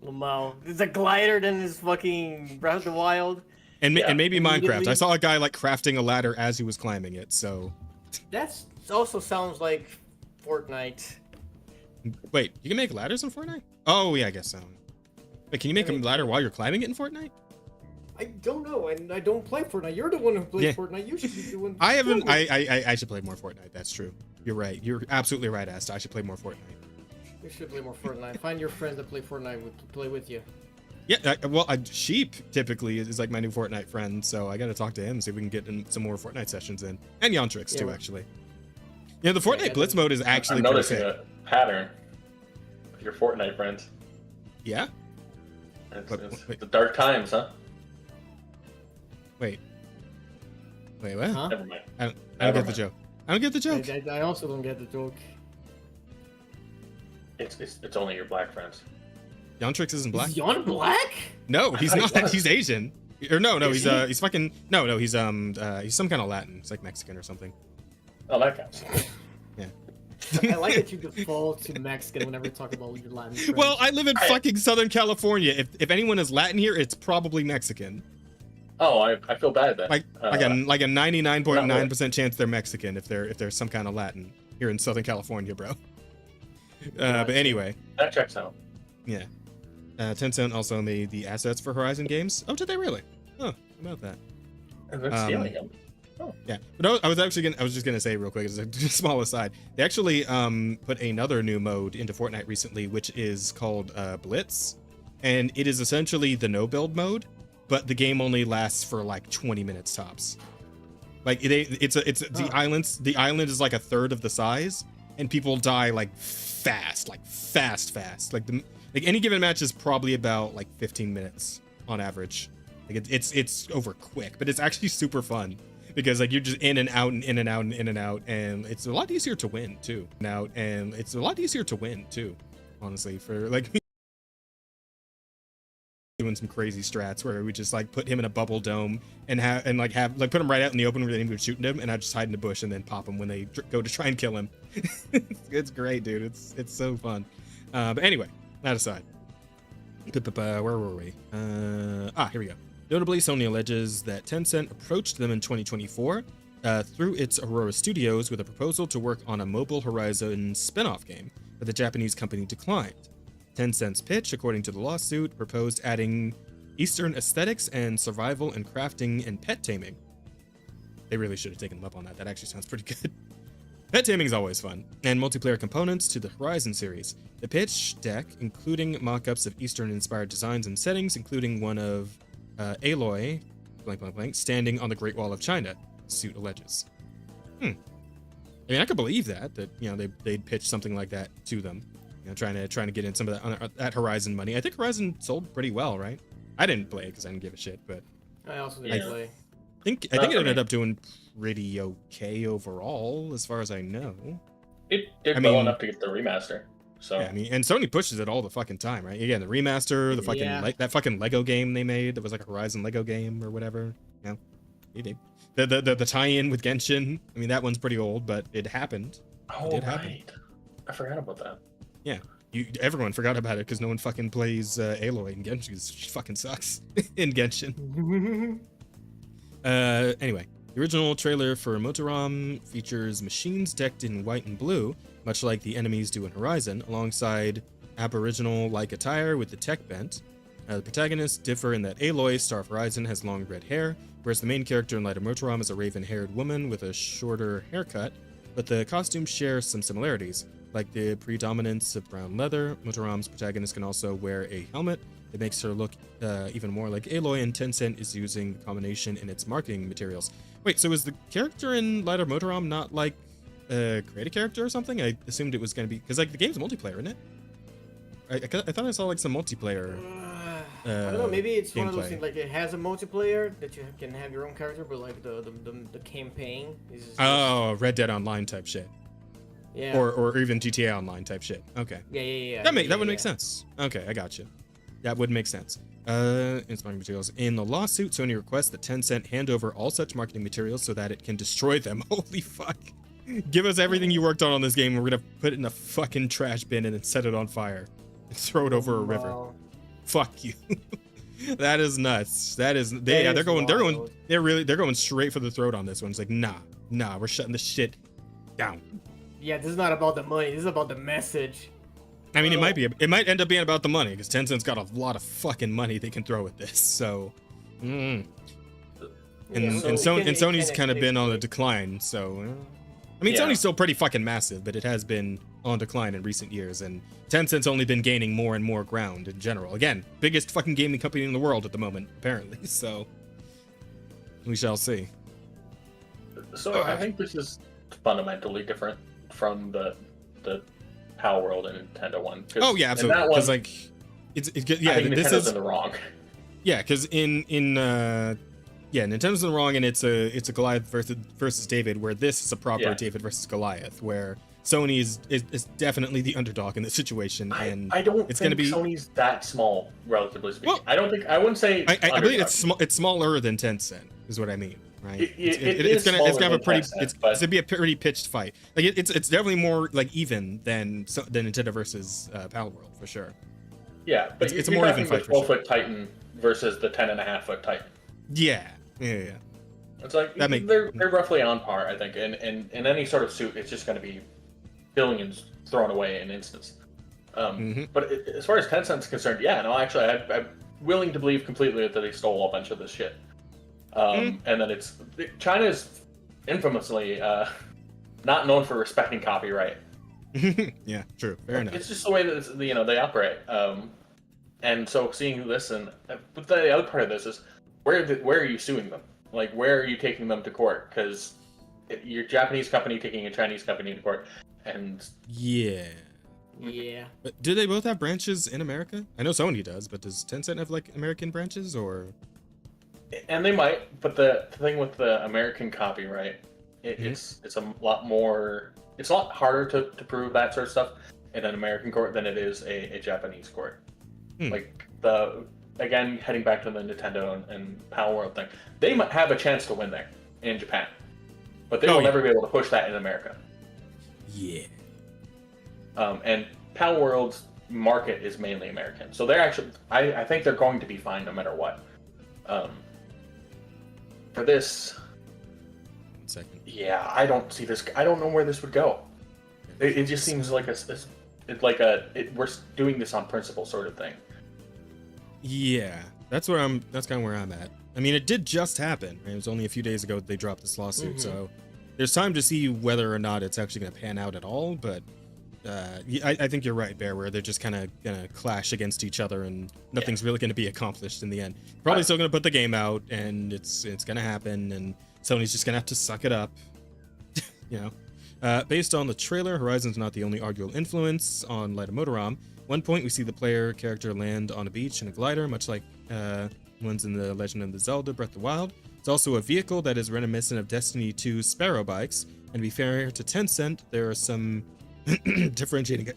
Lamau, there's a glider in this fucking Breath of the Wild. And maybe Minecraft. I saw a guy like crafting a ladder as he was climbing it. So. That also sounds like Fortnite. Wait, you can make ladders in Fortnite? Oh yeah, I guess so. Wait, can you make a ladder while you're climbing it in Fortnite? I don't know, and I don't play Fortnite. You're the one who plays Fortnite. You should be doing. I haven't. I should play more Fortnite. That's true. You're right. You're absolutely right, Asta. I should play more Fortnite. You should play more Fortnite. Find your friends that play Fortnite to play with you. Yeah, well, Sheep typically is like my new Fortnite friend, so I got to talk to him, see if we can get in some more Fortnite sessions in. And Yontrix, too, actually. Yeah, the Fortnite Blitz mode is actually I'm pretty noticing sick. a pattern with your Fortnite friends. Yeah? It's the dark times, huh? Wait, what? Huh? Never mind. I don't get the joke. I don't get the joke. I also don't get the joke. It's only your black friends. Yontrix isn't black. Is Yon black? No, he's I thought not. he was. He's Asian. Or no, Is he's fucking no, he's some kind of Latin. He's like Mexican or something. Oh, that counts. I like that you default to Mexican whenever you talk about your Latin friends. Well, I live in fucking Southern California. If anyone is Latin here, it's probably Mexican. Oh, I feel bad then. Like a 99.9% chance they're Mexican if they're some kind of Latin here in Southern California, bro. But anyway, that checks out. yeah. Tencent also made the assets for Horizon games. Oh, did they really? Oh, how about that? And they're stealing them. Yeah, but I was just gonna say real quick as a small aside. They actually put another new mode into Fortnite recently, which is called Blitz, and it is essentially the no build mode, but the game only lasts for like 20 minutes tops. Like the islands. The island is like a third of the size, and people die like fast. Like any given match is probably about like 15 minutes on average. Like it's over quick, but it's actually super fun. Because like you're just in and out and in and out and in and out, and it's a lot easier to win too. Honestly, for like doing some crazy strats where we just like put him in a bubble dome and put him right out in the open where they even shooting him, and I just hide in the bush and then pop him when they go to try and kill him. It's great, dude. It's so fun. But anyway, that aside, where were we? Here we go. Notably, Sony alleges that Tencent approached them in 2024 through its Aurora Studios with a proposal to work on a mobile Horizon spin-off game, but the Japanese company declined. Tencent's pitch, according to the lawsuit, proposed adding Eastern aesthetics and survival and crafting and pet taming. They really should have taken them up on that. That actually sounds pretty good. Pet taming is always fun, and multiplayer components to the Horizon series. The pitch deck, including mock-ups of Eastern-inspired designs and settings, including one of Aloy, standing on the Great Wall of China, suit alleges. I mean, I could believe that they'd pitch something like that to them, trying to get in some of that Horizon money. I think Horizon sold pretty well, right? I didn't play it because I didn't give a shit, but I also didn't play. I think it ended up doing pretty okay overall, as far as I know. It did well enough to get the remaster. So yeah, I mean, and Sony pushes it all the fucking time, right? Again, the remaster, the fucking that fucking Lego game they made that was like a Horizon Lego game or whatever. The tie-in with Genshin. I mean, that one's pretty old, but it happened. Oh, it did right. happen. I forgot about that. Yeah, everyone forgot about it because no one fucking plays Aloy in Genshin. She fucking sucks in Genshin. Anyway, the original trailer for Motorom features machines decked in white and blue, much like the enemies do in Horizon, alongside Aboriginal-like attire with the tech bent. The protagonists differ in that Aloy, Star of Horizon, has long red hair, whereas the main character in Light of Motorom is a raven-haired woman with a shorter haircut, but the costumes share some similarities. Like the predominance of brown leather, Motorom's protagonist can also wear a helmet that makes her look even more like Aloy, and Tencent is using the combination in its marketing materials. Wait, so is the character in Light of Motorom not like create a character or something? I assumed it was going to be, because like the game's multiplayer, isn't it? I thought I saw like some multiplayer. I don't know. Maybe it's one of those gameplay. things like it has a multiplayer that you can have your own character, but like the campaign is. Oh, Red Dead Online type shit. Yeah. Or even GTA Online type shit. Okay. Yeah. That would make sense. Okay, I got you. That would make sense. Marketing materials. In the lawsuit, Sony requests that Tencent hand over all such marketing materials so that it can destroy them. Holy fuck. Give us everything you worked on this game. We're gonna put it in a fucking trash bin and then set it on fire and throw it over a river. Fuck you. That is nuts. They're going straight for the throat on this one. It's like, nah, we're shutting this shit down. Yeah, this is not about the money. This is about the message. I mean, it might end up being about the money because Tencent's got a lot of fucking money they can throw at this. So, Sony's kind of been on a decline. So, I mean, Sony's still pretty fucking massive, but it has been on decline in recent years, and Tencent's only been gaining more and more ground in general. Again, biggest fucking gaming company in the world at the moment, apparently. So we shall see. So I think this is fundamentally different from the Power World and Nintendo one. Oh yeah, absolutely. Because like, it's yeah. I think this Nintendo's is in the wrong. Yeah, because Nintendo's in the wrong, and it's a Goliath versus David, where this is a proper David versus Goliath, where Sony is definitely the underdog in this situation, and I don't it's think going to be Sony's that small, relatively speaking. Well, I wouldn't say. I believe it's smaller than Tencent, is what I mean, right? It's gonna have a pretty Tencent, it's gonna be a pretty pitched fight. Like it's definitely more like even than Nintendo versus Power World for sure. Yeah, but it's a more even fight. The 12-foot Titan versus the 10.5-foot Titan. Yeah. It's like they're roughly on par, I think. And in any sort of suit, it's just going to be billions thrown away in instance. But as far as Tencent's concerned, actually, I'm willing to believe completely that they stole a bunch of this shit. And then China is infamously not known for respecting copyright. Yeah, true. Fair enough. It's just the way that they operate. And so seeing this, but the other part of this is where are you suing them? Like, where are you taking them to court? Because you're a Japanese company taking a Chinese company to court, and yeah. But do they both have branches in America? I know Sony does, but does Tencent have like American branches or? And they might, but the thing with the American copyright, it's a lot more. It's a lot harder to prove that sort of stuff in an American court than it is a Japanese court. Like again, heading back to the Nintendo and Power World thing, they might have a chance to win there in Japan, but they will never be able to push that in America. Yeah. And Power World's market is mainly American, so they're actually, I think they're going to be fine no matter what. For this, 1 second. Yeah, I don't see this. I don't know where this would go. It just seems like we're doing this on principle sort of thing. Yeah, that's kind of where I'm at. I mean, it did just happen. Right? It was only a few days ago that they dropped this lawsuit, so there's time to see whether or not it's actually going to pan out at all. But I think you're right, Bear, where they're just kind of going to clash against each other, and nothing's really going to be accomplished in the end. Probably still going to put the game out, and it's going to happen, and Sony's just going to have to suck it up. Based on the trailer, Horizon's not the only arguable influence on Light of Motorom. One point, we see the player character land on a beach in a glider, much like ones in The Legend of Zelda Breath of the Wild. It's also a vehicle that is reminiscent of Destiny 2's Sparrow bikes. And to be fair to Tencent, there are some differentiating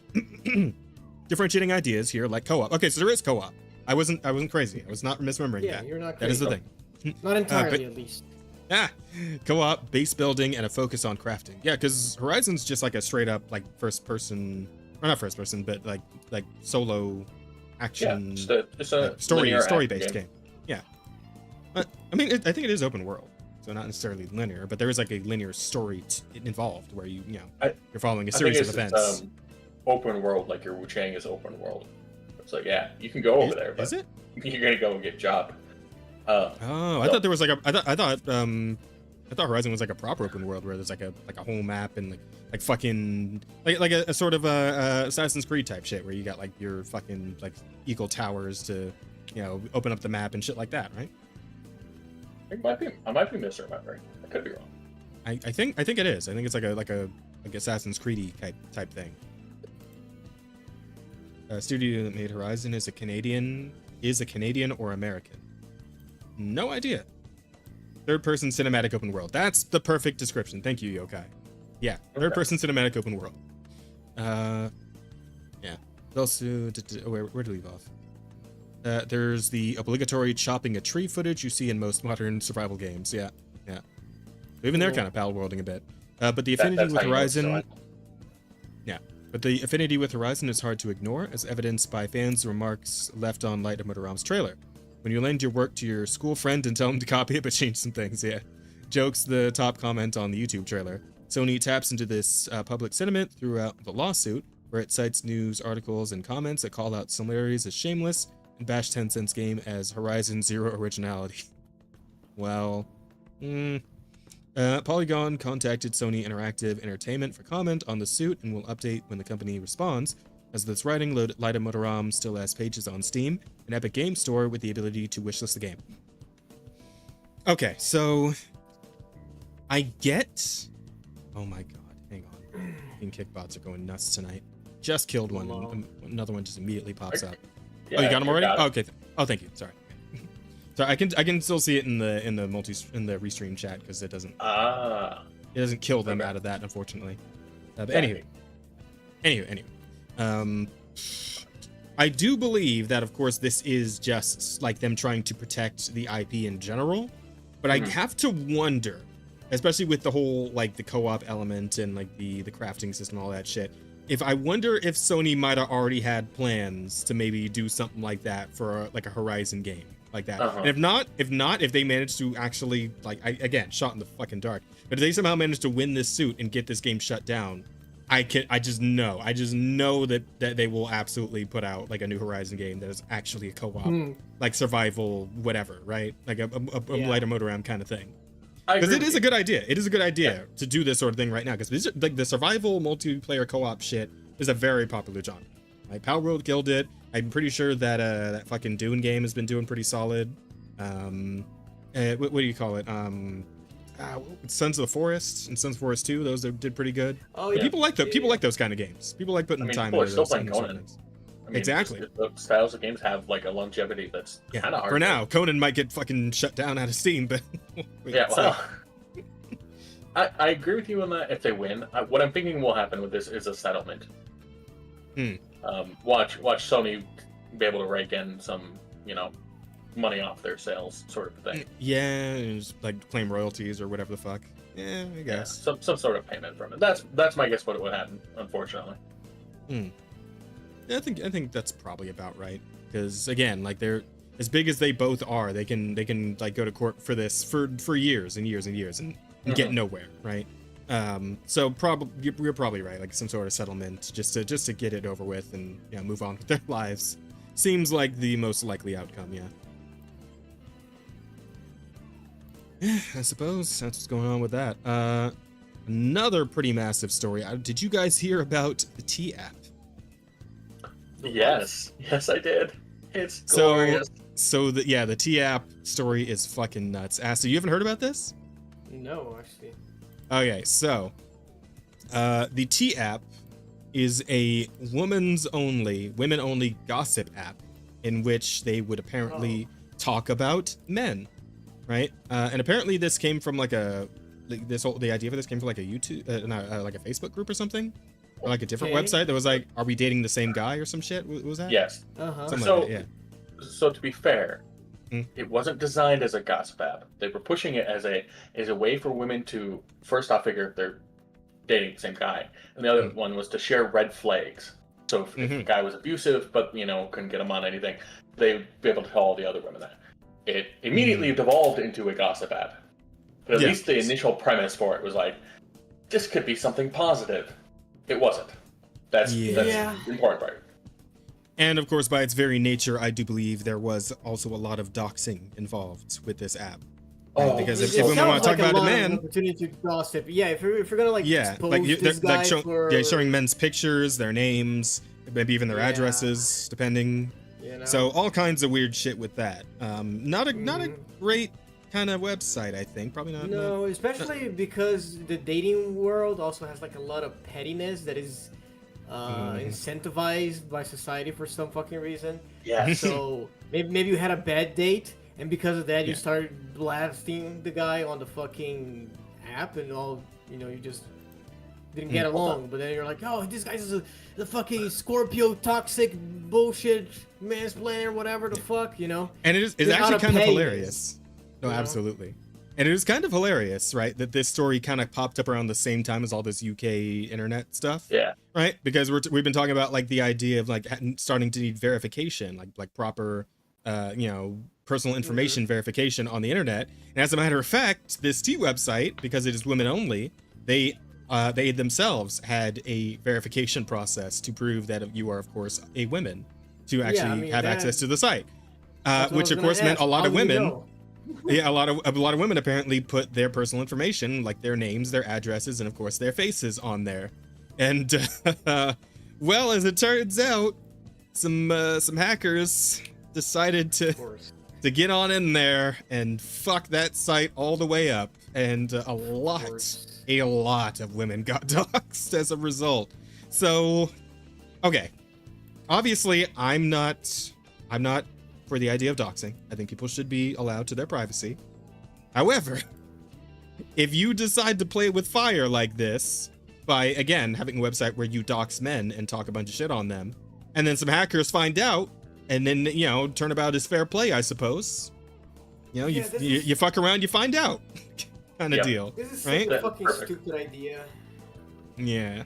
ideas here, like co-op. Okay, so there is co-op. I wasn't crazy. I was not misremembering that. Yeah, you're not crazy. That is the thing. Not entirely, at least. Co-op, base building, and a focus on crafting. Yeah, because Horizon's just like a straight up like first person, or not first person, but like solo action, just a story based game. Yeah, I mean, I think it is open world, so not necessarily linear, but there is like a linear story involved where you're following a series of events. It's, open world, like your Wu-Chang is open world. It's like, yeah, you can go over there, but is it? You're gonna go and get a job. I thought there was like I thought Horizon was like a proper open world where there's like a whole map and like fucking like a sort of a Assassin's Creed type shit where you got like your fucking like equal towers to open up the map and shit like that, right? I might be misremembering. I could be wrong. I think it is. I think it's like Assassin's Creed type thing. Studio that made Horizon is a Canadian or American. No idea. Third-person cinematic open world. That's the perfect description. Thank you, Yokai. Yeah, third-person cinematic open world. Yeah. Also, where to leave off? There's the obligatory chopping a tree footage you see in most modern survival games. Yeah. Even they're kind of pal worlding a bit. But the affinity with Horizon. Yeah. But the affinity with Horizon is hard to ignore, as evidenced by fans' remarks left on Light of Motorom's trailer. When you lend your work to your school friend and tell him to copy it but change some things, yeah. Jokes the top comment on the YouTube trailer. Sony taps into this public sentiment throughout the lawsuit, where it cites news articles and comments that call out similarities as shameless and bash Tencent's game as Horizon Zero originality. Well, Polygon contacted Sony Interactive Entertainment for comment on the suit and will update when the company responds. As of this writing, Lida Motoram still has pages on Steam and Epic Game Store with the ability to wishlist the game. Okay, so I get... Oh my god, hang on. Kickbots are going nuts tonight. Just killed one, and another one just immediately pops up. Yeah, oh, you got him already? got it. Okay. Oh, thank you. Sorry. So I can still see it in the restream chat because it doesn't kill them out of that, unfortunately. But anyway, I do believe that, of course, this is just like them trying to protect the IP in general, but I have to wonder, especially with the whole like the co-op element and like the crafting system, all that shit. I wonder if Sony might have already had plans to maybe do something like that for like a Horizon game like that. And if they manage to actually again, shot in the fucking dark, but if they somehow manage to win this suit and get this game shut down, I just know that they will absolutely put out like a new Horizon game that is actually a co-op, like survival, whatever, right? Like a lighter Motoram kind of thing. Because it is a good idea. It is a good idea to do this sort of thing right now. Because like the survival multiplayer co-op shit is a very popular genre. Like Power World killed it. I'm pretty sure that that fucking Dune game has been doing pretty solid. What do you call it? Sons of the Forest and Sons of the Forest 2. Those did pretty good. Oh yeah. People like those kind of games. People like putting time into those kind of games. Exactly. The styles of games have like a longevity that's kind of hard. For now, Conan might get fucking shut down out of Steam, but yeah, well, I agree with you on that. If they win, what I'm thinking will happen with this is a settlement. Watch Sony be able to rake in some, money off their sales, sort of thing. Yeah, just like claim royalties or whatever the fuck. Yeah, I guess some sort of payment from it. That's my guess. What it would happen, unfortunately. I think that's probably about right, because again, like they're as big as they both are, they can like go to court for this for years and years and years and get nowhere, right? So probably you're probably right, like some sort of settlement just to get it over with and move on with their lives seems like the most likely outcome. I suppose that's what's going on with that. Another pretty massive story. Did you guys hear about the T app? Yes, I did. It's glorious. So the T app story is fucking nuts. Asta, you haven't heard about this? No, actually. Okay, so the T app is a women only gossip app in which they would apparently talk about men, right? And apparently this came from the idea for this came from like a YouTube, like a Facebook group or something. Or like a different website that was like, "Are we dating the same guy?" or some shit. What was that? Yes. Something So, like that, yeah. So to be fair, it wasn't designed as a gossip app. They were pushing it as a way for women to first off figure if they're dating the same guy, and the other one was to share red flags. So if the guy was abusive, but couldn't get him on anything, they'd be able to tell all the other women that. It immediately devolved into a gossip app. But at least the initial premise for it was like, this could be something positive. It wasn't. That's the important part. And of course, by its very nature, I do believe there was also a lot of doxing involved with this app. Because if women want to talk about a man, opportunity to gossip. Yeah, if you're gonna expose this guy showing men's pictures, their names, maybe even their addresses, depending. So all kinds of weird shit with that. Not a great kind of website, I think. Probably not. No, especially because the dating world also has like a lot of pettiness that is incentivized by society for some fucking reason. Yeah. So maybe you had a bad date, and because of that, you started blasting the guy on the fucking app, and all you just didn't get along. But then you're like, oh, this guy's the fucking Scorpio toxic bullshit mansplainer, whatever the fuck, And it's actually kind of hilarious. No, absolutely. And it was kind of hilarious, right? That this story kind of popped up around the same time as all this UK internet stuff. Yeah. Right? Because we've been talking about like the idea of like starting to need verification, like proper, personal information verification on the internet. And as a matter of fact, this T website, because it is women only, they themselves had a verification process to prove that you are, of course, a woman to actually have access to the site. Which of course meant a lot of women. Yeah, a lot of women apparently put their personal information, like their names, their addresses, and of course their faces on there. And well, as it turns out, some hackers decided to get on in there and fuck that site all the way up, and a lot of women got doxxed as a result. So, okay, obviously I'm not for the idea of doxing. I think people should be allowed to their privacy. However, if you decide to play with fire like this by, again, having a website where you dox men and talk a bunch of shit on them, and then some hackers find out, and then, you know, turnabout is fair play, I suppose. You know, you fuck around, you find out, kind of deal. This is right? such a fucking stupid idea. Yeah.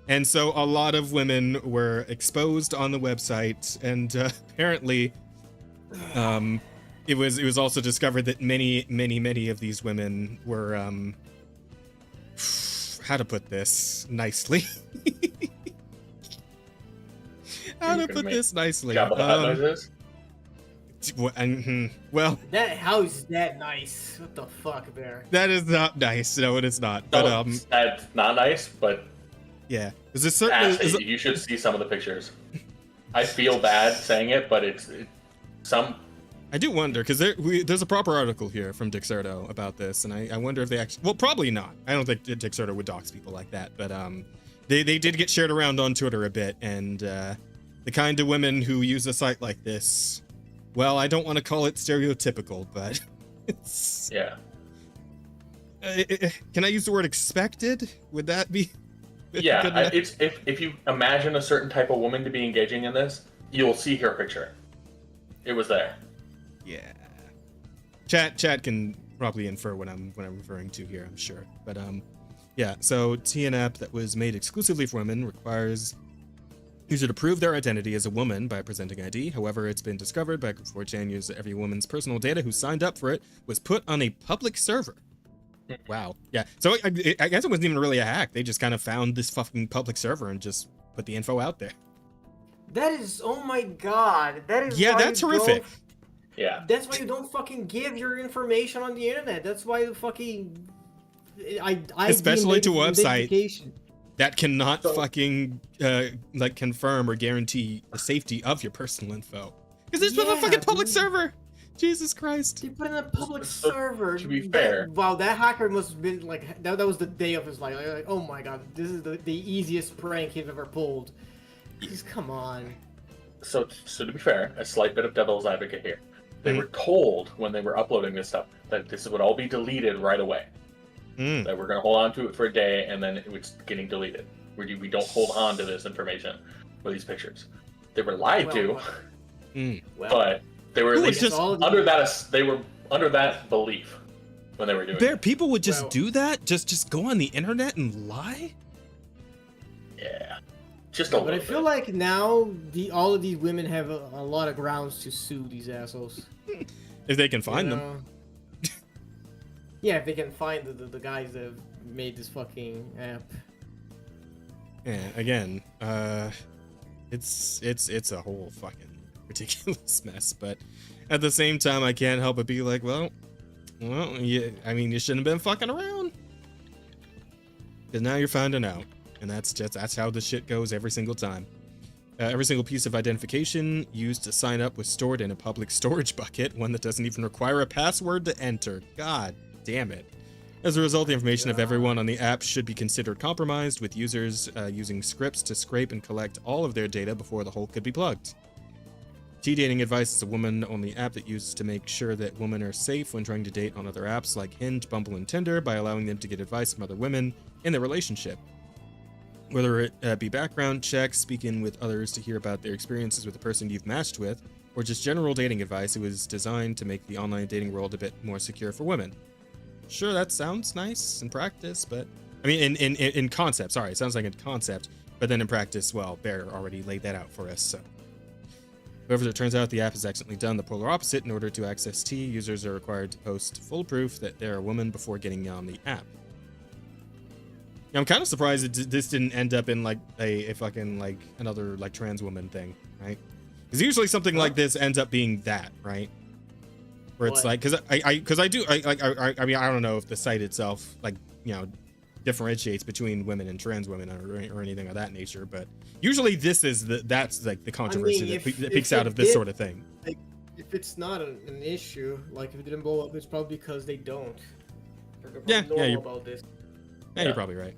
And so a lot of women were exposed on the website, and apparently it was also discovered that many of these women were how to put this nicely. This nicely? Well, how is that nice? What the fuck, Bear? That is not nice. No, it is not. No, but that's not nice, but yeah, is this certainly? You should see some of the pictures. I feel bad saying it, but it's some. I do wonder, because there's a proper article here from Dixerto about this, and I wonder if they actually. Well, probably not. I don't think Dixerto would dox people like that, but they did get shared around on Twitter a bit, and the kind of women who use a site like this, well, I don't want to call it stereotypical, but it's. Yeah. Can I use the word expected? Would that be? Yeah, it's if you imagine a certain type of woman to be engaging in this, you'll see her picture. It was there. Yeah. Chat can probably infer what I'm referring to here, I'm sure. But yeah, so TNAP that was made exclusively for women requires user to prove their identity as a woman by presenting ID. However, it's been discovered by 4chan users that every woman's personal data who signed up for it was put on a public server. Wow. Yeah. So I guess it wasn't even really a hack. They just kind of found this fucking public server and just put the info out there. That is, oh my god. That is. Yeah, that's horrific. Yeah. That's why you don't fucking give your information on the internet. That's why the fucking. Especially to a website that cannot fucking like confirm or guarantee the safety of your personal info. Because there's been a fucking public server. Jesus Christ. They put in a public server. To be fair. Wow, that hacker must have been like, that was the day of his life. Like, oh my god, this is the easiest prank he's ever pulled. Just come on. So to be fair, a slight bit of devil's advocate here. They were told when they were uploading this stuff that this would all be deleted right away. That we're going to hold on to it for a day and then it was getting deleted. We don't hold on to this information or these pictures. They were lied to, but they were at least under that. They were under that belief when they were doing it. People would just do that? Just go on the internet and lie? Yeah. Just a little bit. But I feel like now all of these women have a lot of grounds to sue these assholes. If they can find them. Yeah, if they can find the guys that have made this fucking app. Yeah, again, it's a whole fucking ridiculous mess, but at the same time I can't help but be like, well, yeah, I mean, you shouldn't have been fucking around. Because now you're finding out. And that's how this shit goes every single time. Every single piece of identification used to sign up was stored in a public storage bucket, one that doesn't even require a password to enter. God damn it. As a result, the information of everyone on the app should be considered compromised, with users using scripts to scrape and collect all of their data before the hole could be plugged. T-Dating Advice is a woman-only app that uses to make sure that women are safe when trying to date on other apps like Hinge, Bumble, and Tinder by allowing them to get advice from other women in their relationship. Whether it be background checks, speaking with others to hear about their experiences with the person you've matched with, or just general dating advice, it was designed to make the online dating world a bit more secure for women. Sure, that sounds nice in practice, but... I mean, in concept, sorry, it sounds like in concept, but then in practice, well, Bear already laid that out for us, so... However, it turns out the app has accidentally done the polar opposite. In order to access T, users are required to post full proof that they're a woman before getting on the app. I'm kind of surprised that this didn't end up in like a fucking like another like trans woman thing, right? Because usually something like this ends up being that, right? where it's like, because I mean, I don't know if the site itself, like, you know, differentiates between women and trans women or anything of that nature, but usually that's like the controversy that peaks out of this sort of thing. Like, if it's not an issue, like if it didn't blow up, it's probably because they don't. Yeah, about this. Yeah, you're probably right.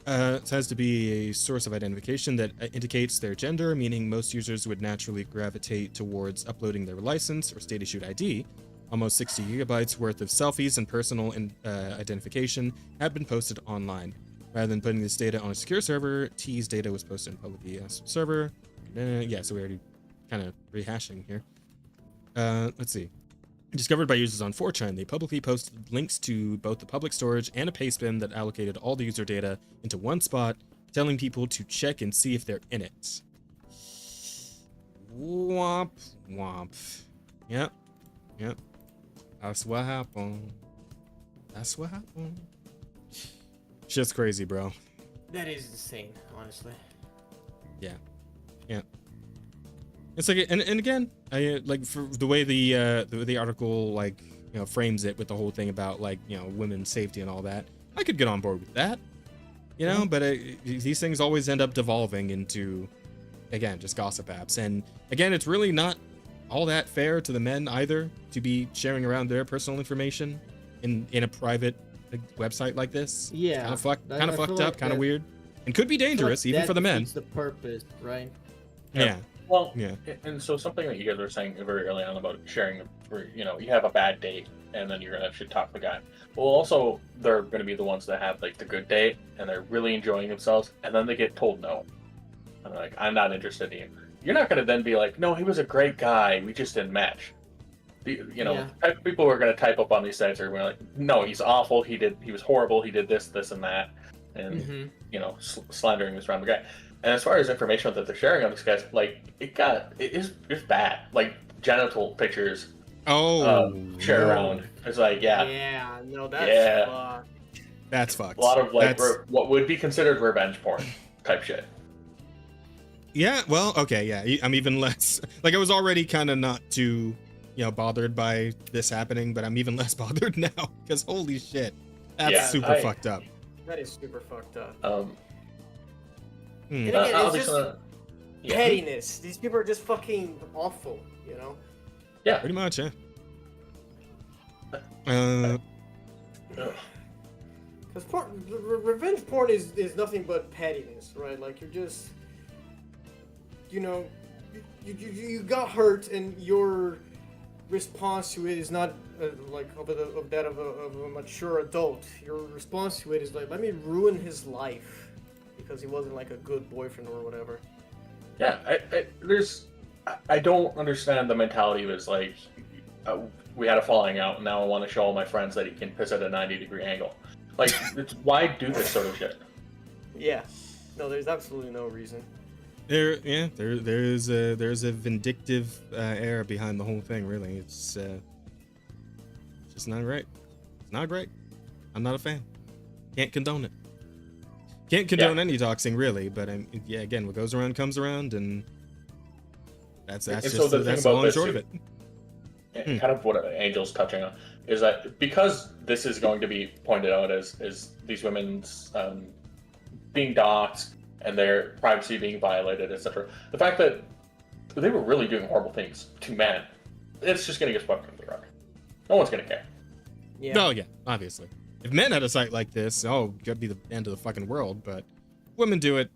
It has to be a source of identification that indicates their gender, meaning most users would naturally gravitate towards uploading their license or state-issued ID. Almost 60 gigabytes worth of selfies and personal identification have been posted online. Rather than putting this data on a secure server, T's data was posted in a publicly accessible server. Yeah, so we're already kind of rehashing here. Let's see. Discovered by users on 4chan, they publicly posted links to both the public storage and a pastebin that allocated all the user data into one spot, telling people to check and see if they're in it. Womp, womp. Yep. That's what happened. Shit's crazy, bro. That is insane, honestly. Yeah. It's like, and again, I like for the way the article, like, you know, frames it with the whole thing about, like, you know, women's safety and all that. I could get on board with that, you know, but these things always end up devolving into, again, just gossip apps. And again, it's really not all that fair to the men either to be sharing around their personal information in a private website like this. Yeah, kind of fucked up, kind of weird, and could be dangerous even for the men. That's the purpose, right? Yeah. Well, yeah. And so something that you guys were saying very early on about sharing, where, you know, you have a bad date and then you're gonna should talk to the guy. Well, also they're gonna be the ones that have like the good date and they're really enjoying themselves, and then they get told no. And they're like, I'm not interested in you. You're not gonna then be like, no, he was a great guy, we just didn't match. You know, type of people who are gonna type up on these sites are gonna like, no, he's awful. He was horrible. He did this, and that, and you know, slandering this random guy. And as far as information that they're sharing on these guys, like it's bad. Like genital pictures. Share around. It's like that's fucked. A lot of like what would be considered revenge porn type shit. Yeah. Well. Okay. Yeah. I'm even less. Like I was already kind of not too, you know, bothered by this happening, but I'm even less bothered now because holy shit, that's super fucked up. That is super fucked up. And again, it's just pettiness. These people are just fucking awful, you know? Yeah. Pretty much, yeah. Because revenge porn is nothing but pettiness, right? Like, you're just, you know, you got hurt and your response to it is not like of a mature adult. Your response to it is like, let me ruin his life because he wasn't like a good boyfriend or whatever. Yeah, I don't understand the mentality of it's like, we had a falling out and now I want to show all my friends that he can piss at a 90-degree angle. Like, why do this sort of shit? Yeah, no, there's absolutely no reason. There's a vindictive air behind the whole thing. Really, it's just not right. It's not great. I'm not a fan. Can't condone it. Can't condone any doxing, really. But again, what goes around comes around, and that's the long and short of it. And kind of what Angel's touching on is that because this is going to be pointed out as these women's being doxed and their privacy being violated, etc. The fact that they were really doing horrible things to men, it's just going to get swept under the rug. No one's going to care. Yeah. No, yeah, obviously. If men had a site like this, it'd be the end of the fucking world. But women do it,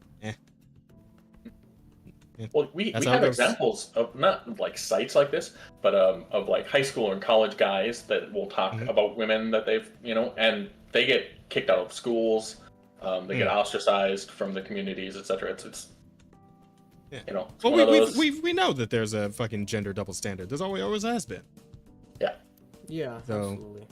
Yeah. Well, we have examples of not like sites like this, but of like high school and college guys that will talk about women that they've, you know, and they get kicked out of schools. They get ostracized from the communities, etc. It's you know. It's we know that there's a fucking gender double standard. There's always has been. Yeah. Yeah. So, absolutely.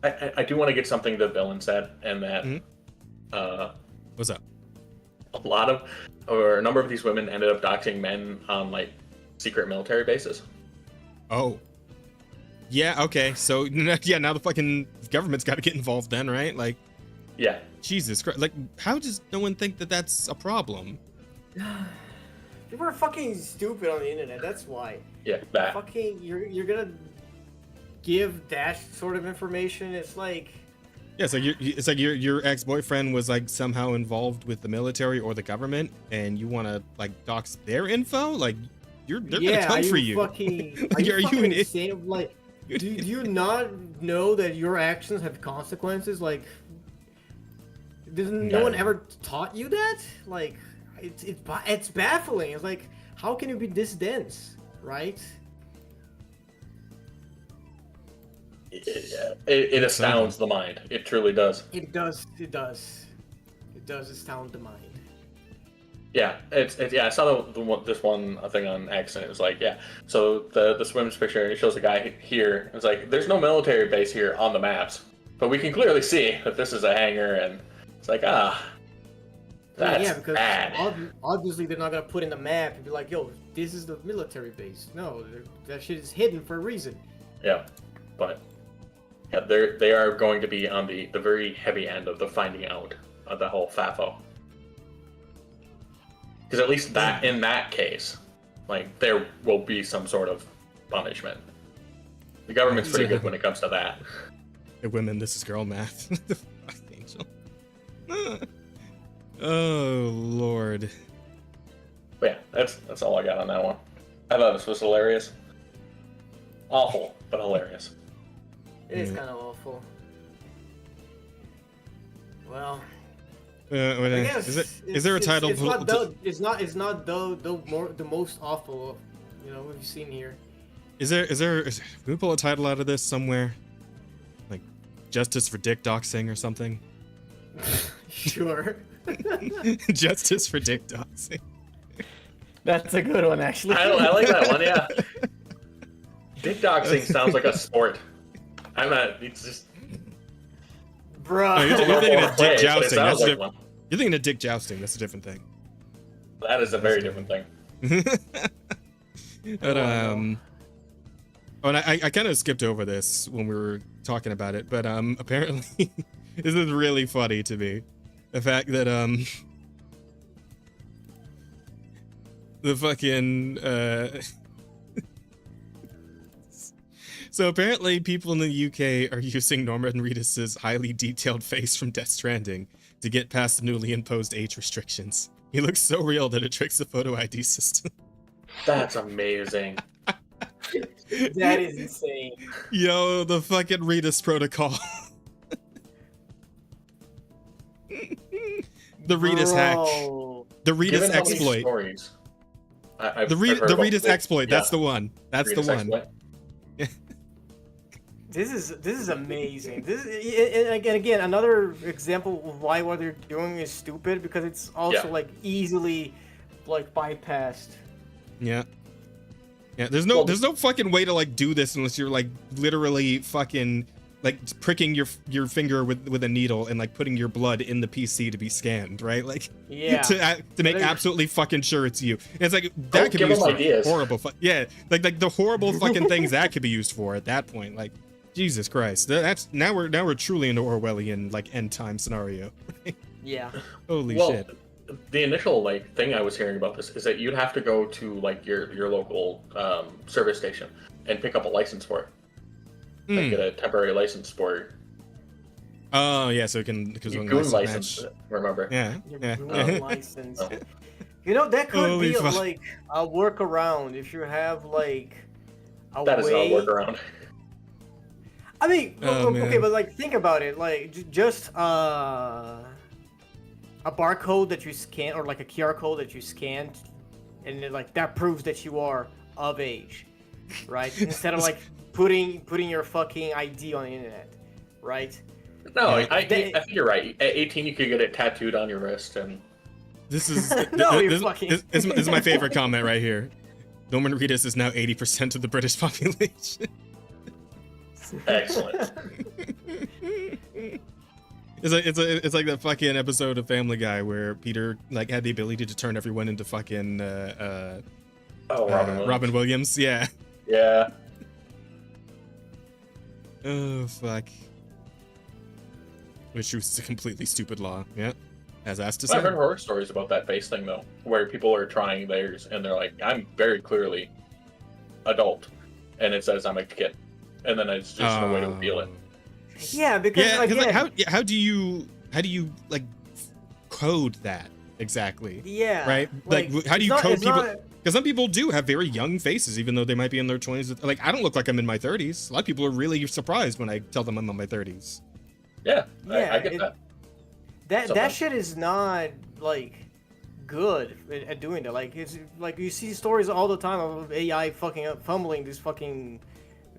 I do want to get something that Villain said, and that what's up? A number of these women ended up doxing men on like secret military bases. Oh. Yeah, okay. So, yeah, now the fucking government's got to get involved then, right? Like, yeah. Jesus Christ. Like, how does no one think that that's a problem? People are fucking stupid on the internet. That's why. Yeah, that. Fucking, you're gonna give that sort of information. It's like. Yeah, it's like your ex-boyfriend was like somehow involved with the military or the government, and you want to like dox their info. Like, they're gonna come for you. Fucking, are you insane? Like, do you not know that your actions have consequences? Like, no one ever taught you that? Like, it's baffling. It's like, how can you be this dense, right? It astounds the mind. It truly does. It does astound the mind. Yeah, it's I saw this one thing on X, and it was like, yeah. So the swims picture, and it shows a guy here. It's like, there's no military base here on the maps, but we can clearly see that this is a hangar, and it's like, that's because bad. Obviously they're not gonna put in the map and be like, yo, this is the military base. No, that shit is hidden for a reason. Yeah, but yeah, they are going to be on the very heavy end of the finding out of the whole FAFO. Because at least in that case, like, there will be some sort of punishment. The government's pretty good when it comes to that. Hey, women, this is girl math. Angel. Oh Lord. But yeah, that's all I got on that one. I thought this was hilarious. Awful, but hilarious. It is kind of awful. Well. Is there a title? It's not the most awful, we've seen here. Can we pull a title out of this somewhere? Like, Justice for Dick Doxing or something? Sure. Justice for Dick Doxing. That's a good one, actually. I like that one, yeah. Dick doxing sounds like a sport. It's just... Bro. No, you're thinking of dick jousting. You're thinking of dick jousting. That's a different thing. That is a very different thing. But and I kind of skipped over this when we were talking about it, but apparently this is really funny to me. The fact that the fucking so apparently people in the UK are using Norman Reedus's highly detailed face from Death Stranding to get past the newly imposed age restrictions. He looks so real that it tricks the photo ID system. That's amazing. That is insane. Yo, the fucking Reedus protocol. The Reedus hack. The Reedus exploit. The Reedus exploit. That's the one. That's the one. This is amazing. And again, another example of why what they're doing is stupid, because it's also like easily like bypassed. Yeah. Yeah, there's no fucking way to like do this unless you're like literally fucking like pricking your finger with a needle and like putting your blood in the PC to be scanned, right? Like, yeah, to make absolutely fucking sure it's you. And it's like that could be used for horrible like the horrible fucking things that could be used for at that point. Like, Jesus Christ, that's now we're truly in an Orwellian like end time scenario. Yeah. Holy shit. The initial like thing I was hearing about this is that you'd have to go to like your local service station and pick up a license for it. Like, get a temporary license for it. Oh yeah, so it can your goon license. Remember? Yeah. Goon license. That could be like a workaround if you have like a that way. Is not a workaround. I mean, okay, but like think about it, like just a barcode that you scan, or like a QR code that you scanned, and then, like, that proves that you are of age, right? Instead of like putting your fucking ID on the internet, right? No, I think you're right. At 18, you could get it tattooed on your wrist, and this is this is my favorite comment right here. Norman Reedus is now 80% of the British population. Excellent. It's like that fucking episode of Family Guy where Peter like had the ability to turn everyone into fucking Robin Williams. Yeah. Yeah. Oh fuck. Which was a completely stupid law. Yeah. as asked to I've say. heard horror stories about that face thing though, where people are trying theirs and they're like, "I'm very clearly adult," and it says I'm a kid, and then it's just no way to reveal it. Yeah, because again, like, how do you like code that exactly? Yeah. Right. Like how do you code people? Not... Because some people do have very young faces, even though they might be in their 20s. Like, I don't look like I'm in my 30s. A lot of people are really surprised when I tell them I'm in my 30s. Yeah, I get that. That shit is not, like, good at doing that. Like, it's like you see stories all the time of AI fumbling this fucking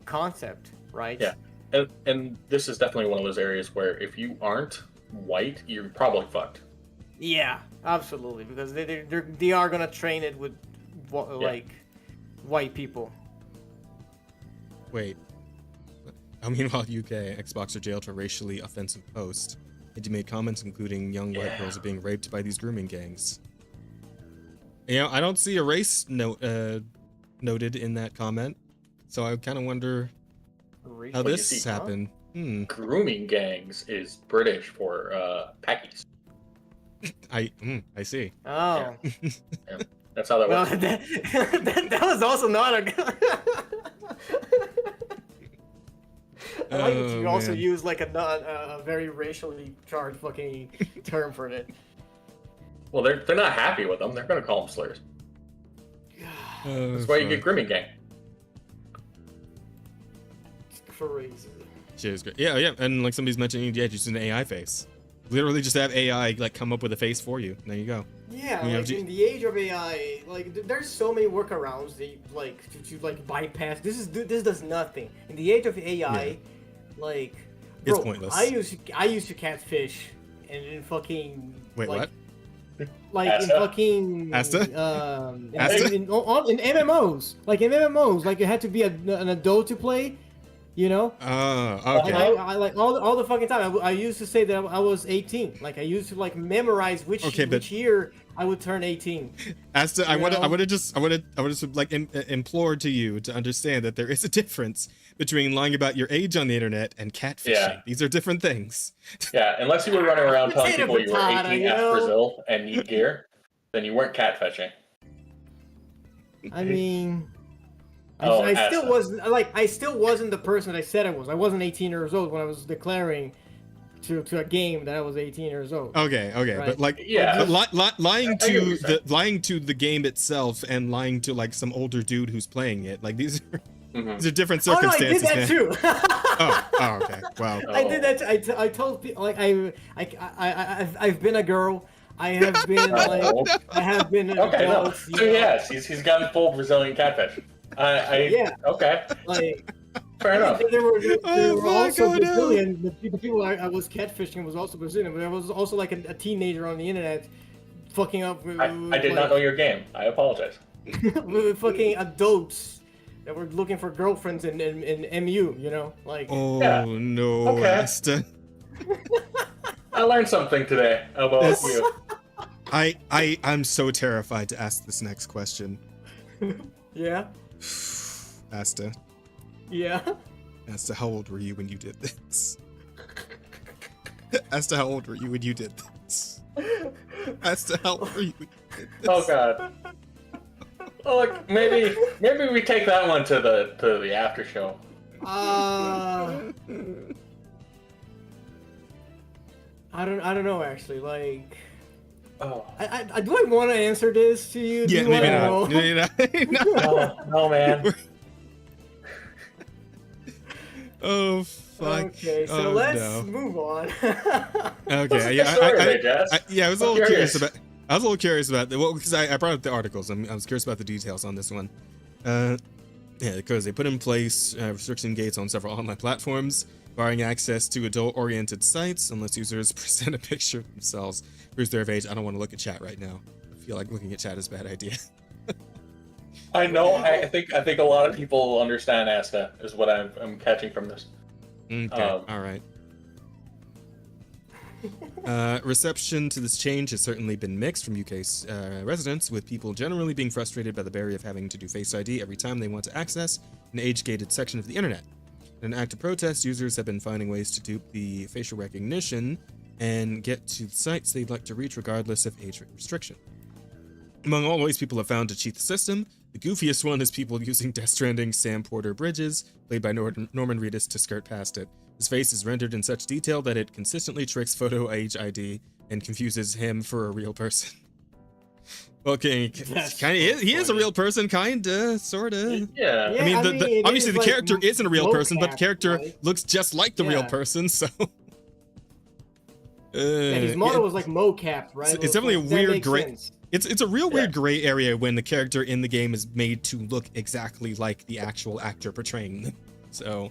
concept, right? Yeah, and this is definitely one of those areas where if you aren't white, you're probably fucked. Yeah, absolutely, because they are gonna train it with like white people. Wait. Meanwhile, UK Xbox are jailed for racially offensive posts. It made comments including young white girls are being raped by these grooming gangs. You know, I don't see a race noted in that comment, so I kind of wonder how this happened. Grooming gangs is British for packies. I see. Oh. Yeah. That's how that works. That was also not a good... I like that you also use like a very racially charged fucking term for it. Well, they're not happy with them. They're gonna call them slurs. That's why you get grooming gang. It's crazy. Shit is great. Yeah, and like somebody's mentioning, just an AI face. Literally just have AI like come up with a face for you. There you go. Yeah, like in the age of AI, like there's so many workarounds that you, like to like bypass. This does nothing. In the age of AI, like bro, it's pointless. I used to catfish and in fucking wait, like, what? Like Asta? in fucking Asta? in MMOs, like in MMOs, like it had to be an adult to play. You know? Okay. And I like all the fucking time. I used to say that I was 18. Like I used to like memorize which year I would turn 18. Asta, I would have just like implored to you to understand that there is a difference between lying about your age on the internet and catfishing. Yeah. These are different things. Yeah, unless you were running around telling people you were 18 at Brazil and need gear, then you weren't catfishing. I mean. I still wasn't the person I said I was. I wasn't 18 years old when I was declaring to a game that I was 18 years old. Okay, right? But like, lying to the game itself and lying to like some older dude who's playing it, like these are different circumstances. Oh no, I did that too. oh, okay. Wow. I did that. I told people like I've been a girl. I have been I have been an adult. So yes, he's gotten full Brazilian catfish. Okay. Like, fair enough. They were also Brazilian. The people I was catfishing was also Brazilian, but I was also like a teenager on the internet, fucking up. I did not know your game. I apologize. With fucking adults that were looking for girlfriends in MU, you know, like. Oh no, okay. Asta. I learned something today about you. I'm so terrified to ask this next question. Yeah. Asta. Yeah. Asta, how old were you when you did this? Asta, how old were you when you did this? Asta, how old were you when you did this? Oh god. Oh, look, maybe we take that one to the after show. I don't know actually, like. Oh. Do I want to answer this to you? Yeah, maybe not. No, man. Oh, fuck. Okay, so let's move on. Okay, I was a little curious about. I was a little curious about because I brought up the articles. I was curious about the details on this one. Yeah, because they put in place restriction gates on several online platforms, barring access to adult-oriented sites unless users present a picture of themselves. Who's their age? I don't want to look at chat right now. I feel like looking at chat is a bad idea. I know. I think a lot of people understand Asta is what I'm catching from this. Okay. All right. Reception to this change has certainly been mixed from UK's residents, with people generally being frustrated by the barrier of having to do Face ID every time they want to access an age-gated section of the internet. In an act of protest, users have been finding ways to dupe the facial recognition and get to the sites they'd like to reach regardless of age restriction. Among all ways people have found to cheat the system, the goofiest one is people using Death Stranding's Sam Porter Bridges, played by Norman Reedus, to skirt past it. His face is rendered in such detail that it consistently tricks photo age ID and confuses him for a real person. Okay, he is a real person, kinda, sorta. Yeah. I mean, obviously the like character isn't a real person, but the mocap, character right? looks just like the real person, so... His model was like mocap, right? It's definitely a that weird makes gray... sense. It's a real weird gray area when the character in the game is made to look exactly like the actual actor portraying them. So,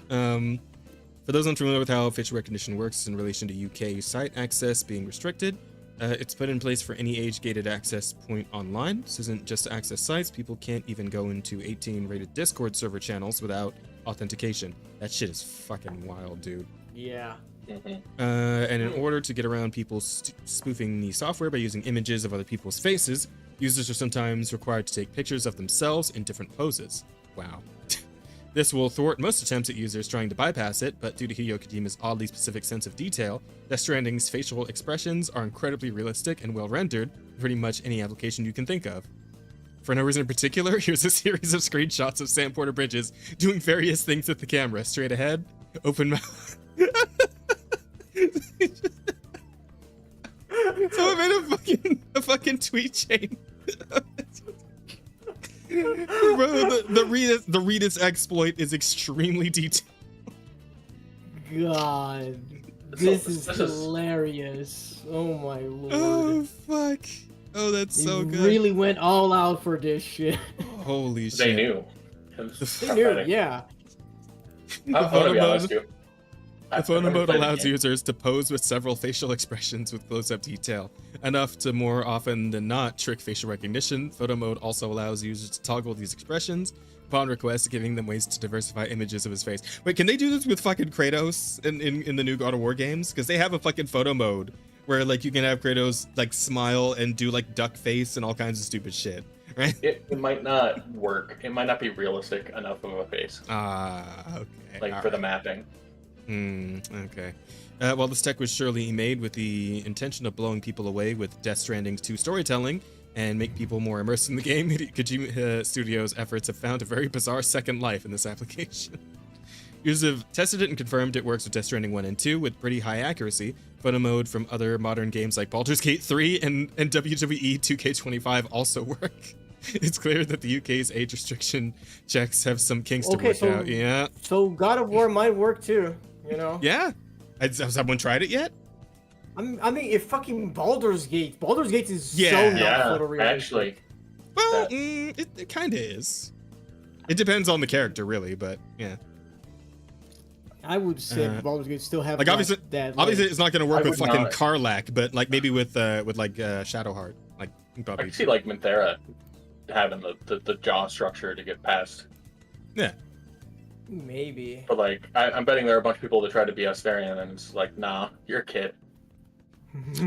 for those unfamiliar with how facial recognition works in relation to UK site access being restricted, it's put in place for any age-gated access point online. This isn't just to access sites. People can't even go into 18-rated Discord server channels without authentication. That shit is fucking wild, dude. Yeah. And in order to get around people spoofing the software by using images of other people's faces, users are sometimes required to take pictures of themselves in different poses. Wow. This will thwart most attempts at users trying to bypass it, but due to Hideo Kojima's oddly specific sense of detail, Death Stranding's facial expressions are incredibly realistic and well rendered in pretty much any application you can think of. For no reason in particular, here's a series of screenshots of Sam Porter Bridges doing various things with the camera. Straight ahead, open mouth. Someone made a fucking tweet chain. Bro, the Reedus exploit is extremely detailed. God, this is hilarious. Oh my lord. Oh fuck. Oh, that's so good. Really went all out for this shit. Holy shit. They knew. They knew, yeah. I'm gonna be honest too. The photo mode allows users to pose with several facial expressions with close-up detail, enough to more often than not trick facial recognition. Photo mode also allows users to toggle these expressions upon request, giving them ways to diversify images of his face. Wait, can they do this with fucking Kratos in the new God of War games? Because they have a fucking photo mode where like you can have Kratos like smile and do like duck face and all kinds of stupid shit, right? It might not work. It might not be realistic enough of a face. Okay. Like for the mapping. Okay. Well, this tech was surely made with the intention of blowing people away with Death Stranding's 2 storytelling and make people more immersed in the game. Kojima Studios' efforts have found a very bizarre second life in this application. Users have tested it and confirmed it works with Death Stranding 1 and 2 with pretty high accuracy. Photo mode from other modern games like Baldur's Gate 3 and WWE 2K25 also work. It's clear that the UK's age restriction checks have some kinks to work out. Yeah. So God of War might work too, you know? Yeah. Has someone tried it yet? I mean, if fucking Baldur's Gate is so Yeah. not photorealistic. Actually. Well, it kind of is. It depends on the character, really, but yeah. I would say Baldur's Gate still have like obviously, that. obviously it's not going to work I with would fucking not. Karlach, but like maybe with Shadowheart, like I probably. can see like Minthera having the jaw structure to get past. Yeah. Maybe. But like I'm betting there are a bunch of people that try to be Astarian and it's like, nah, you're a kid.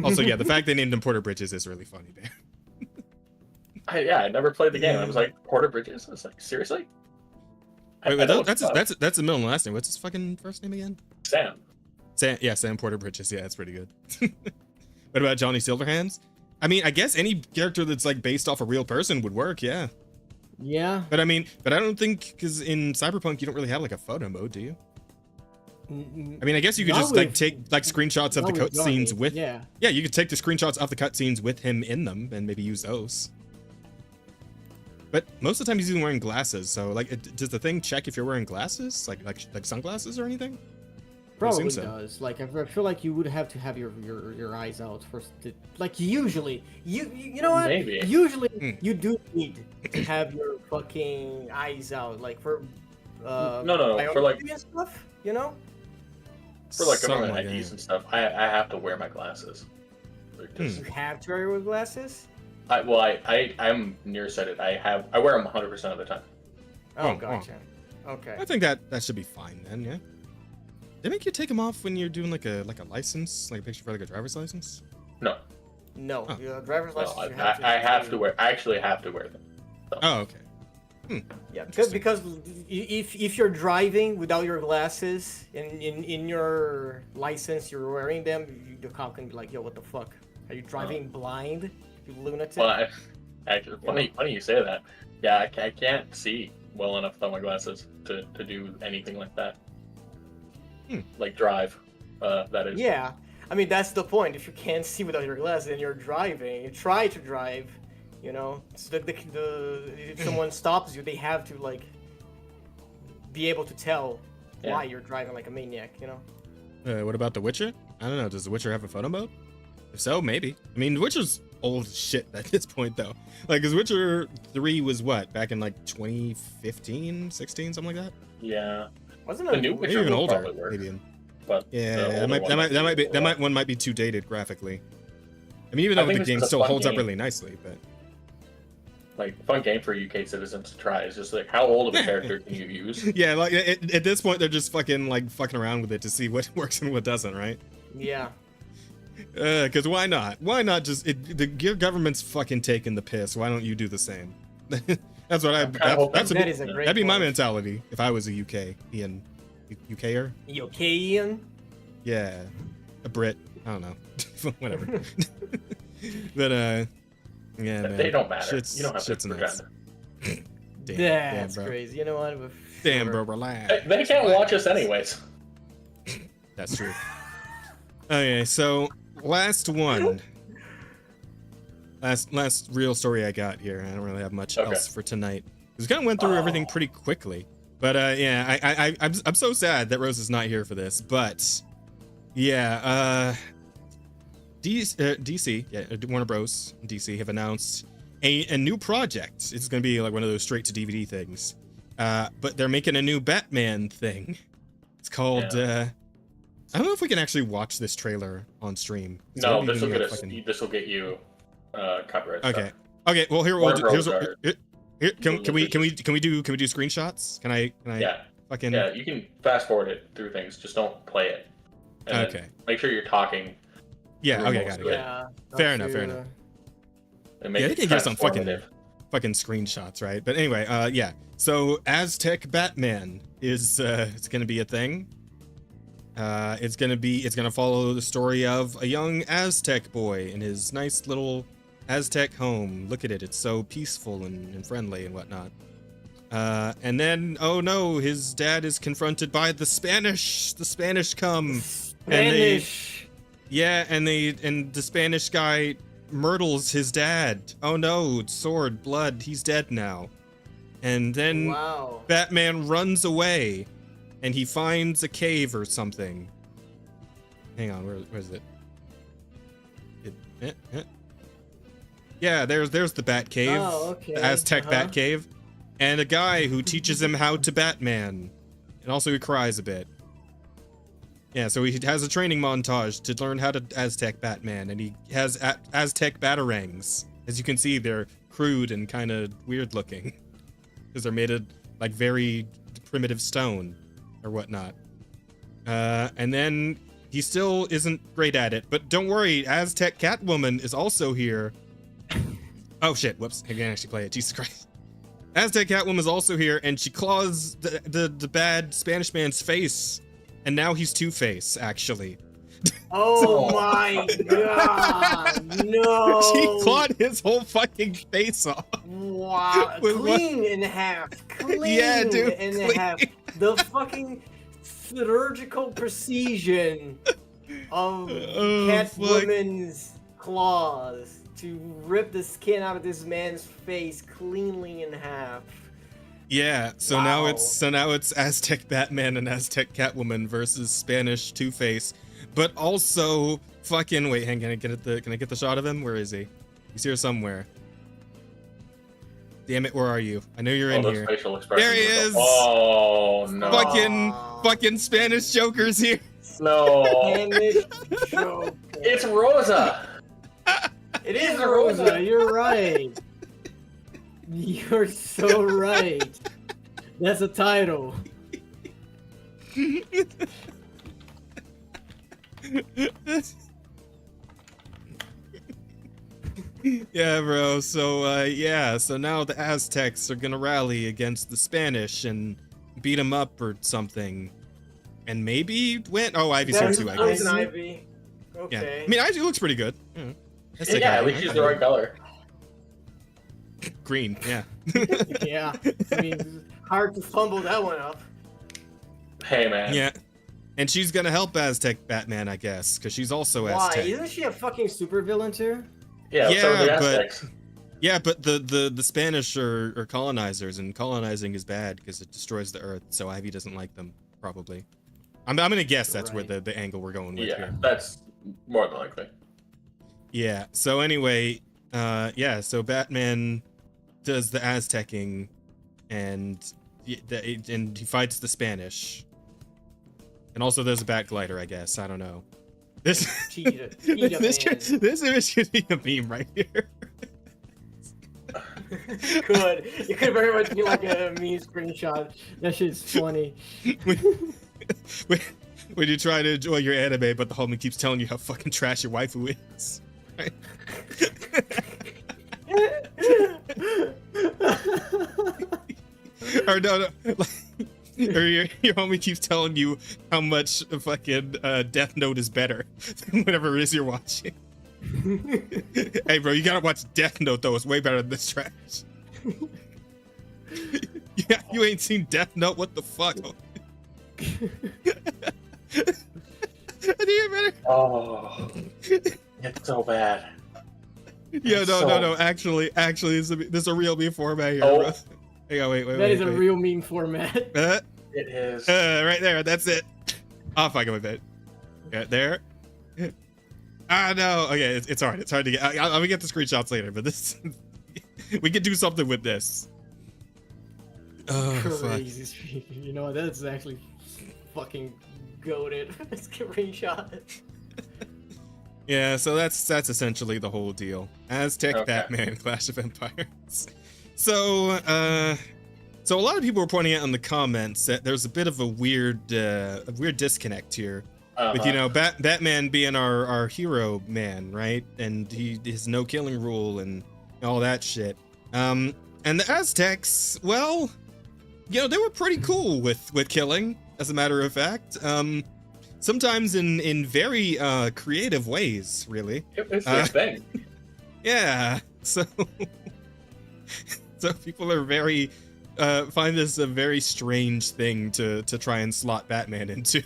Also, yeah, the fact they named him Porter Bridges is really funny there. I never played the game. I was like, Porter Bridges? I was like, seriously? Wait, that's the middle and last name. What's his fucking first name again? Sam. Sam Porter Bridges. Yeah, that's pretty good. What about Johnny Silverhands? I mean, I guess any character that's like based off a real person would work. Yeah. Yeah. But I don't think because in Cyberpunk you don't really have like a photo mode, do you? I mean, I guess you could just like take like screenshots of the cutscenes with. Yeah, you could take the screenshots of the cutscenes with him in them and maybe use those. But most of the time he's even wearing glasses, so like, does the thing check if you're wearing glasses, like sunglasses or anything? Probably so. does. Like I feel like you would have to have your eyes out first. Like usually, you know what? Maybe. Usually you do need to have your fucking eyes out, like for no, for like and stuff, you know. For like Something government like IDs that. and stuff, I have to wear my glasses. You have to wear glasses. I'm nearsighted. I wear them 100% of the time. Oh, gotcha. Okay. I think that should be fine then. Yeah. They make you take them off when you're doing like a license, like a picture for like a driver's license. No. No, Oh. your driver's license. I have to wear. I actually have to wear them. So. Oh, okay. Yeah, because if you're driving without your glasses and in your license you're wearing them, the cop can be like, "Yo, what the fuck? Are you driving blind, you lunatic?" Well, actually, funny you say that. Yeah, I can't see well enough without my glasses to do anything like that. Like drive, that is. Yeah, I mean that's the point. If you can't see without your glasses and you're driving, you try to drive, you know. So if someone stops you, they have to like be able to tell why you're driving like a maniac, you know. What about The Witcher? I don't know. Does The Witcher have a photo mode? If so, maybe. I mean, The Witcher's old as shit at this point, though. Like, because Witcher 3 was what? Back in, like, 2015, 16, something like that? Yeah. Wasn't The it new Maybe Witcher even will older, probably work, maybe. but Yeah, that one might be too dated graphically. I mean, even I though think the this game is a still fun holds up game. really nicely, but like fun game for UK citizens to try. Is just like, how old of a character can you use? yeah, like at this point, they're just fucking around with it to see what works and what doesn't, right? Yeah. Because why not? Why not just the government's fucking taking the piss? Why don't you do the same? That's what that'd be my mentality if I was a UKer. UKian? Yeah, a Brit. I don't know. Whatever. But yeah, man. They don't matter. Shit's, You don't have shit's to nuts. pretend. That's bro. crazy. You know what? Damn, bro, relax. They can't watch us anyways. That's true. Okay, so last one. Last real story I got here. I don't really have much else for tonight. We kind of went through everything pretty quickly. But yeah, I'm so sad that Rose is not here for this. But yeah, DC, Warner Bros. DC have announced a new project. It's gonna be like one of those straight to DVD things. But they're making a new Batman thing. It's called. I don't know if we can actually watch this trailer on stream. No, this will get you copyright. Okay. Stuff. Okay. Well, here can we do screenshots? Can I? Yeah. Fucking. Yeah, you can fast forward it through things. Just don't play it. And okay. Make sure you're talking. Yeah. Okay. Got it. Yeah. Fair enough. And make they it can give some fucking transformative. screenshots, right? But anyway, yeah. So Aztec Batman is it's gonna be a thing. It's gonna follow the story of a young Aztec boy in his nice little Aztec home. Look at it; it's so peaceful and friendly and whatnot. And then, oh no, his dad is confronted by the Spanish. The Spanish come. Spanish. And the Spanish guy myrtles his dad. Oh no, sword, blood. He's dead now. And then Batman runs away. And he finds a cave or something. Hang on, where is it? Yeah, there's the Bat Cave. Oh, okay. The Aztec Bat Cave. And a guy who teaches him how to Batman. And also he cries a bit. Yeah, so he has a training montage to learn how to Aztec Batman. And he has Aztec Batarangs. As you can see, they're crude and kind of weird looking. Because they're made of like very primitive stone. Or whatnot. And then he still isn't great at it, but don't worry, Aztec Catwoman is also here. Oh shit, whoops, I can't actually play it, Jesus Christ. Aztec Catwoman is also here, and she claws the bad Spanish man's face, and now he's Two-Face, actually. Oh my god, no! She clawed his whole fucking face off. Wow, clean in half. Clean in half. The fucking surgical precision of Catwoman's claws to rip the skin out of this man's face cleanly in half. Yeah, so now it's Aztec Batman and Aztec Catwoman versus Spanish Two-Face, but also fucking wait, can I get the shot of him? Where is he? He's here somewhere. Damn it, where are you? I know you're in here. There he is! Oh no. Fucking Spanish Joker's here. No. Spanish Joker. It's Roza. It is Roza, you're right. You're so right. That's a title. Yeah, bro. So, so now the Aztecs are gonna rally against the Spanish and beat them up or something. And maybe win. Oh, Ivy's here That's too, I Poison guess. Ivy. Yeah. Okay. I mean, Ivy looks pretty good. Yeah, Yeah, at least she's the right color. Green, yeah. Yeah. I mean, it's hard to fumble that one up. Hey, man. Yeah. And she's gonna help Aztec Batman, I guess, because she's also Why? Aztec. Isn't she a fucking supervillain too? Yeah, so are the Aztecs. Yeah, but the Spanish are colonizers, and colonizing is bad because it destroys the Earth. So Ivy doesn't like them, probably. I'm gonna guess that's where the angle we're going with here. That's more than likely. Yeah. So anyway, so Batman does the Aztecing, and he fights the Spanish, and also there's a bat glider, I guess. I don't know. This this image should be a meme right here. Could. It could very much be like a meme screenshot. That shit's funny. When you try to enjoy your anime, but the homie keeps telling you how fucking trash your waifu is. Right? Or no. Or your homie keeps telling you how much fucking Death Note is better than whatever it is you're watching. Hey, bro, you gotta watch Death Note, though. It's way better than this trash. Yeah, you ain't seen Death Note? What the fuck? Oh, it's so bad. Yeah, no. Actually, this is a real meme format here, bro. Hang on, wait. That is a real meme format. It is. Right there. That's it. I'll fucking with it. Yeah, there. No. Okay, it's hard. It's hard to get. I'm gonna get the screenshots later, but this we can do something with this. Oh, crazy. Fuck. You know, that's actually fucking goated. Screenshot. Yeah, so that's essentially the whole deal. Aztec Batman Clash of Empires. So a lot of people were pointing out in the comments that there's a bit of a weird disconnect here. With Batman being our hero man, right? And his no killing rule and all that shit. And the Aztecs, well, they were pretty cool with killing, as a matter of fact. Sometimes in very creative ways, really. It's their thing. Yeah. So people are very find this a very strange thing to try and slot Batman into.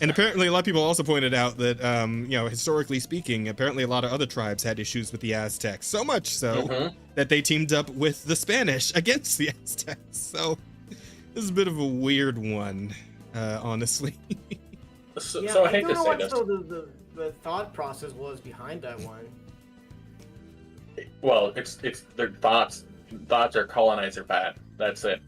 And apparently a lot of people also pointed out that historically speaking, apparently a lot of other tribes had issues with the Aztecs, so much so that they teamed up with the Spanish against the Aztecs. So this is a bit of a weird one, honestly. So I hate to say this. The thought process was behind that one. Well, it's their thoughts. Thoughts are colonizer bad. That's it.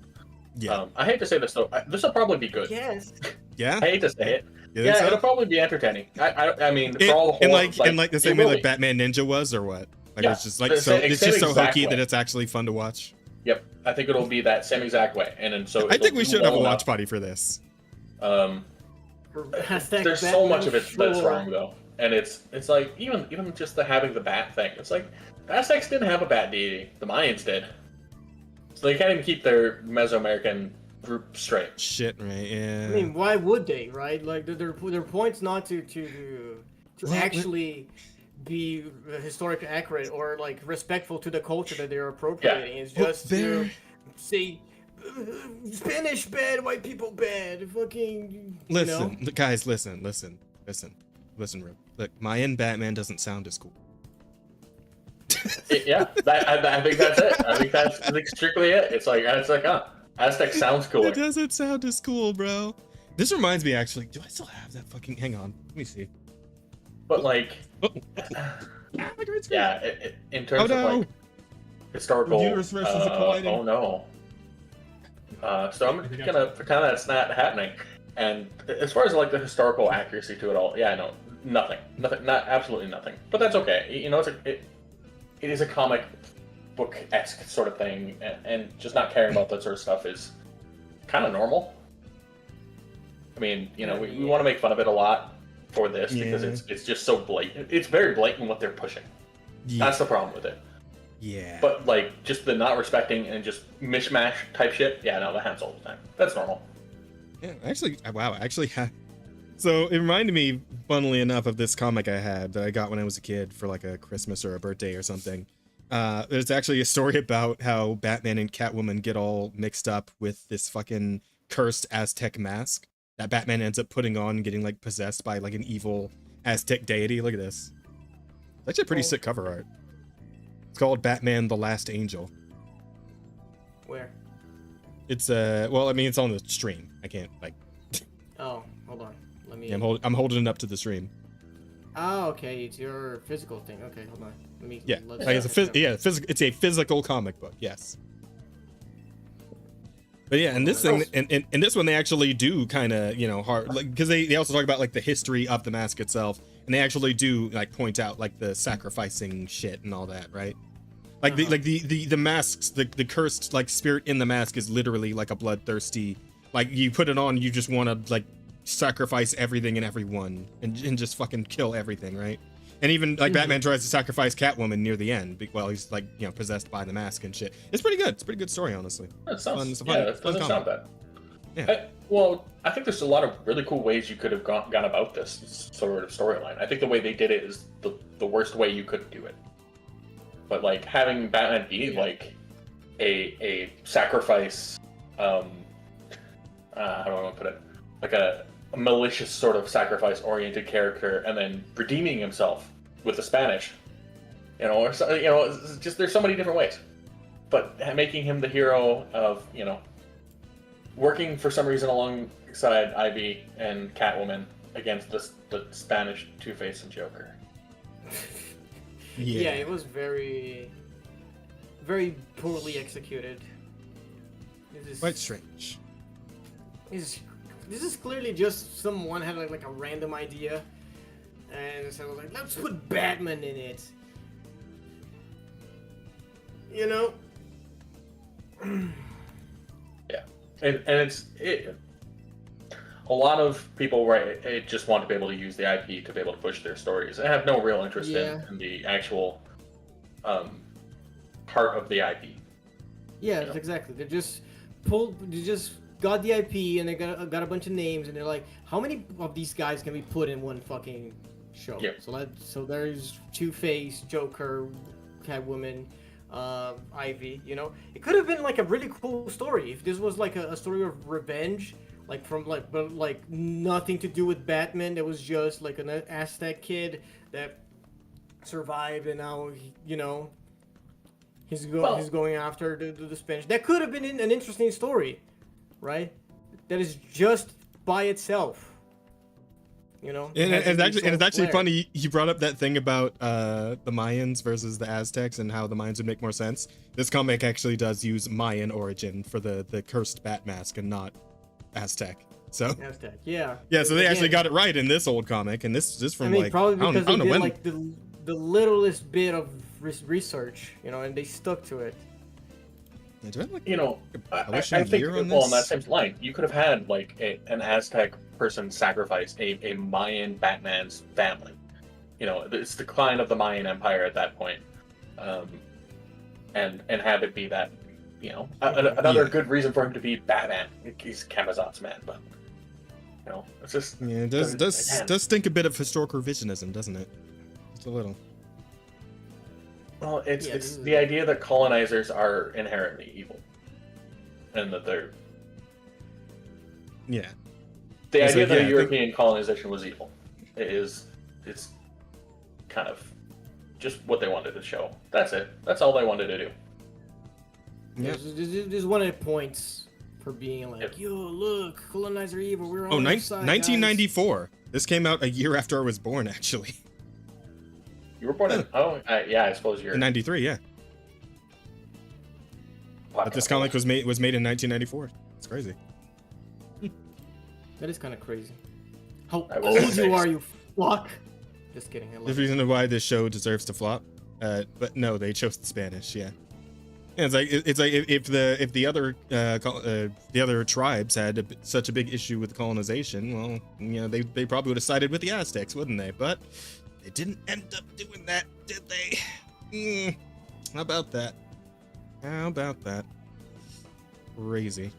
Yeah. I hate to say this though. This will probably be good. Yes. Yeah. I hate to say it. Yeah, it'll probably be entertaining. I mean, for all the whole, in the same way like Batman Ninja was, or what? Like it's just like it's just so hokey that it's actually fun to watch. Yep, I think it'll be that same exact way, and then so I think we should have a watch party for this. There's so much of it that's wrong though, and it's like even just having the bat thing. It's like the Aztecs didn't have a bat deity, the Mayans did, so they can't even keep their Mesoamerican group straight. Shit, right? Yeah. I mean, why would they, right? Like, their point's not to actually be historically accurate or like respectful to the culture that they're appropriating. It's just to say Spanish bad, white people bad. Fucking listen, guys, listen, Rip. Look, Mayan Batman doesn't sound as cool. I think that's it. I think that's like strictly it. It's like Aztec sounds cooler. It doesn't sound as cool, bro. This reminds me, actually. Do I still have that fucking? Hang on, let me see. But like, in terms of like historical. Oh no. So I'm gonna pretend that's not happening. And as far as like the historical accuracy to it all, nothing, not absolutely nothing. But that's okay. It is a comic book-esque sort of thing, and just not caring about that sort of stuff is kind of normal. I mean, we want to make fun of it a lot for this because it's just so blatant. It's very blatant what they're pushing. Yeah. That's the problem with it. Yeah. But like just the not respecting and just mishmash type shit. Yeah, no, that happens all the time. That's normal. Yeah, actually, wow, so it reminded me, funnily enough, of this comic I had that I got when I was a kid for like a Christmas or a birthday or something. There's actually a story about how Batman and Catwoman get all mixed up with this fucking cursed Aztec mask that Batman ends up putting on and getting like possessed by like an evil Aztec deity. Look at this. It's actually a pretty sick cover art. It's called Batman the Last Angel. Where? It's well, I mean, it's on the stream. I can't like. Oh, hold on. Let me. Yeah, I'm holding it up to the stream. Oh, okay. It's your physical thing. Okay, hold on. Let me. Yeah, like it's a physical comic book. Yes. But yeah, and this thing, and this one, they actually do kind of, you know, hard, like, because they also talk about like the history of the mask itself, and they actually do like point out like the sacrificing shit and all that, right? Like the masks, the cursed like spirit in the mask is literally like a bloodthirsty, like you put it on, you just want to like sacrifice everything and everyone and just fucking kill everything, right? And even like Batman tries to sacrifice Catwoman near the end while he's like, you know, possessed by the mask and shit. It's pretty good. It's a pretty good story, honestly. That sounds fun. Yeah, that doesn't sound bad. Yeah. I think there's a lot of really cool ways you could have gone about this sort of storyline. I think the way they did it is the worst way you could do it. But like having Batman be like a sacrifice, how do I want to put it? Like a malicious sort of sacrifice-oriented character, and then redeeming himself with the Spanish, you know, or you know, it's just there's so many different ways. But making him the hero of, you know, working for some reason alongside Ivy and Catwoman against the Spanish Two-Face and Joker. Yeah, it was very, very poorly executed. Quite strange. This is clearly just someone had like a random idea, and so like, let's put Batman in it. You know. Yeah, and it's a lot of people just want to be able to use the IP to be able to push their stories. They have no real interest in the actual part of the IP. Yeah, you know? Exactly. They just got the IP and they got a bunch of names, and they're like, how many of these guys can we put in one fucking show? Yep. So there's Two-Face, Joker, Catwoman, Ivy. You know, it could have been like a really cool story if this was like a story of revenge, like but nothing to do with Batman. It was just like an Aztec kid that survived, and now he's going after the Spanish. That could have been an interesting story. Right, that is just by itself, you know. And it's actually funny you brought up that thing about the Mayans versus the Aztecs and how the Mayans would make more sense. This comic actually does use Mayan origin for the cursed bat mask and not Aztec. So Aztec, yeah. Yeah, so they actually got it right in this old comic, and this is from probably because they did like the littlest bit of research, you know, and they stuck to it. You know, I think on that same line, you could have had like an Aztec person sacrifice a Mayan Batman's family. You know, it's the decline of the Mayan Empire at that point, and have it be that, you know, another good reason for him to be Batman. He's Camazot's man, but you know, it's just it does stink a bit of historical revisionism, doesn't it? Just a little. Well, it's the idea that colonizers are inherently evil, and that they're the idea that European colonization was evil. It's kind of just what they wanted to show. That's it. That's all they wanted to do. Yeah, just one of the points for being like, yo, look, colonizer evil. We're on the side, 1994. Guys. This came out a year after I was born, actually. You were born in I suppose you're in 93, yeah. But this comic was made in 1994. It's crazy. That is kind of crazy. How old you are, you fuck? Just kidding. The reason why this show deserves to flop, but no, they chose the Spanish. Yeah. Yeah, it's like if the other tribes had such a big issue with colonization, well, you know, they probably would have sided with the Aztecs, wouldn't they? But they didn't end up doing that, did they? How about that? How about that? Crazy.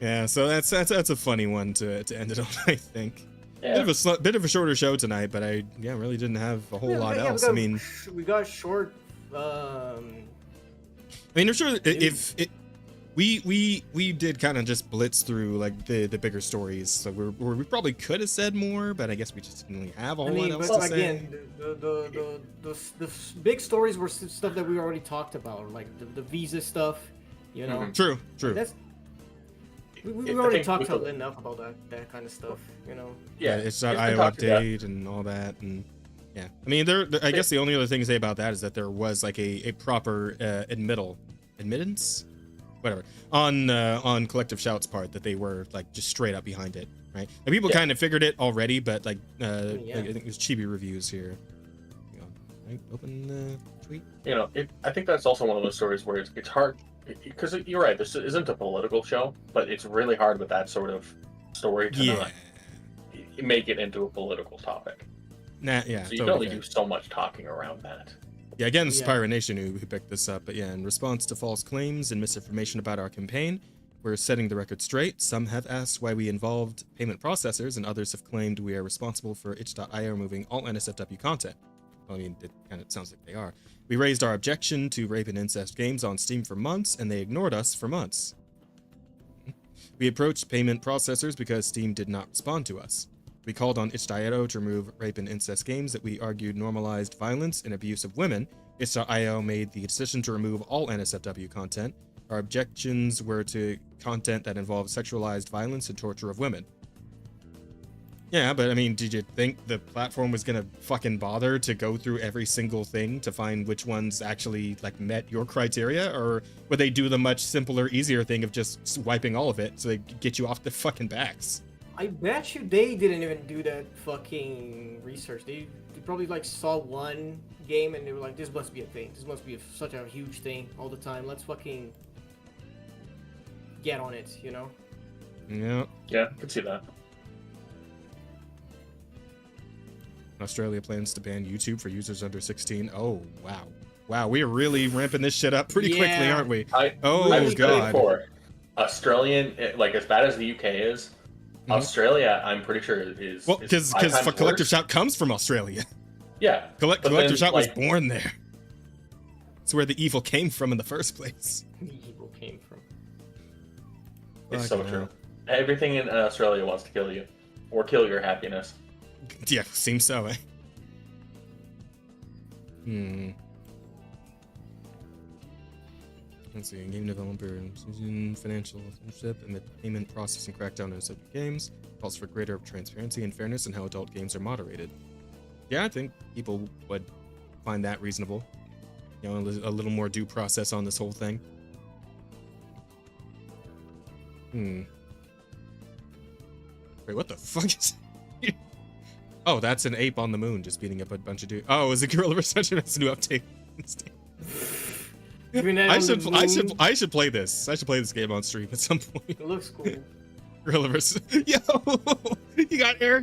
Yeah, so that's a funny one to end it on, I think. Yeah. Bit of a shorter show tonight, but I really didn't have a whole lot else. We got short. I mean, I'm sure if we did kind of just blitz through like the bigger stories, so we probably could have said more, but I guess we just didn't really have a whole lot else to say. Again, the big stories were stuff that we already talked about, like the visa stuff, you know. True. We already talked enough about that kind of stuff, you know. Yeah, it's not IO update and all that, and yeah. I mean, I guess the only other thing to say about that is that there was like a proper admittance, whatever, on Collective Shout's part that they were like just straight up behind it, right? And people kind of figured it already, but like I think it was Chibi Reviews here. Hang on, right? Open the tweet. You know, I think that's also one of those stories where it's hard. Because you're right, this isn't a political show, but it's really hard with that sort of story to not make it into a political topic. Yeah. So you can only do so much talking around that. Yeah, again, it's Pirate Nation who picked this up. But yeah, in response to false claims and misinformation about our campaign, we're setting the record straight. Some have asked why we involved payment processors, and others have claimed we are responsible for itch.io removing all NSFW content. Well, I mean, it kind of sounds like they are. We raised our objection to rape and incest games on Steam for months, and they ignored us for months. We approached payment processors because Steam did not respond to us. We called on itch.io to remove rape and incest games that we argued normalized violence and abuse of women. Itch.io made the decision to remove all NSFW content. Our objections were to content that involved sexualized violence and torture of women. Yeah, but I mean, did you think the platform was gonna fucking bother to go through every single thing to find which ones actually like met your criteria, or would they do the much simpler, easier thing of just wiping all of it so they get you off the fucking backs? I bet you they didn't even do that fucking research. They probably like saw one game and they were like, this must be a thing. This must be such a huge thing all the time. Let's fucking get on it, you know? Yeah. Yeah, I can see that. Australia plans to ban YouTube for users under 16. Oh, wow. Wow, we are really ramping this shit up pretty quickly, aren't we? I was God. For Australian, like as bad as the UK is, Australia, I'm pretty sure is. Well, because Collective Shout comes from Australia. Yeah. Collective Shout was born there. It's where the evil came from in the first place. The evil came from. It's so true. Everything in Australia wants to kill you, or kill your happiness. Yeah, seems so, eh? Let's see. Game developer using financial ownership and the payment processing crackdown on such games calls for greater transparency and fairness in how adult games are moderated. Yeah, I think people would find that reasonable. You know, a little more due process on this whole thing. Wait, what the fuck is... Oh, that's an ape on the moon just beating up a bunch of dudes. Oh, is it Gorilla Resurrection? That's a new update. I should play this. I should play this game on stream at some point. It looks cool. Gorilla vs. Yo, you got air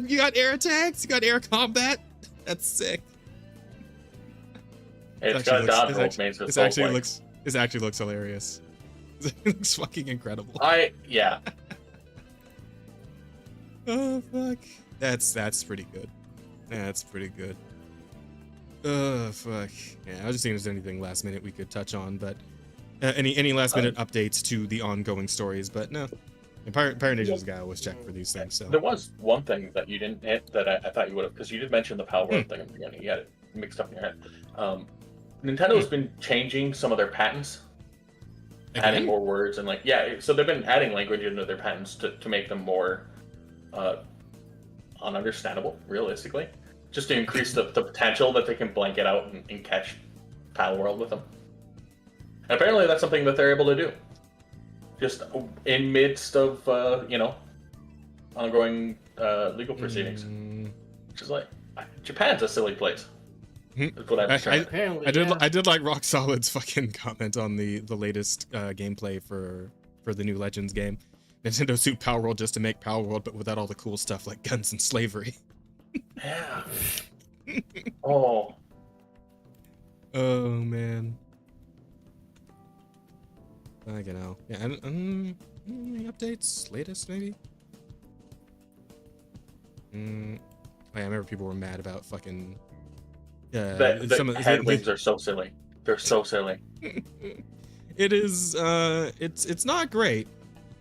attacks. You got air combat. That's sick. It's got dodge roll mains. This actually looks hilarious. It looks fucking incredible. Yeah. Oh fuck. That's pretty good. That's pretty good. Oh fuck. Yeah, I was just seeing if there's anything last minute we could touch on, but any last minute updates to the ongoing stories, but no. Pirate Nation's guy always check for these things. So there was one thing that you didn't hit that I thought you would have, because you did mention the Pal World thing at the beginning. You had it mixed up in your head. Nintendo's been changing some of their patents, adding more words and so they've been adding language into their patents to make them more ununderstandable, realistically, just to increase the potential that they can blanket out and catch Pal World with them. And apparently that's something that they're able to do, just in midst of ongoing legal proceedings. Which is like, Japan's a silly place. Is what I'm trying to- Apparently, I did like Rock Solid's fucking comment on the latest gameplay for the new Legends game. Nintendo sued Power World just to make Power World, but without all the cool stuff like guns and slavery. Yeah. Oh. Oh man. I don't know. Yeah, any updates? Latest maybe? Oh, yeah, I remember people were mad about fucking. The hand wings are so silly. They're so silly. It is. It's not great.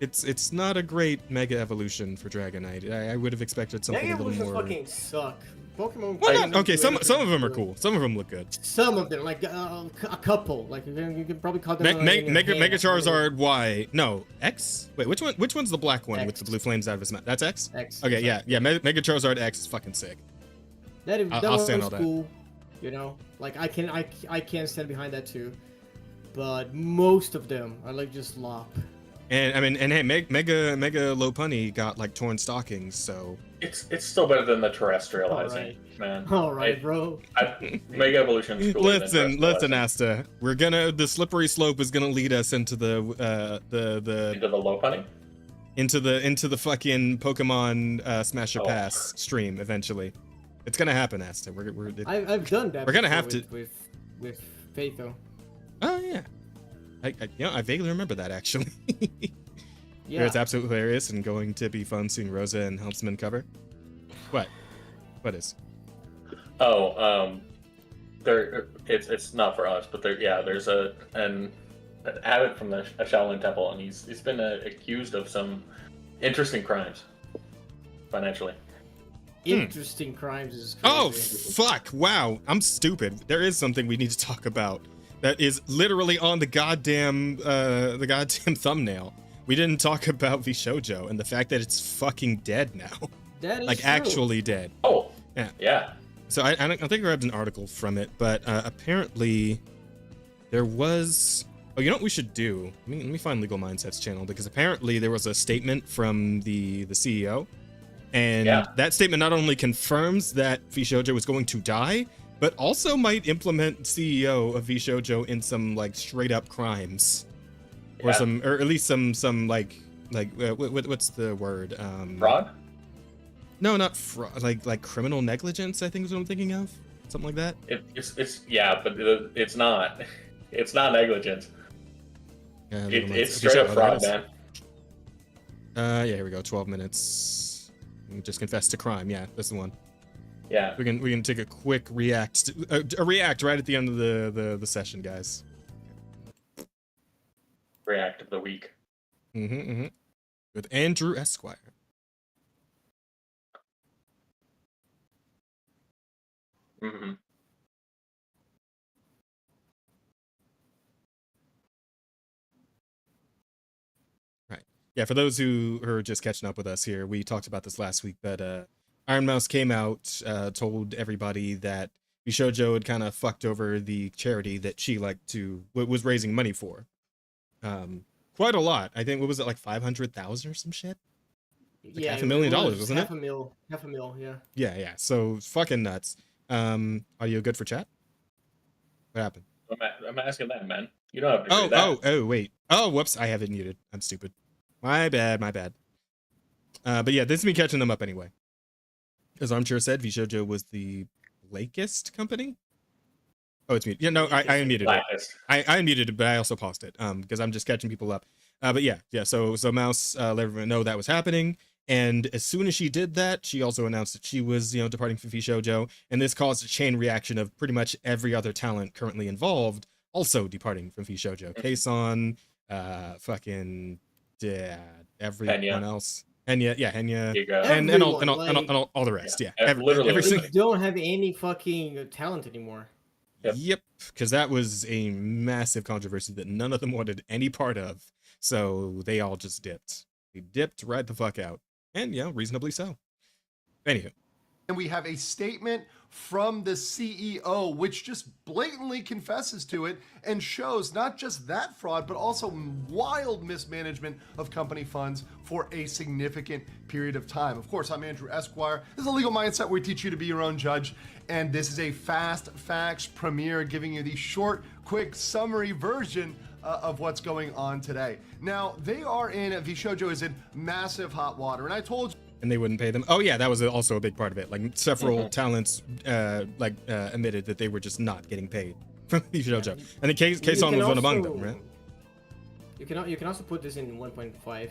It's not a great mega evolution for Dragonite. I would have expected something Mega a little evolutions more. fucking suck. Pokemon. Well, okay, some of them are cool. Some of them look good. Some of them, like a couple, like you can probably call them. Mega Charizard Y. No, X. Wait, which one? Which one's the black one with X. the blue flames out of his mouth? That's X. X. Okay, yeah. Mega Charizard X is fucking sick. That I'll one stand was all that. cool. You know, like I can stand behind that too. But most of them are like just lop. And I mean, and hey, Mega Lopunny got like torn stockings, so. It's still better than the terrestrializing, man. All right, bro. Mega Evolution is cooler than Listen, Asta. The slippery slope is gonna lead us into the into the Lopunny? into the fucking Pokemon Smash or Oh. Pass stream eventually. It's gonna happen, Asta. I've done that. We're gonna before have to- with Phaeto. Oh yeah. I vaguely remember that actually. Yeah. It's absolutely hilarious and going to be fun seeing Roza and Helmsman cover. What is? Oh, it's not for us, but there's an abbot from a Shaolin temple, and he's been accused of some interesting crimes financially. Interesting crimes is crazy. Oh fuck! Wow, I'm stupid. There is something we need to talk about that is literally on the goddamn thumbnail. We didn't talk about VShojo and the fact that it's fucking dead now. That is like true. actually dead. Oh, Yeah. yeah. So I think I grabbed an article from it, but apparently there was. Oh, you know what we should do? Let me find Legal Mindset's channel, because apparently there was a statement from the CEO, and that statement not only confirms that VShojo was going to die, but also might implement CEO of VShojo in some like straight up crimes, or at least some what's the word? Fraud? No, not fraud. Like criminal negligence, I think is what I'm thinking of. Something like that. It's yeah, but it's not. It's not negligence. It's straight up fraud, man. Yeah, here we go. 12 minutes. Just confess to crime. Yeah, that's the one. Yeah. We can take a quick react. A react right at the end of the session, guys. React of the week. With Andrew Esquire. Mm-hmm. Right. Yeah, for those who are just catching up with us here, we talked about this last week, but Iron Mouse came out, told everybody that VShojo had kind of fucked over the charity that she was raising money for. Quite a lot. I think, what was it, like 500,000 or some shit? Like $500,000, wasn't it? Half a mil, yeah. Yeah. So fucking nuts. Are you good for chat? What happened? I'm asking that, man. You don't have to do that. Oh, wait. Oh, whoops. I have it muted. I'm stupid. My bad. But yeah, this is me catching them up anyway. As Armchair said, VShojo was the Blakest company. Oh, it's muted. Yeah, no, I unmuted it. I unmuted it, but I also paused it because I'm just catching people up. But yeah. So Mouse let everyone know that was happening. And as soon as she did that, she also announced that she was, departing from VShojo, and this caused a chain reaction of pretty much every other talent currently involved also departing from VShojo. Kason, fucking everyone else. Henya, and all the rest. Yeah, literally. We don't have any fucking talent anymore. Yep, because that was a massive controversy that none of them wanted any part of. So they all just dipped. They dipped right the fuck out. And, reasonably so. Anywho. And we have a statement from the CEO, which just blatantly confesses to it and shows not just that fraud, but also wild mismanagement of company funds for a significant period of time. Of course, I'm Andrew Esquire. This is a legal mindset where we teach you to be your own judge. And this is a fast facts premiere, giving you the short, quick summary version of what's going on today. Now, they are in, Vishojo is in massive hot water. And I told you, and they wouldn't pay them. Oh yeah, that was also a big part of it. Like several talents, admitted that they were just not getting paid from Vishojo, and the Kason was one among them, right? You can also put this in 1.5.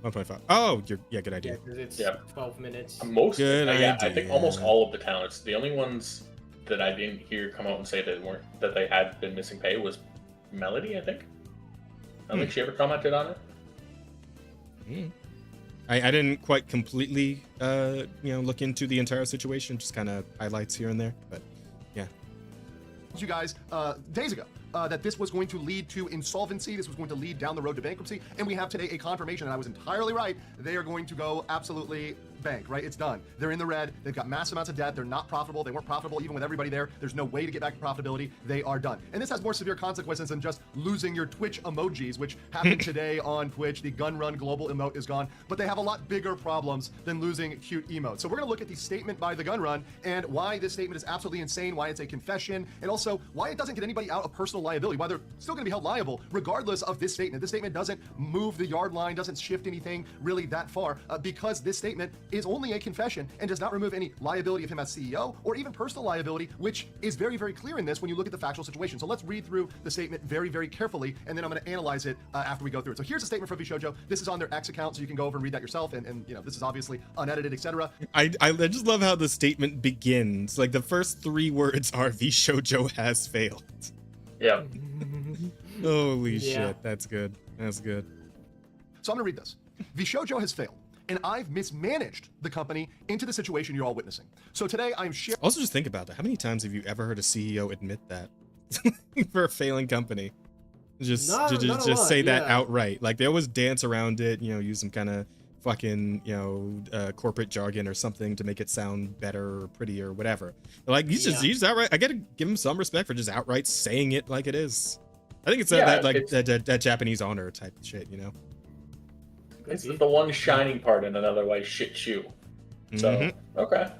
1.5. Oh, yeah, good idea. Because it's 12 minutes. Good idea. I think almost all of the talents. The only ones that I didn't hear come out and say that they had been missing pay was Melody. I think. I don't think she ever commented on it. I didn't quite completely, look into the entire situation, just kind of highlights here and there, but yeah. You guys, days ago, that this was going to lead to insolvency, this was going to lead down the road to bankruptcy, and we have today a confirmation, and I was entirely right, they are going to go absolutely bank, right? It's done. They're in the red. They've got massive amounts of debt. They're not profitable. They weren't profitable even with everybody there. There's no way to get back to profitability. They are done. And this has more severe consequences than just losing your Twitch emojis, which happened today on Twitch. The gun run global emote is gone, but they have a lot bigger problems than losing cute emotes. So we're going to look at the statement by the gun run and why this statement is absolutely insane, why it's a confession, and also why it doesn't get anybody out of personal liability, why they're still going to be held liable regardless of this statement. This statement doesn't move the yard line, doesn't shift anything really that far, because this statement is only a confession and does not remove any liability of him as CEO or even personal liability, which is very, very clear in this when you look at the factual situation. So let's read through the statement very, very carefully, and then I'm going to analyze it after we go through it. So here's a statement from Vishojo. This is on their X account, so you can go over and read that yourself, and this is obviously unedited, etc. I just love how the statement begins. Like the first 3 words are Vishojo has failed. Yeah. Holy shit, that's good. That's good. So I'm going to read this. Vishojo has failed, and I've mismanaged the company into the situation you're all witnessing. So today I'm sharing. Also, just think about that. How many times have you ever heard a CEO admit that for a failing company? Just say that outright. Like they always dance around it, use some kind of fucking, corporate jargon or something to make it sound better or prettier or whatever. Like he's outright. I gotta give him some respect for just outright saying it like it is. I think it's that Japanese honor type of shit, It's the one shining part in an otherwise shit shoe. So, okay.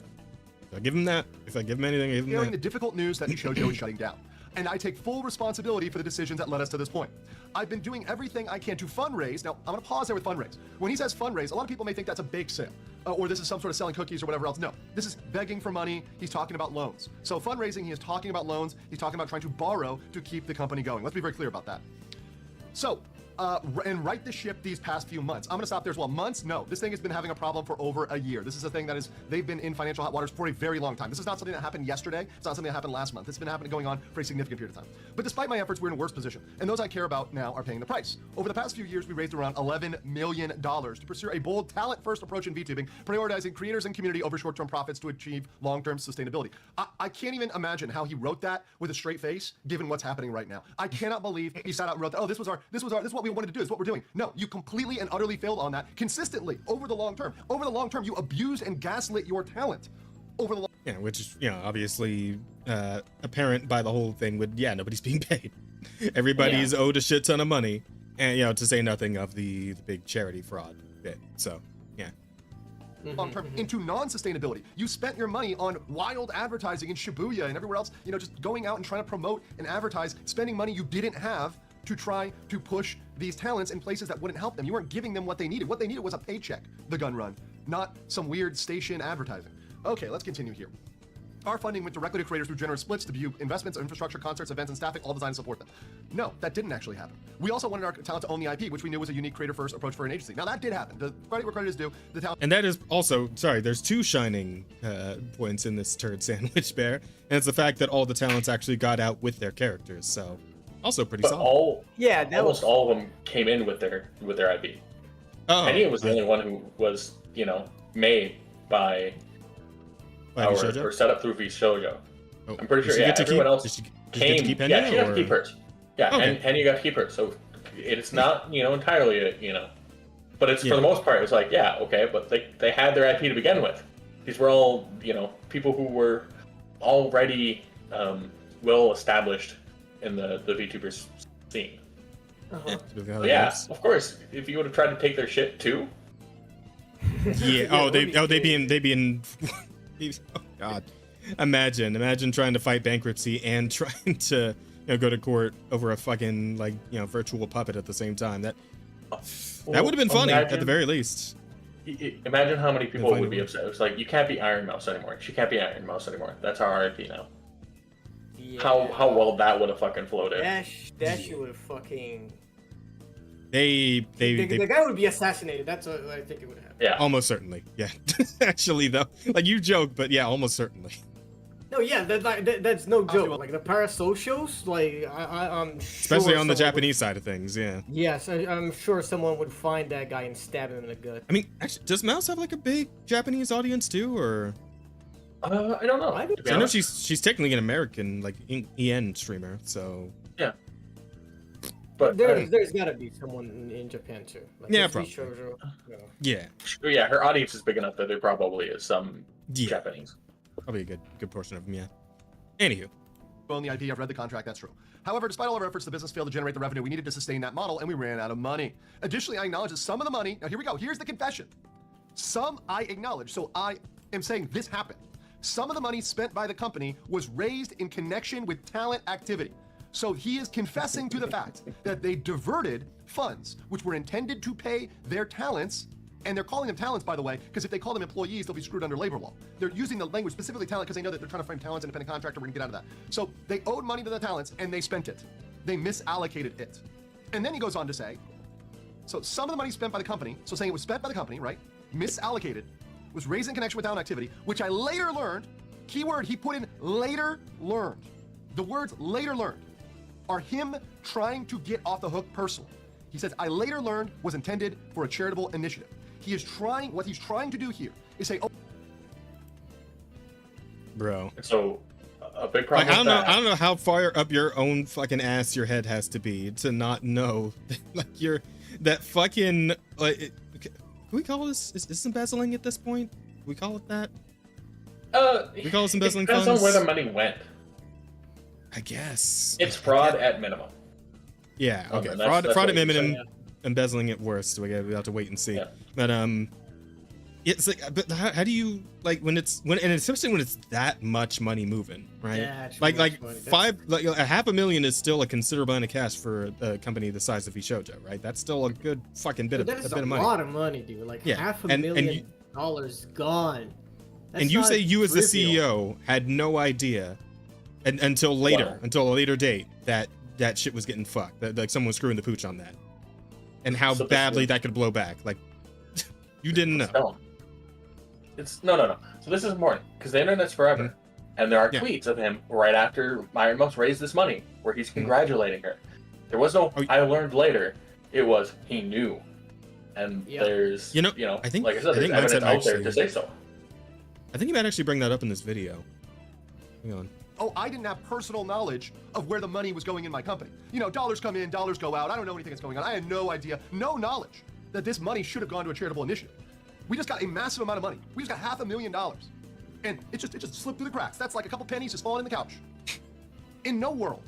If I give him that, if I give him anything, I give him Hearing that. the difficult news that Vishojo is shutting down. And I take full responsibility for the decisions that led us to this point. I've been doing everything I can to fundraise. Now, I'm going to pause there with fundraise. When he says fundraise, a lot of people may think that's a bake sale, or this is some sort of selling cookies or whatever else. No, this is begging for money. He's talking about loans. So fundraising, he is talking about loans. He's talking about trying to borrow to keep the company going. Let's be very clear about that. So, and right the ship these past few months. I'm going to stop there as well. Months? No. This thing has been having a problem for over a year. This is a thing that they've been in financial hot waters for a very long time. This is not something that happened yesterday. It's not something that happened last month. It's been going on for a significant period of time. But despite my efforts, we're in a worse position. And those I care about now are paying the price. Over the past few years, we raised around $11 million to pursue a bold talent-first approach in VTubing, prioritizing creators and community over short-term profits to achieve long-term sustainability. I can't even imagine how he wrote that with a straight face, given what's happening right now. I cannot believe he sat out and wrote that. Oh, this is what we wanted to do. This is what we're doing. No, you completely and utterly failed on that consistently over the long term. Over the long term, you abused and gaslit your talent. Over the long which is, obviously apparent by the whole thing with, nobody's being paid. Everybody's owed a shit ton of money. And, to say nothing of the big charity fraud bit. So, long term into non-sustainability. You spent your money on wild advertising in Shibuya and everywhere else, just going out and trying to promote and advertise, spending money you didn't have to try to push these talents in places that wouldn't help them. You weren't giving them what they needed. What they needed was a paycheck, the gun run, not some weird station advertising. Okay, let's continue here. Our funding went directly to creators through generous splits to view investments, infrastructure, concerts, events, and staffing, all designed to support them. No, that didn't actually happen. We also wanted our talent to own the IP, which we knew was a unique creator-first approach for an agency. Now that did happen. The credit where credit is due. The talent. And that is also, there's 2 shining points in this turd sandwich, Bear. And it's the fact that all the talents actually got out with their characters, so also pretty solid. Almost all of them came in with their IP. Penny was the only one who was, made by or set up through Vishojo. Oh, I'm pretty sure. Everyone else came. She got to keep hers. Yeah, okay. And Penny got to keep hers. So it's not, entirely, but it's for the most part, it's like, but they had their IP to begin with. These were all, people who were already well established in the VTubers scene. Yeah, of course. If you would have tried to take their shit too. Yeah. They be in. Oh God. Imagine trying to fight bankruptcy and trying to go to court over a fucking virtual puppet at the same time. That would have been funny at the very least. Imagine how many people would be upset. It's like, you can't be Iron Mouse anymore. She can't be Iron Mouse anymore. That's our RIP now. Yeah. How well that would have fucking floated. That shit would have fucking. The guy would be assassinated. That's what I think it would happen. Yeah, almost certainly. Yeah, actually though, you joke, but yeah, almost certainly. No, yeah, that's no joke. Like the parasocials, I'm sure especially on the Japanese side of things. Yeah. Yes, I'm sure someone would find that guy and stab him in the gut. I mean, actually, does Mouse have a big Japanese audience too, or? I don't know. I know she's technically an American EN streamer, so. Yeah. But there's gotta be someone in Japan too. Probably. Yeah. Yeah, her audience is big enough that there probably is some Japanese. Probably a good portion of them, yeah. Anywho. Well, in the IP, I've read the contract, that's true. However, despite all of our efforts, the business failed to generate the revenue we needed to sustain that model, and we ran out of money. Additionally, I acknowledge that some of the money, now here we go, here's the confession. Some I acknowledge, so I am saying this happened. Some of the money spent by the company was raised in connection with talent activity. So he is confessing to the fact that they diverted funds, which were intended to pay their talents. And they're calling them talents, by the way, because if they call them employees, they'll be screwed under labor law. They're using the language specifically talent because they know that they're trying to frame talents, independent contractor, we're gonna get out of that. So they owed money to the talents and they spent it. They misallocated it. And then he goes on to say, so some of the money spent by the company, so saying it was spent by the company, right? Misallocated, was raised in connection with talent activity, which I later learned, keyword he put in later learned. The words later learned are him trying to get off the hook personally. He says, I later learned was intended for a charitable initiative. What he's trying to do here is say, oh. Bro. So, a big problem I don't know how far up your own fucking ass your head has to be to not know you're that fucking, can we call this, is this embezzling at this point? Can we call it that? We call this embezzling funds? Depends on where the money went. I guess. It's fraud at minimum. Yeah, okay. Fraud at minimum, embezzling at worst. We have to wait and see. Yeah. But it's but how do you and especially when it's that much money moving, right? Yeah, a $500,000 is still a considerable amount of cash for a company the size of Shoujo, right? That's still a good fucking bit of money. That's a lot of money, dude. $500,000 gone. That's and you say you as the CEO had no idea until a later date that shit was getting fucked. That someone was screwing the pooch on that. And how badly that could blow back. You didn't know. No. So this is important, because the internet's forever. Mm-hmm. And there are tweets of him right after Iron Mouse raised this money, where he's congratulating her. There was no, I learned later. It was, he knew. And there's, I think, like I said, there's evidence out there to say so. I think you might actually bring that up in this video. Hang on. Oh, I didn't have personal knowledge of where the money was going in my company. Dollars come in, dollars go out. I don't know anything that's going on. I had no idea, no knowledge that this money should have gone to a charitable initiative. We just got a massive amount of money. We just got $500,000. And it just slipped through the cracks. That's like a couple pennies just falling in the couch. In no world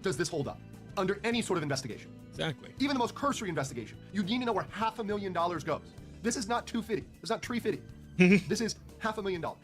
does this hold up under any sort of investigation. Exactly. Even the most cursory investigation. You need to know where $500,000 goes. This is not $250. It's not $350. This is $500,000.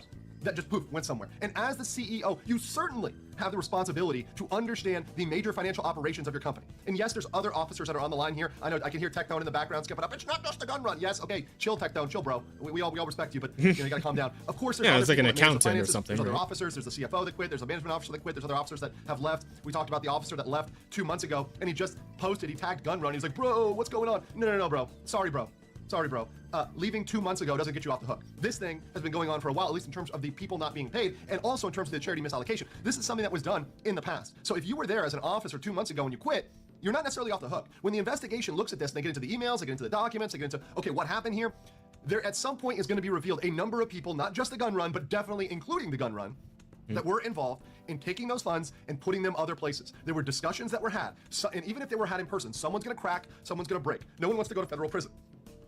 That just poof, went somewhere. And as the CEO, you certainly have the responsibility to understand the major financial operations of your company. And yes, there's other officers that are on the line here. I know I can hear Tectone in the background skipping up. It's not just a gun run. Yes, okay, chill, Tectone, chill, bro. We all respect you, but you gotta calm down. Of course, there's it's like an accountant or something. There's other officers. There's the CFO that quit. There's a management officer that quit. There's other officers that have left. We talked about the officer that left 2 months ago, and he just posted. He tagged gun run. He's like, bro, what's going on? No, bro. Sorry, bro. Leaving 2 months ago doesn't get you off the hook. This thing has been going on for a while, at least in terms of the people not being paid, and also in terms of the charity misallocation. This is something that was done in the past. So if you were there as an officer 2 months ago and you quit, you're not necessarily off the hook. When the investigation looks at this, and they get into the emails, they get into the documents, they get into, okay, what happened here? There at some point is going to be revealed a number of people, not just the gun run, but definitely including the gun run, that were involved in taking those funds and putting them other places. There were discussions that were had, and even if they were had in person, someone's going to crack, someone's going to break. No one wants to go to federal prison.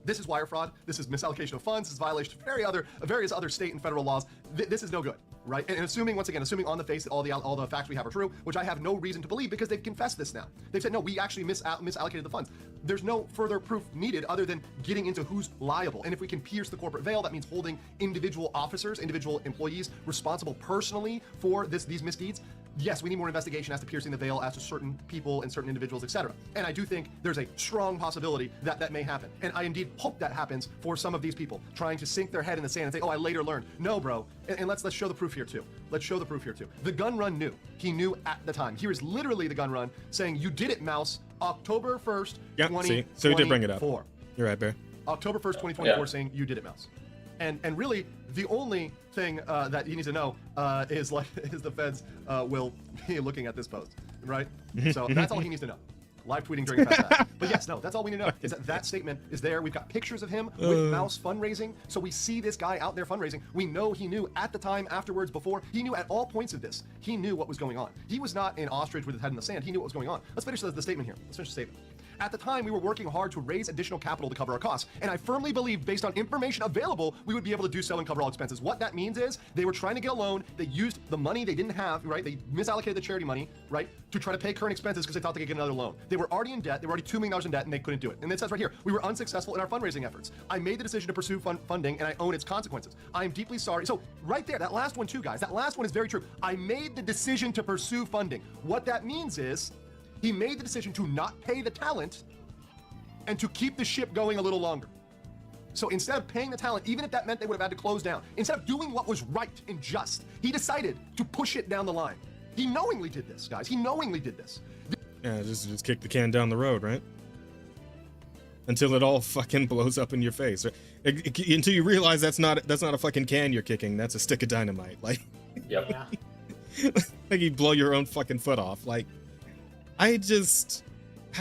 This is wire fraud. This is misallocation of funds. This is violation of various other state and federal laws. This is no good, right? And assuming, once again, on the face that all the facts we have are true, which I have no reason to believe because they've confessed this now. They've said, no, we actually misallocated the funds. There's no further proof needed other than getting into who's liable. And if we can pierce the corporate veil, that means holding individual officers, individual employees responsible personally for these misdeeds. Yes, we need more investigation as to piercing the veil as to certain people and certain individuals, etc. And I do think there's a strong possibility that that may happen. And I indeed hope that happens for some of these people trying to sink their head in the sand and say, oh, I later learned. No, bro. And let's show the proof here too. Let's show the proof here too. The gun run knew. He knew at the time. Here is literally the gun run saying, you did it, Mouse, October 1st, yep, 2024. So he did bring it up. You're right, Bear. October 1st, 2024, saying you did it, Mouse. And really, the only thing that you need to know is the feds will be looking at this post, right? So that's all he needs to know. Live tweeting during a fast. But yes, no, that's all we need to know is that statement is there. We've got pictures of him with Mouse fundraising. So we see this guy out there fundraising. We know he knew at the time, afterwards, before. He knew at all points of this. He knew what was going on. He was not an ostrich with his head in the sand. He knew what was going on. Let's finish the statement here. Let's finish the statement. At the time, we were working hard to raise additional capital to cover our costs, and I firmly believed, based on information available, we would be able to do so and cover all expenses. What that means is they were trying to get a loan. They used the money they didn't have, right? They misallocated the charity money, right, to try to pay current expenses because they thought they could get another loan. They were already in debt. They were already $2 million in debt, and they couldn't do it. And it says right here, we were unsuccessful in our fundraising efforts. I made the decision to pursue funding, and I own its consequences. I am deeply sorry. So right there, that last one too, guys, that last one is very true. I made the decision to pursue funding. What that means is he made the decision to not pay the talent and to keep the ship going a little longer. So instead of paying the talent, even if that meant they would have had to close down, instead of doing what was right and just, he decided to push it down the line. He knowingly did this, guys. He knowingly did this. Yeah, just kick the can down the road, right? Until it all fucking blows up in your face. Until you realize that's not a fucking can you're kicking. That's a stick of dynamite. Like, yep. Yeah. like you blow your own fucking foot off. Like, I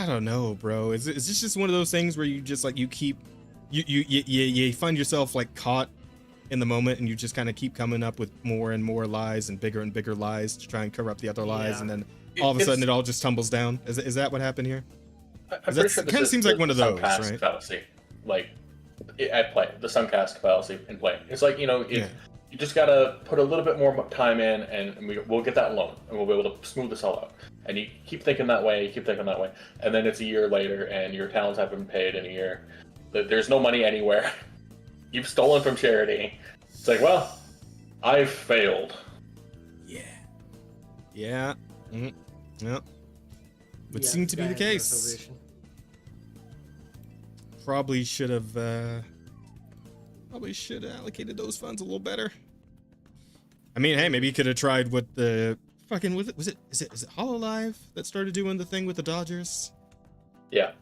don't know, bro. Is this just one of those things where you just like you find yourself like caught in the moment and you just kind of keep coming up with more and more lies and bigger lies to try and cover up the other lies, and then all of a sudden it all just tumbles down? Is that what happened here? I'm pretty sure it kind of seems like one of those, right? Fallacy. Like at play, the Suncast fallacy in play. It's like, you just gotta put a little bit more time in, and we'll get that loan, and we'll be able to smooth this all out. And you keep thinking that way, and then it's a year later, and your talents haven't been paid in a year. There's no money anywhere. You've stolen from charity. It's like, well, I've failed. Yeah. Yeah. Would seem to be the case. Probably should have allocated those funds a little better. I mean, hey, maybe he could have tried what the fucking is it HoloLive that started doing the thing with the Dodgers? Yeah.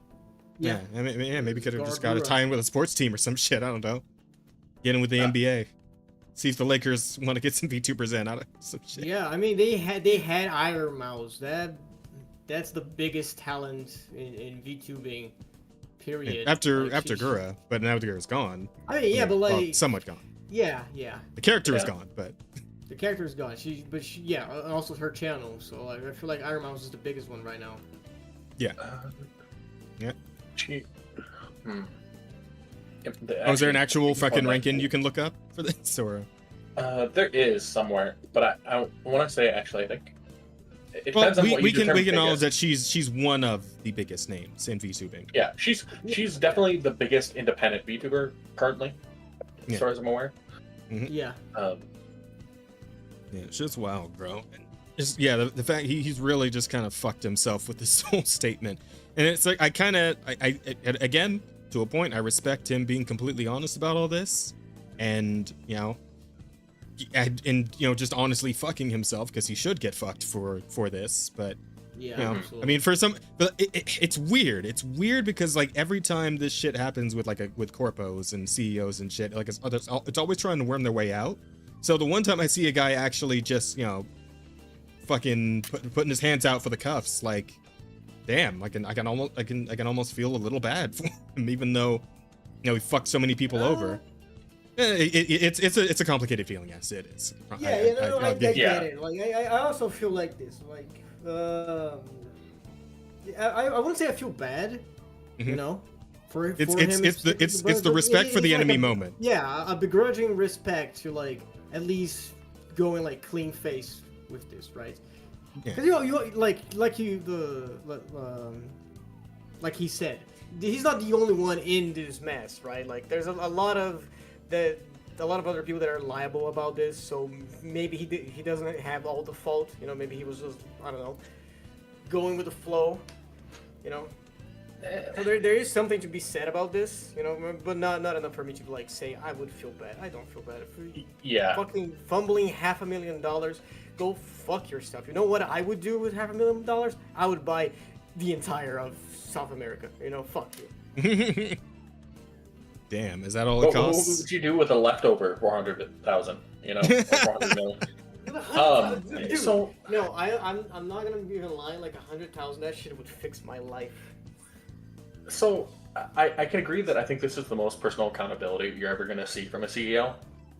Yeah. I mean, maybe could have just got a tie-in with a sports team or some shit. I don't know. Get in with the NBA. See if the Lakers want to get some VTubers out of some shit. Yeah, I mean they had Iron Mouse. That's the biggest talent in VTubing. Period. After Gura, but now Gura's gone. I mean, yeah, but like well, somewhat gone. Yeah. The character is gone, but the character is gone. She also her channel. So like, I feel like Iron Mouse is the biggest one right now. Yeah. Yeah. Is there an actual fucking ranking you can look up for this, or? There is somewhere, but I want to say actually, I think. It well, we can acknowledge that she's one of the biggest names in VTubing. Yeah, she's definitely the biggest independent VTuber currently, as far as I'm aware. Mm-hmm. Yeah. Yeah, it's just wild, bro. Just, the fact he's really just kind of fucked himself with this whole statement, and it's like I again, to a point, I respect him being completely honest about all this, and just honestly fucking himself, because he should get fucked for this. But I mean, for some, but it's weird. It's weird because like every time this shit happens with with corpos and CEOs and shit, like it's always trying to worm their way out. So the one time I see a guy actually just fucking putting his hands out for the cuffs, like, damn, I can almost feel a little bad for him, even though he fucked so many people over. It's a complicated feeling. Yes, it is. I get it. Like I also feel like this. Like I wouldn't say I feel bad, It's the respect for the enemy moment. Yeah, a begrudging respect to like at least going like clean face with this, right? Because you like he said, he's not the only one in this mess, right? Like there's a lot of other people that are liable about this, so maybe he doesn't have all the fault, you know, maybe he was just, I don't know, going with the flow, you know. So there is something to be said about this, you know, but not enough for me to like say I would feel bad. I don't feel bad if fucking fumbling $500,000. Go fuck yourself. You know what I would do with $500,000? I would buy the entire of South America. You know, fuck you. Damn, is that all it costs? What would you do with a leftover 400,000? You know, or 400 million. Dude, so no, I'm not gonna even lie. Like 100,000, that shit would fix my life. So I can agree that I think this is the most personal accountability you're ever gonna see from a CEO.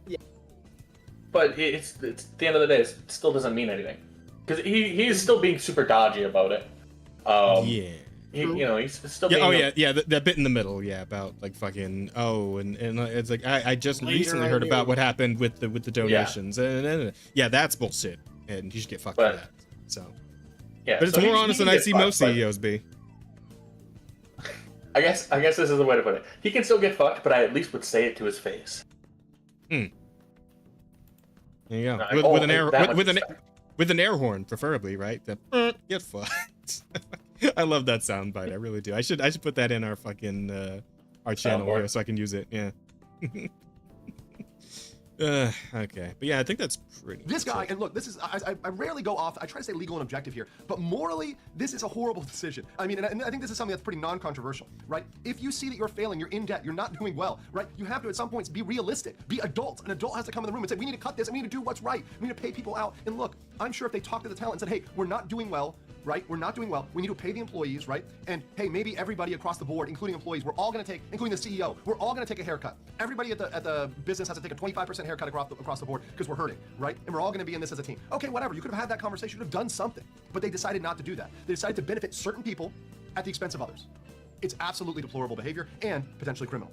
Yeah. But it's at the end of the day, it still doesn't mean anything because he's still being super dodgy about it. He's still being that bit in the middle, about like fucking and it's like I just recently heard about what happened with the donations and that's bullshit and you should get fucked for that. So but it's more honest than I see most CEOs be. I guess this is the way to put it. He can still get fucked, but I at least would say it to his face. There you go. With an air horn, preferably, right? Get fucked. I love that soundbite. I really do. I should put that in our fucking our channel here so I can use it. Yeah. Okay, but yeah, I think that's pretty. This guy, and look, this is I rarely go off. I try to stay legal and objective here, but morally, this is a horrible decision. I mean, and I think this is something that's pretty non-controversial, right? If you see that you're failing, you're in debt, you're not doing well, right? You have to at some points be realistic, be adult. An adult has to come in the room and say, we need to cut this, and we need to do what's right. We need to pay people out. And look, I'm sure if they talked to the talent and said, hey, we're not doing well. Right? We're not doing well. We need to pay the employees, right? And hey, maybe everybody across the board, including employees, we're all going to take, including the CEO, we're all going to take a haircut. Everybody at the business has to take a 25% haircut across the board because we're hurting, right? And we're all going to be in this as a team. Okay, whatever. You could have had that conversation. You could have done something, but they decided not to do that. They decided to benefit certain people at the expense of others. It's absolutely deplorable behavior and potentially criminal.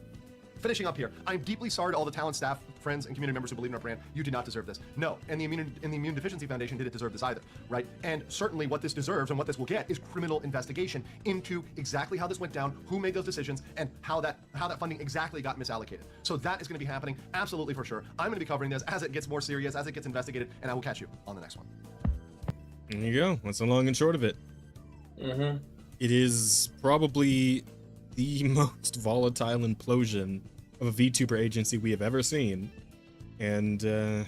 Finishing up here, I'm deeply sorry to all the talent, staff, friends, and community members who believe in our brand. You did not deserve this. No, and the Immune Deficiency Foundation didn't deserve this either, right? And certainly what this deserves and what this will get is criminal investigation into exactly how this went down, who made those decisions, and how that funding exactly got misallocated. So that is going to be happening, absolutely for sure. I'm going to be covering this as it gets more serious, as it gets investigated, and I will catch you on the next one. There you go. That's the long and short of it. Mm-hmm. It is probably the most volatile implosion of a VTuber agency we have ever seen, and it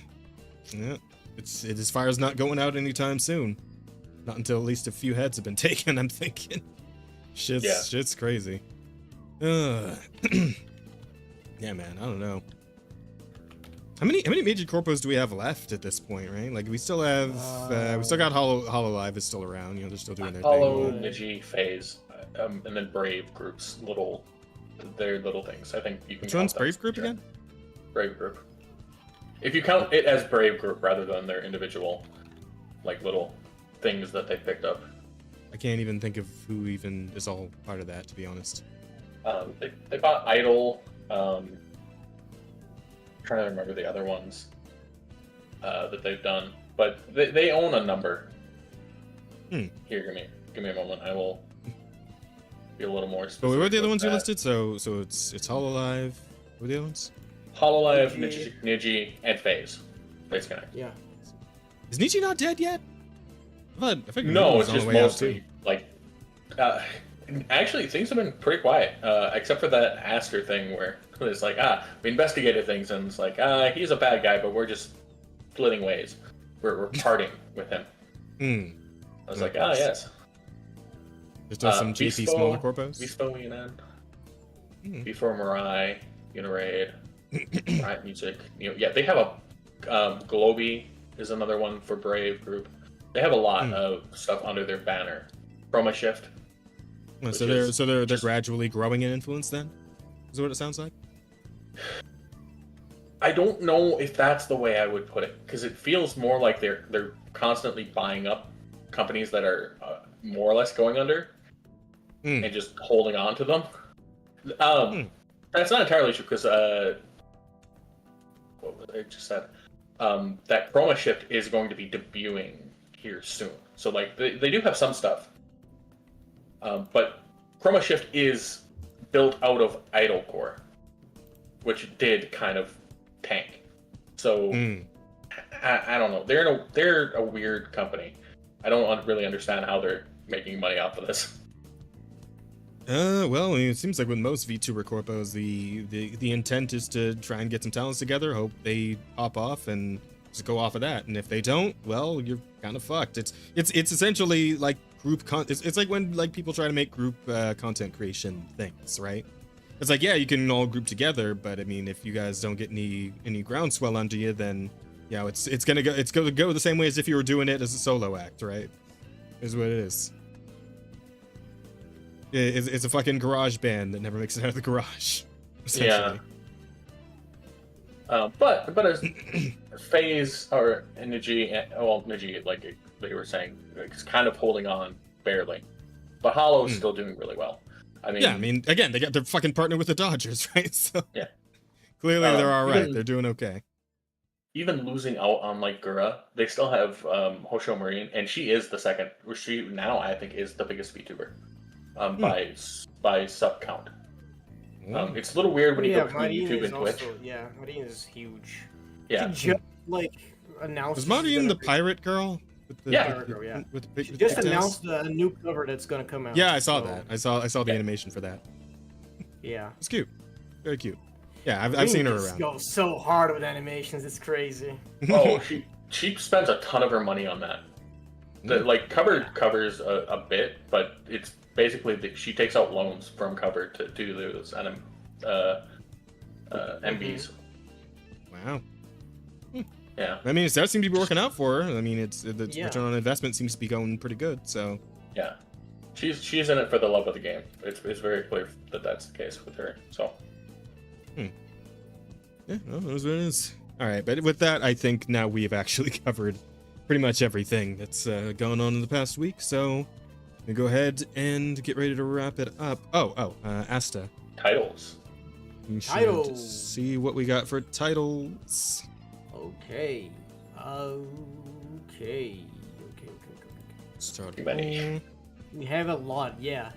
as far as not going out anytime soon, not until at least a few heads have been taken. I'm thinking, shit's crazy. Yeah, man, I don't know. How many major corpos do we have left at this point, right? Like we still have we still got Hololive is still around. You know, they're still doing their thing. Niji, Phase, and then Brave Group's their little things. I think you can. Which one's Brave Group again? Brave Group. If you count it as Brave Group rather than their individual, like little things that they picked up. I can't even think of who even is all part of that, to be honest. They bought Idol. I'm trying to remember the other ones that they've done, but they own a number. Here, give me a moment. I will be a little more specific. But what were the other ones you listed? So it's Hololive. What were the other ones? Hololive, Niji, and Phase. Phase Connect. Yeah. Is Niji not dead yet? I figured no, it's just mostly like. Actually, things have been pretty quiet, except for that Aster thing where it's like, we investigated things, and it's like, he's a bad guy, but we're just splitting ways. We're parting with him. I was like, yes. There's some GP smaller corpos. Vispo, Before Mirai, Uniraid, Riot Music. They have a Globy is another one for Brave Group. They have a lot of stuff under their banner. Chroma Shift. So they're gradually growing in influence then? Is that what it sounds like? I don't know if that's the way I would put it, because it feels more like they're constantly buying up companies that are more or less going under and just holding on to them. That's not entirely true because what was I just said? That Chroma Shift is going to be debuting here soon. So like they do have some stuff, but Chroma Shift is built out of Idle Core, which did kind of tank. So I don't know. They're a weird company. I don't really understand how they're making money off of this. Well, I mean, it seems like with most VTuber corpos, the intent is to try and get some talents together, hope they pop off, and just go off of that. And if they don't, well, you're kind of fucked. It's essentially like group it's like when like people try to make group content creation things, right? It's like, yeah, you can all group together, but I mean, if you guys don't get any groundswell under you, then it's gonna go the same way as if you were doing it as a solo act, right? Is what it is. It's a fucking garage band that never makes it out of the garage. Yeah. But as Phase or Niji, like they were saying, it's kind of holding on barely. But Hollow's still doing really well. I mean, again, they're fucking partnered with the Dodgers, right? So yeah, clearly they're all right. They're doing okay. Even losing out on like Gura, they still have Hosho Marine, and she is the second. She now I think is the biggest VTuber. By sub count. It's a little weird when you go between YouTube and Twitch. Yeah, Marine is huge. Yeah. She just announced. Was Marine the pirate girl? Pirate girl, yeah. She just announced a new cover that's gonna come out. Yeah, I saw that. I saw the animation for that. Yeah. It's cute. Very cute. Yeah, I've seen her around. Goes so hard with animations, it's crazy. Oh, she spends a ton of her money on that. Like cover covers a bit, but it's basically she takes out loans from cover to do those MVs. Wow. Yeah. I mean, it does seem to be working out for her. I mean, the return on investment seems to be going pretty good. So. Yeah, she's in it for the love of the game. It's very clear that that's the case with her. So. Yeah, well, that's what it is. All right, but with that, I think now we've actually covered pretty much everything that's gone on in the past week. So. We go ahead and get ready to wrap it up. Asta. Titles. You should see what we got for titles. Okay. Start. We have a lot, yeah.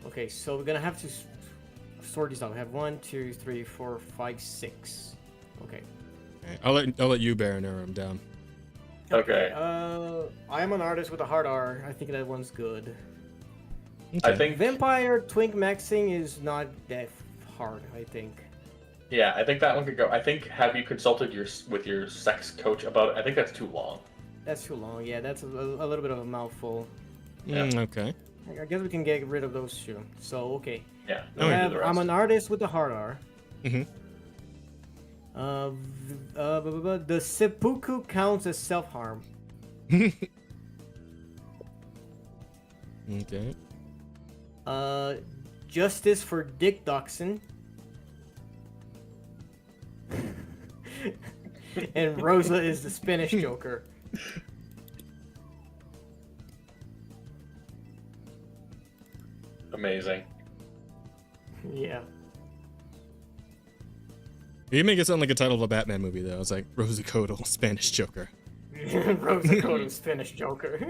Okay, so we're gonna have to sort these out. We have 1, 2, 3, 4, 5, 6. Okay. Right, I'll let you narrow them down. Okay. I'm an artist with a hard R. I think that one's good. Okay. I think Vampire Twink Maxing is not that hard, I think. Yeah, I think that one could go. I think have you consulted with your sex coach about it? I think that's too long. That's too long. Yeah, that's a little bit of a mouthful. Yeah. Okay. I guess we can get rid of those two. So okay. Yeah. I'm an artist with a hard R. The seppuku counts as self-harm. Okay. Justice for Dick Dachshund. And Roza is the Spanish Joker. Amazing. Yeah. You make it sound like a title of a Batman movie, though. It's like Rosa Coatl, Spanish Joker. Rosa Coatl, Spanish Joker.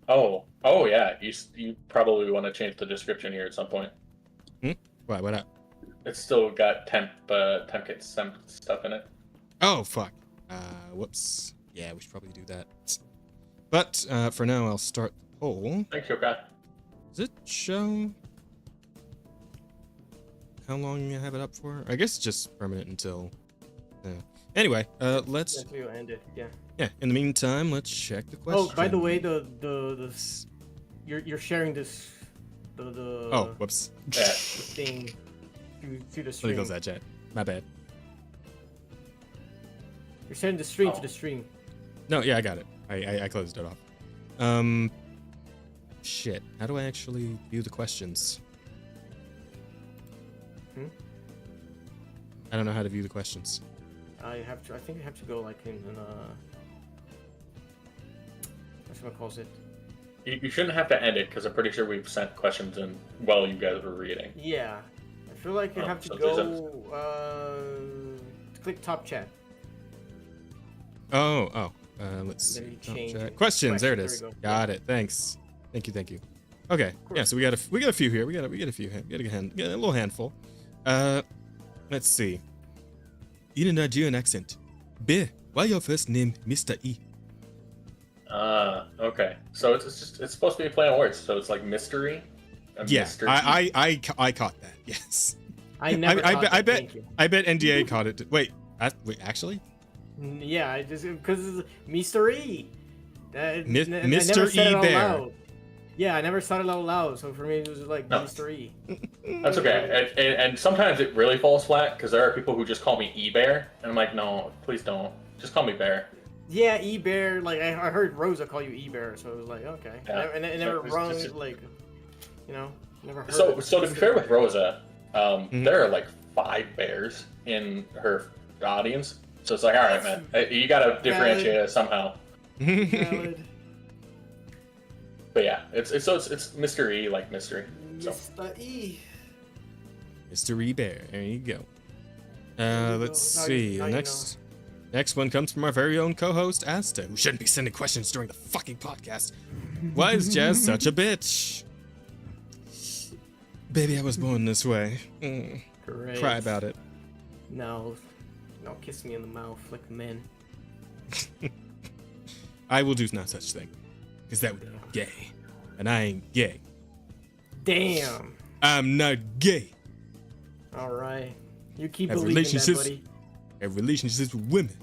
Oh yeah. You probably want to change the description here at some point. Why? What up? It's still got TempKitsempt stuff in it. Oh fuck. Whoops. Yeah, we should probably do that. But for now, I'll start the poll. Thanks, Yoka. Does it show how long you have it up for? I guess it's just permanent until. Anyway, let's. Until you end it, yeah. Yeah. In the meantime, let's check the question. Oh, by the way, you're sharing this. Oh, whoops. Thing to the stream. There goes that chat. My bad. You're sending the stream to the stream. No, yeah, I got it. I closed it off. Shit. How do I actually view the questions? I don't know how to view the questions. I think you have to go like in what's it calls it? you shouldn't have to end it because I'm pretty sure we've sent questions in while you guys were reading. Yeah. I feel like you have to go click top chat. Let's see. Questions. There it is. Got it. Thanks. Thank you. Okay. Yeah. So we got a few here. We got a few. We got a little handful. Let's see. In a Nigerian accent, Bear, why your first name Mr. E? Okay. So it's supposed to be a play on words. So it's like mystery. Yeah. Mr. I caught that. Yes. I never. I bet NDA caught it. Wait. Actually. Yeah, I just because Mr. E. Mr. E Bear. Yeah, I never said it out loud, so for me it was like No. Mr. E. That's okay. And sometimes it really falls flat because there are people who just call me E Bear, and I'm like, no, please don't. Just call me Bear. Yeah, E Bear. Like I heard Roza call you E Bear, so it was like okay. Yeah. And it never rung like, never heard. So to be fair with Roza, there are like 5 bears in her audience. So it's like, all right, man, you gotta differentiate it somehow. Valid. But yeah, it's Mr. E like mystery. So. Mr. E. Mr. E Bear. There you go. Let's see. Next one comes from our very own co-host Asta, who shouldn't be sending questions during the fucking podcast. Why is Jazz such a bitch? Baby, I was born this way. Great. Cry about it. No, kiss me in the mouth like men. I will do no such thing, because that would be gay, and I ain't gay. Damn. I'm not gay. All right, you keep Have believing that, relationships- buddy. Have relationships with women.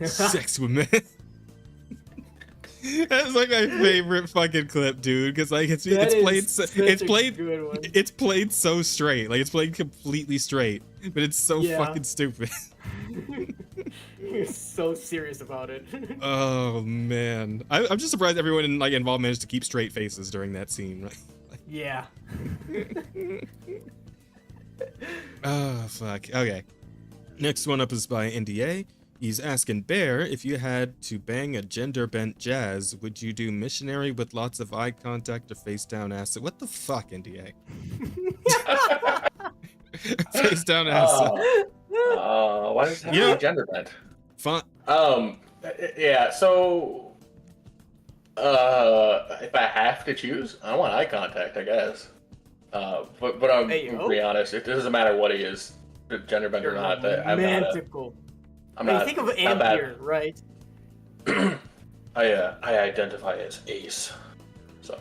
Sex with men. That's like my favorite fucking clip, dude. Because like it's played so straight, like it's played completely straight, but it's so fucking stupid. You're so serious about it. Oh man, I'm just surprised everyone involved managed to keep straight faces during that scene. Right? Yeah. Oh fuck. Okay. Next one up is by NDA. He's asking Bear, if you had to bang a gender-bent Jazz, would you do missionary with lots of eye contact or face down acid? What the fuck, NDA? Face down acid. Why does it have to be gender bent? Fun. Yeah. So, if I have to choose, I want eye contact, I guess. But I'm to be honest, it doesn't matter what he is, gender bent or not. I'm not. Think of Ampere, right? I identify as Ace, so.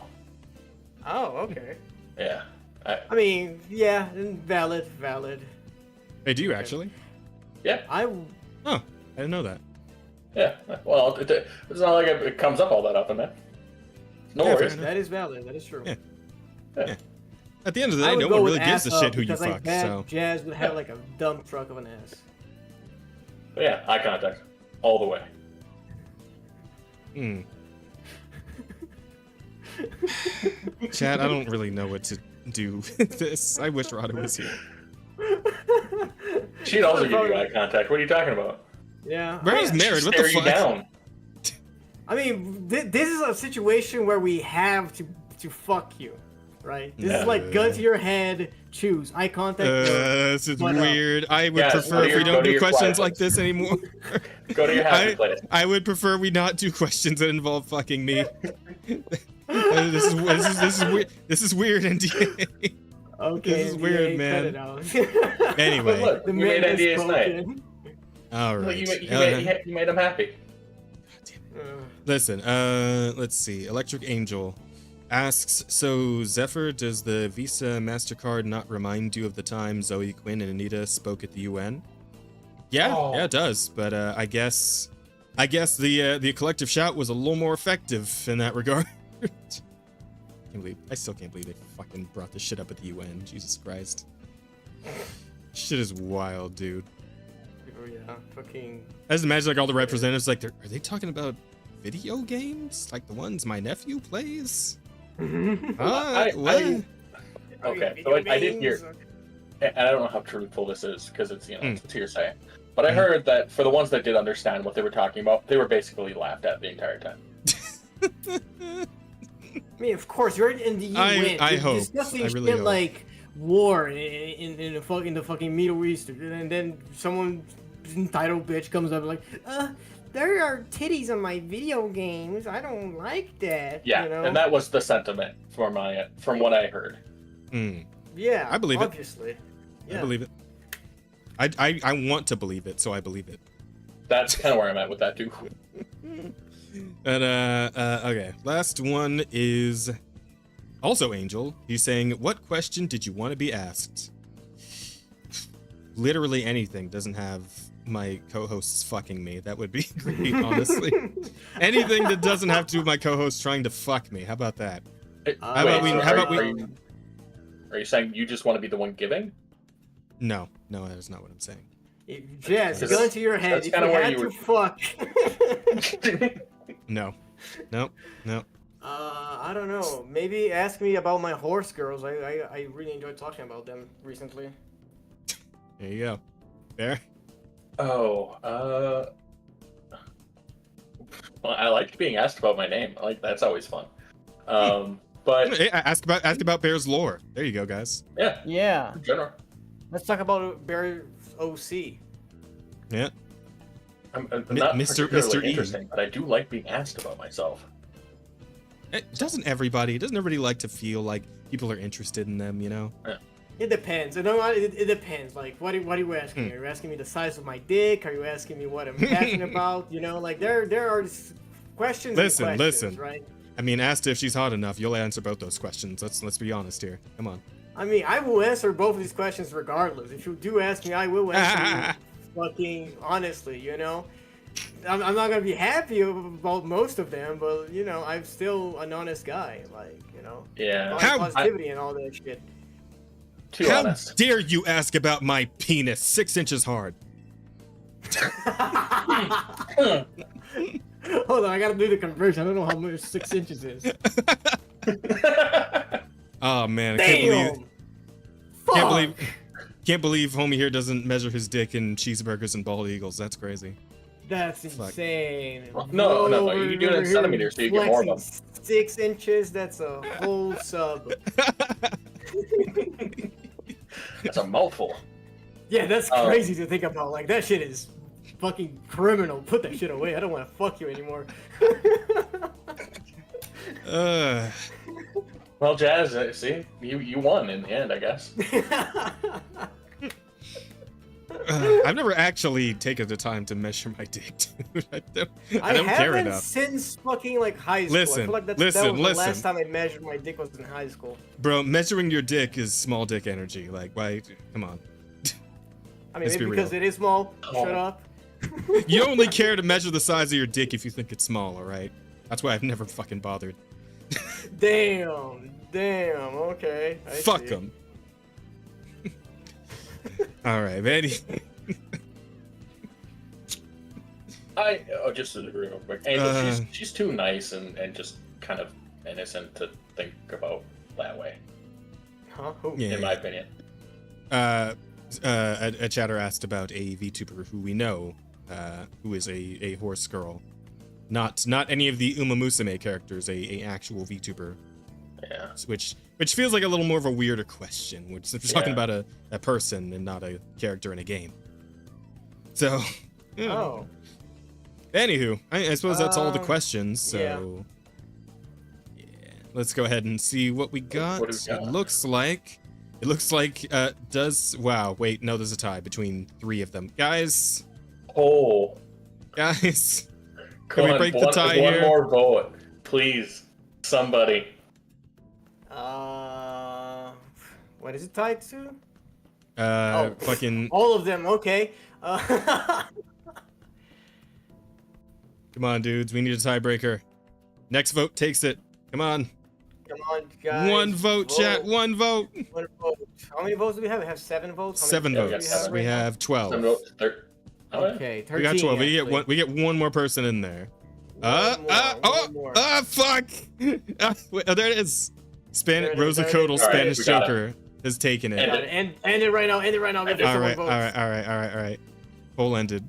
Oh, okay. Yeah. I mean, yeah, valid. Hey, do you actually? Yeah. Oh, I didn't know that. Yeah. Well, it's not like it comes up all that often, man. No worries. That is valid. That is true. Yeah. At the end of the day, no one really gives a shit who you fuck. So Jazz would have like a dump truck of an ass. But yeah, eye contact, all the way. Chad, I don't really know what to do with this. I wish Rada was here. She'd also give you eye contact. What are you talking about? Yeah. Barry's married. What the fuck? Down. I mean, this is a situation where we have to fuck you, right? This is like gun to your head, choose eye contact. This is weird. I would prefer if we don't do questions like this anymore. Go to your happy place. I would prefer we not do questions that involve fucking me. This is weird. This is weird, NDA. Okay, this is weird, man. Anyway, look, you made NDA's night. All right. You made him happy. Listen, let's see. Electric Angel asks, so Zephyr, does the Visa MasterCard not remind you of the time Zoe Quinn and Anita spoke at the UN? Yeah, yeah, it does. But I guess the collective shout was a little more effective in that regard. I still can't believe they fucking brought this shit up at the UN. Jesus Christ. Shit is wild, dude. Oh yeah, fucking. I just imagine like all the representatives like, are they talking about video games like the ones my nephew plays? Okay, so I did hear, and I don't know how truthful this is because it's it's hearsay, but I heard that for the ones that did understand what they were talking about, they were basically laughed at the entire time. mean, of course, you're in the UN. I hope. Discussing I really shit hope. like war in the fucking Middle East, and then someone entitled bitch comes up like, there are titties on my video games. I don't like that. Yeah, you know? and that was the sentiment from what I heard. Yeah, I believe obviously. it. Yeah. I believe it. I want to believe it, so I believe it. That's kind of where I'm at with that too. And okay, last one is also Angel. He's saying, "What question did you want to be asked?" Literally anything. Doesn't have my co-hosts fucking me. That would be great, honestly. Anything that doesn't have to do with my co-host trying to fuck me. How about that? Are you saying you just want to be the one giving? No, that is not what I'm saying. Jazz, gun to your head. That's If kinda you where had you to were- fuck. No. I don't know. Maybe ask me about my horse girls. I really enjoyed talking about them recently. There you go. There. Oh, well, I liked being asked about my name. That's always fun. But Hey, ask about Bear's lore. There you go, guys. Yeah. in general, Let's talk about Bear's OC. Yeah. I'm not Mr. particularly E. interesting, but I do like being asked about myself. Doesn't everybody like to feel like people are interested in them, you know? It depends. You know what? It depends. Like, what are you asking me? Are you asking me the size of my dick? Are you asking me what I'm passionate about? You know, like there are questions. Listen, and questions, right? I mean, asked if she's hot enough, you'll answer both those questions. Let's be honest here. Come on. I mean, I will answer both of these questions regardless. If you do ask me, I will answer you fucking honestly, you know? I'm not gonna be happy about most of them, but, you know, I'm still an honest guy. Like, you know? Yeah. Positivity and all that shit. Too How honest. dare you ask about my penis 6 inches hard? Hold on, I gotta do the conversion. I don't know how much 6 inches is. Oh man, I Damn! can't believe homie here doesn't measure his dick in cheeseburgers and bald eagles. That's crazy. That's Fuck. insane. No, you do it in centimeters so you get more of them. 6 inches, that's a whole sub. That's a mouthful. Yeah, that's crazy to think about. Like, that shit is fucking criminal. Put that shit away. I don't want to fuck you anymore. Well, Jazz, see, you won in the end, I guess. I've never actually taken the time to measure my dick, dude. I don't care haven't enough. since fucking like high school. I Listen, feel like that was the last time I measured my dick was in high school. Bro, measuring your dick is small dick energy. Like, why? Come on. I mean, Let's maybe be because real. it is small. Shut up. You only care to measure the size of your dick if you think it's small, alright? That's why I've never fucking bothered. Damn. Okay. Fuck them. Alright, Vanny. Just to agree real quick. Angel, she's too nice and just kind of innocent to think about that way. Huh? Who? Yeah. In my opinion. A chatter asked about a VTuber who we know, who is a horse girl. Not any of the Uma Musume characters, a actual VTuber. Yeah. Which feels like a little more of a weirder question, which is talking about a person and not a character in a game. So, yeah. Oh. Anywho, I suppose that's all the questions, so yeah. Let's go ahead and see what we got. What do we got? It looks like wow, wait, no, there's a tie between 3 of them. Guys, can we break the tie one here? more vote, please, somebody. What is it tied to? Fucking all of them. Okay. come on, dudes, we need a tiebreaker. Next vote takes it. Come on. Come on, guys. One vote, chat. One vote. One vote. How many votes do we have? We have 7 votes. How many 7 votes votes. do We have 12. Okay, 13. We got 12. Actually. We get one more person in there. One more. Fuck! Wait, there it is. There it is, Roza there it Coatl, is. Spanish we got it. Joker, has taken it. End it right now. End it right now. Get All 4 right, votes. all right. Poll ended.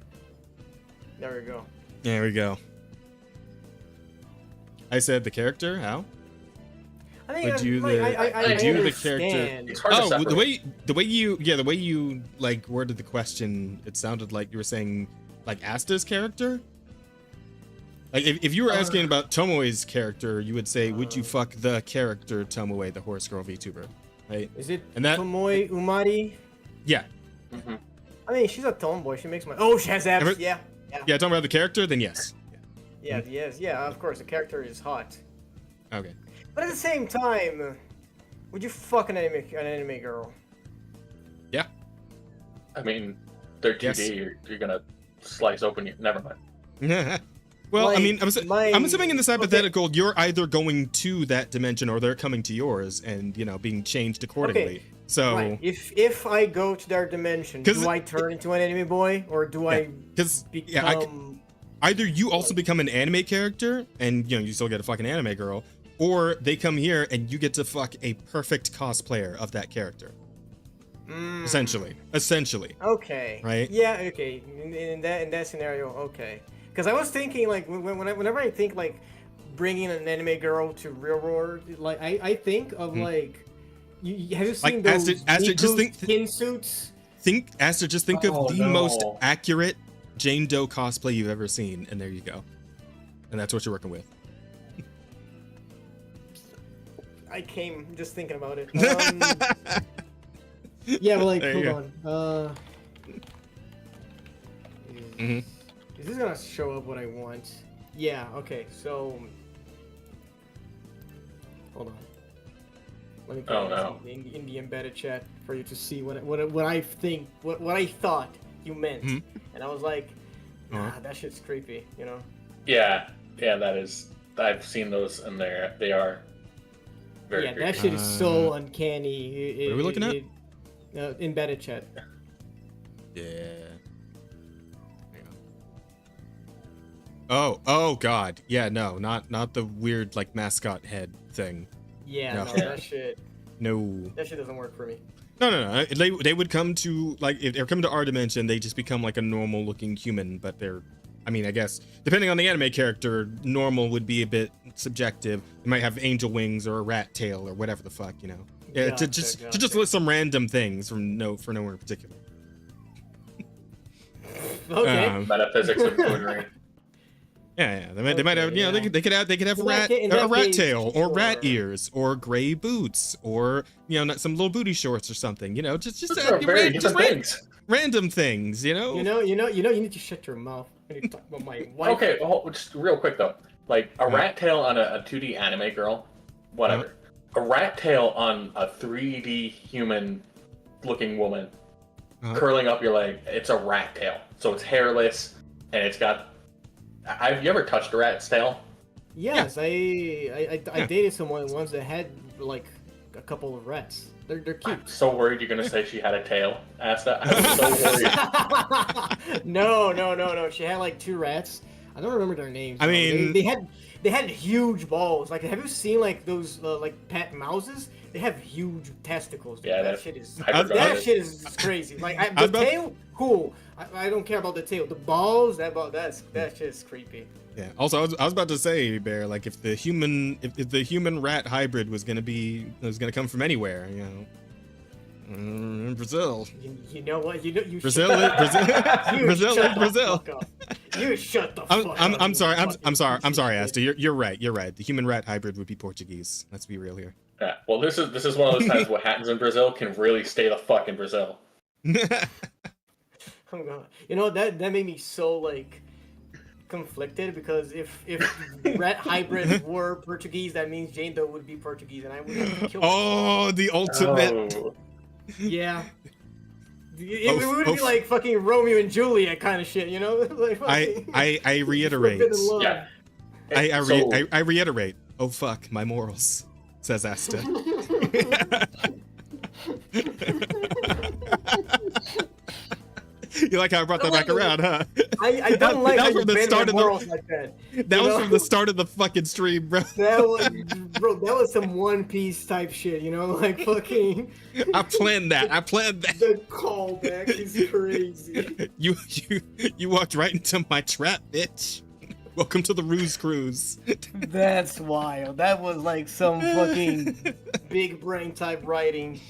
There we go. There we go. I said the character. How? I think Would you the character? It's hard to separate. the way you like worded the question, it sounded like you were saying like Asta's character. Like if you were asking about Tomoe's character, you would say, would you fuck the character Tomoe, the horse girl VTuber, right? Is it and that Tomoe Umari? Yeah. Mm-hmm. I mean, she's a tomboy. She makes my. Oh, she has abs. Yeah. Yeah, talking about the character, then yes. Yeah. Yes. Yeah. Of course, the character is hot. Okay. But at the same time, would you fuck an anime girl? Yeah. I mean, they're 2D. Yes. You're gonna slice open your. Never mind. Well, Like, I mean, I'm assuming in this hypothetical, you're either going to that dimension or they're coming to yours, and being changed accordingly. Okay. So, Right. If I go to their dimension, do I turn into an anime boy or do I become? Either you also become an anime character, and you still get a fucking anime girl, or they come here and you get to fuck a perfect cosplayer of that character. Essentially. Okay. Right? Yeah. Okay. In that scenario, okay. Because I was thinking like whenever I think like bringing an anime girl to real world, like I think of like have you seen Like, those Asta, just think skin suits? Asta, just think of the most accurate Jane Doe cosplay you've ever seen, and there you go. And that's what you're working with. I came just thinking about it. Yeah, but like, hold on. Is this gonna show up what I want? Yeah. Okay. So, hold on. Let me put it in the embedded chat for you to see what I think, what I thought you meant, and I was like, nah, that shit's creepy, Yeah, that is. I've seen those, and they are very creepy. That shit is so uncanny. What are we looking at? Embedded chat. Yeah. Oh God. Yeah, no, not the weird like mascot head thing. Yeah, No. that shit. No. That shit doesn't work for me. No. They would come to like if they're coming to our dimension, they just become like a normal looking human, but I guess depending on the anime character, normal would be a bit subjective. They might have angel wings or a rat tail or whatever the fuck, Yeah, Gotcha, to just list some random things for nowhere in particular. Okay. Metaphysics of coonery. Yeah. They might have, they could have In rat case, tail or sure. rat ears or gray boots or some little booty shorts or something. Just Very different things. random things. You need to shut your mouth when you talk about my wife. Okay, just real quick though, like a rat tail on a 2D anime girl, whatever. A rat tail on a 3D human-looking woman, curling up your leg. It's a rat tail, so it's hairless and it's got. Have you ever touched a rat's tail? Yes, I dated someone once that had like a couple of rats. They're cute. I'm so worried you're gonna say she had a tail, Asta. I'm so worried. No. She had like 2 rats. I don't remember their names. I mean, they had huge balls. Like, have you seen like those like pet mouses? They have huge testicles. Dude. Yeah, that shit is crazy. Like the tail, cool. I don't care about the tail. The balls, that shit is creepy. Yeah. Also, I was about to say, Bear, like if the human rat hybrid was gonna come from anywhere, Brazil. You know what? You Brazil. You shut the fuck up. I'm sorry, Asta. You're right. The human rat hybrid would be Portuguese. Let's be real here. Yeah. Well, this is one of those times what happens in Brazil can really stay the fuck in Brazil. Oh god. That made me so like conflicted because if rat hybrid were Portuguese, that means Jane Doe would be Portuguese, and I would have to kill her. Oh, the ultimate. Oh. Yeah. It would be like fucking Romeo and Juliet kind of shit, Like I reiterate. Yeah. I reiterate. Oh fuck, my morals, says Asta. You like how I brought that back around, huh? I don't like how you bend my of morals like that. That was from the start of the fucking stream, bro. That was some One Piece type shit, like fucking. I planned that. The callback is crazy. You walked right into my trap, bitch. Welcome to the Ruse Cruise. That's wild. That was like some fucking big brain type writing.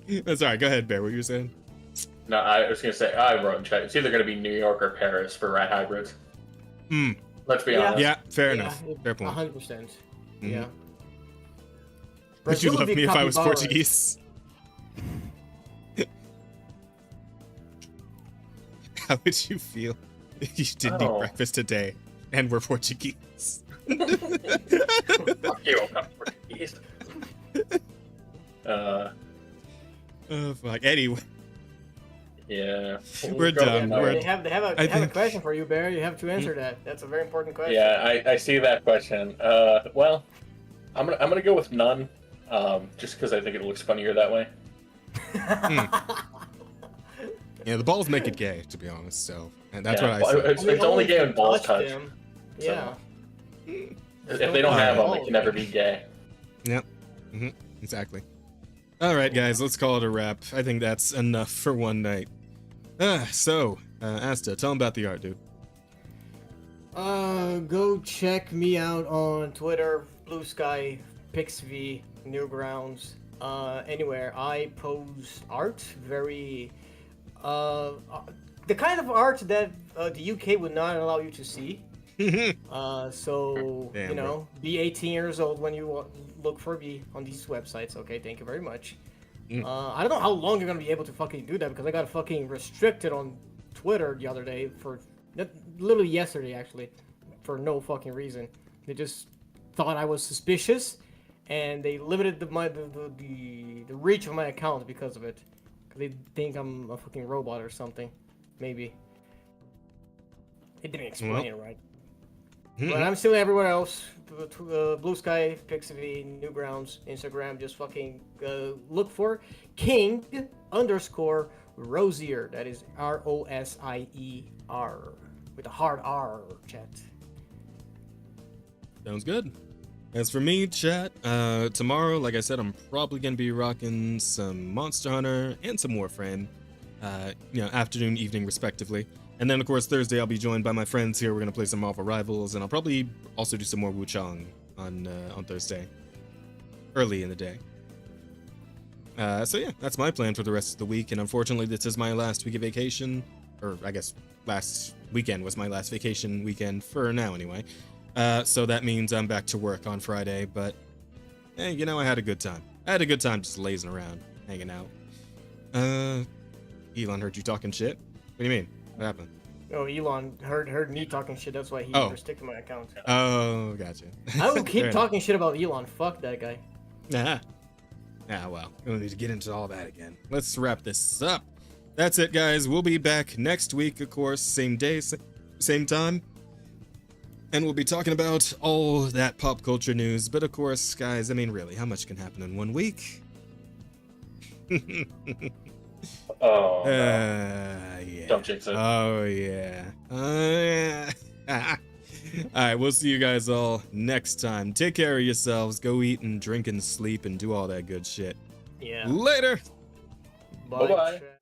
That's all right. Go ahead, Bear. What you were saying? No, I was gonna say I wrote in chat. It's either gonna be New York or Paris for rat hybrids. Let's be honest. Yeah, fair enough. Fair point. 100%. Yeah. Would you love me if I was capybaras. Portuguese? How would you feel if you didn't eat breakfast today and were Portuguese? Fuck you, I'm not Portuguese. Oh fuck. Anyway, Yeah. we're done. They have a question for you, Barry. You have to answer that. That's a very important question. Yeah, I see that question. Well, I'm gonna go with none. Just because I think it looks funnier that way. Yeah, the balls make it gay, to be honest. So, and that's Yeah, what I say. It's only gay when balls touch. Them. Yeah. If they don't have them, they can never be gay. Yep. Exactly. All right, guys, let's call it a wrap. I think that's enough for one night. So, Asta, tell them about the art, dude. Go check me out on Twitter, Blue Sky, PixV, Newgrounds, anywhere. I post art, very, the kind of art that the UK would not allow you to see. So, Damn, you know, be 18 years old when you look for me on these websites. Okay, thank you very much. I don't know how long you're gonna be able to fucking do that because I got fucking restricted on Twitter the other day for, literally yesterday actually, for no fucking reason. They just thought I was suspicious, and they limited the reach of my account because of it. They think I'm a fucking robot or something, maybe. They didn't explain it right. But I'm still everywhere else. Blue Sky, PixV, Newgrounds, Instagram. Just fucking look for King_Rosier. That is ROSIER with a hard R, chat. Sounds good. As for me, chat, tomorrow, like I said, I'm probably gonna be rocking some Monster Hunter and some Warframe, afternoon, evening, respectively. And then, of course, Thursday I'll be joined by my friends here. We're gonna play some Marvel Rivals, and I'll probably also do some more Wuchang on Thursday, early in the day. So yeah, that's my plan for the rest of the week. And unfortunately, this is my last week of vacation, or I guess last weekend was my last vacation weekend for now, anyway. So that means I'm back to work on Friday, but I had a good time. I had a good time just lazing around, hanging out. Elon heard you talking shit? What do you mean? What happened? Oh, Elon heard me talking shit. That's why he restricted my account. Oh, gotcha. I will keep talking shit about Elon. Fuck that guy. Well, we don't need to get into all that again. Let's wrap this up. That's it, guys. We'll be back next week, of course, same day, same time. And we'll be talking about all that pop culture news. But of course, guys, I mean, really, how much can happen in 1 week? Oh, no. Yeah. Don't jinx it. Oh, yeah. All right, we'll see you guys all next time. Take care of yourselves. Go eat and drink and sleep and do all that good shit. Yeah. Later. Bye-bye. Chat.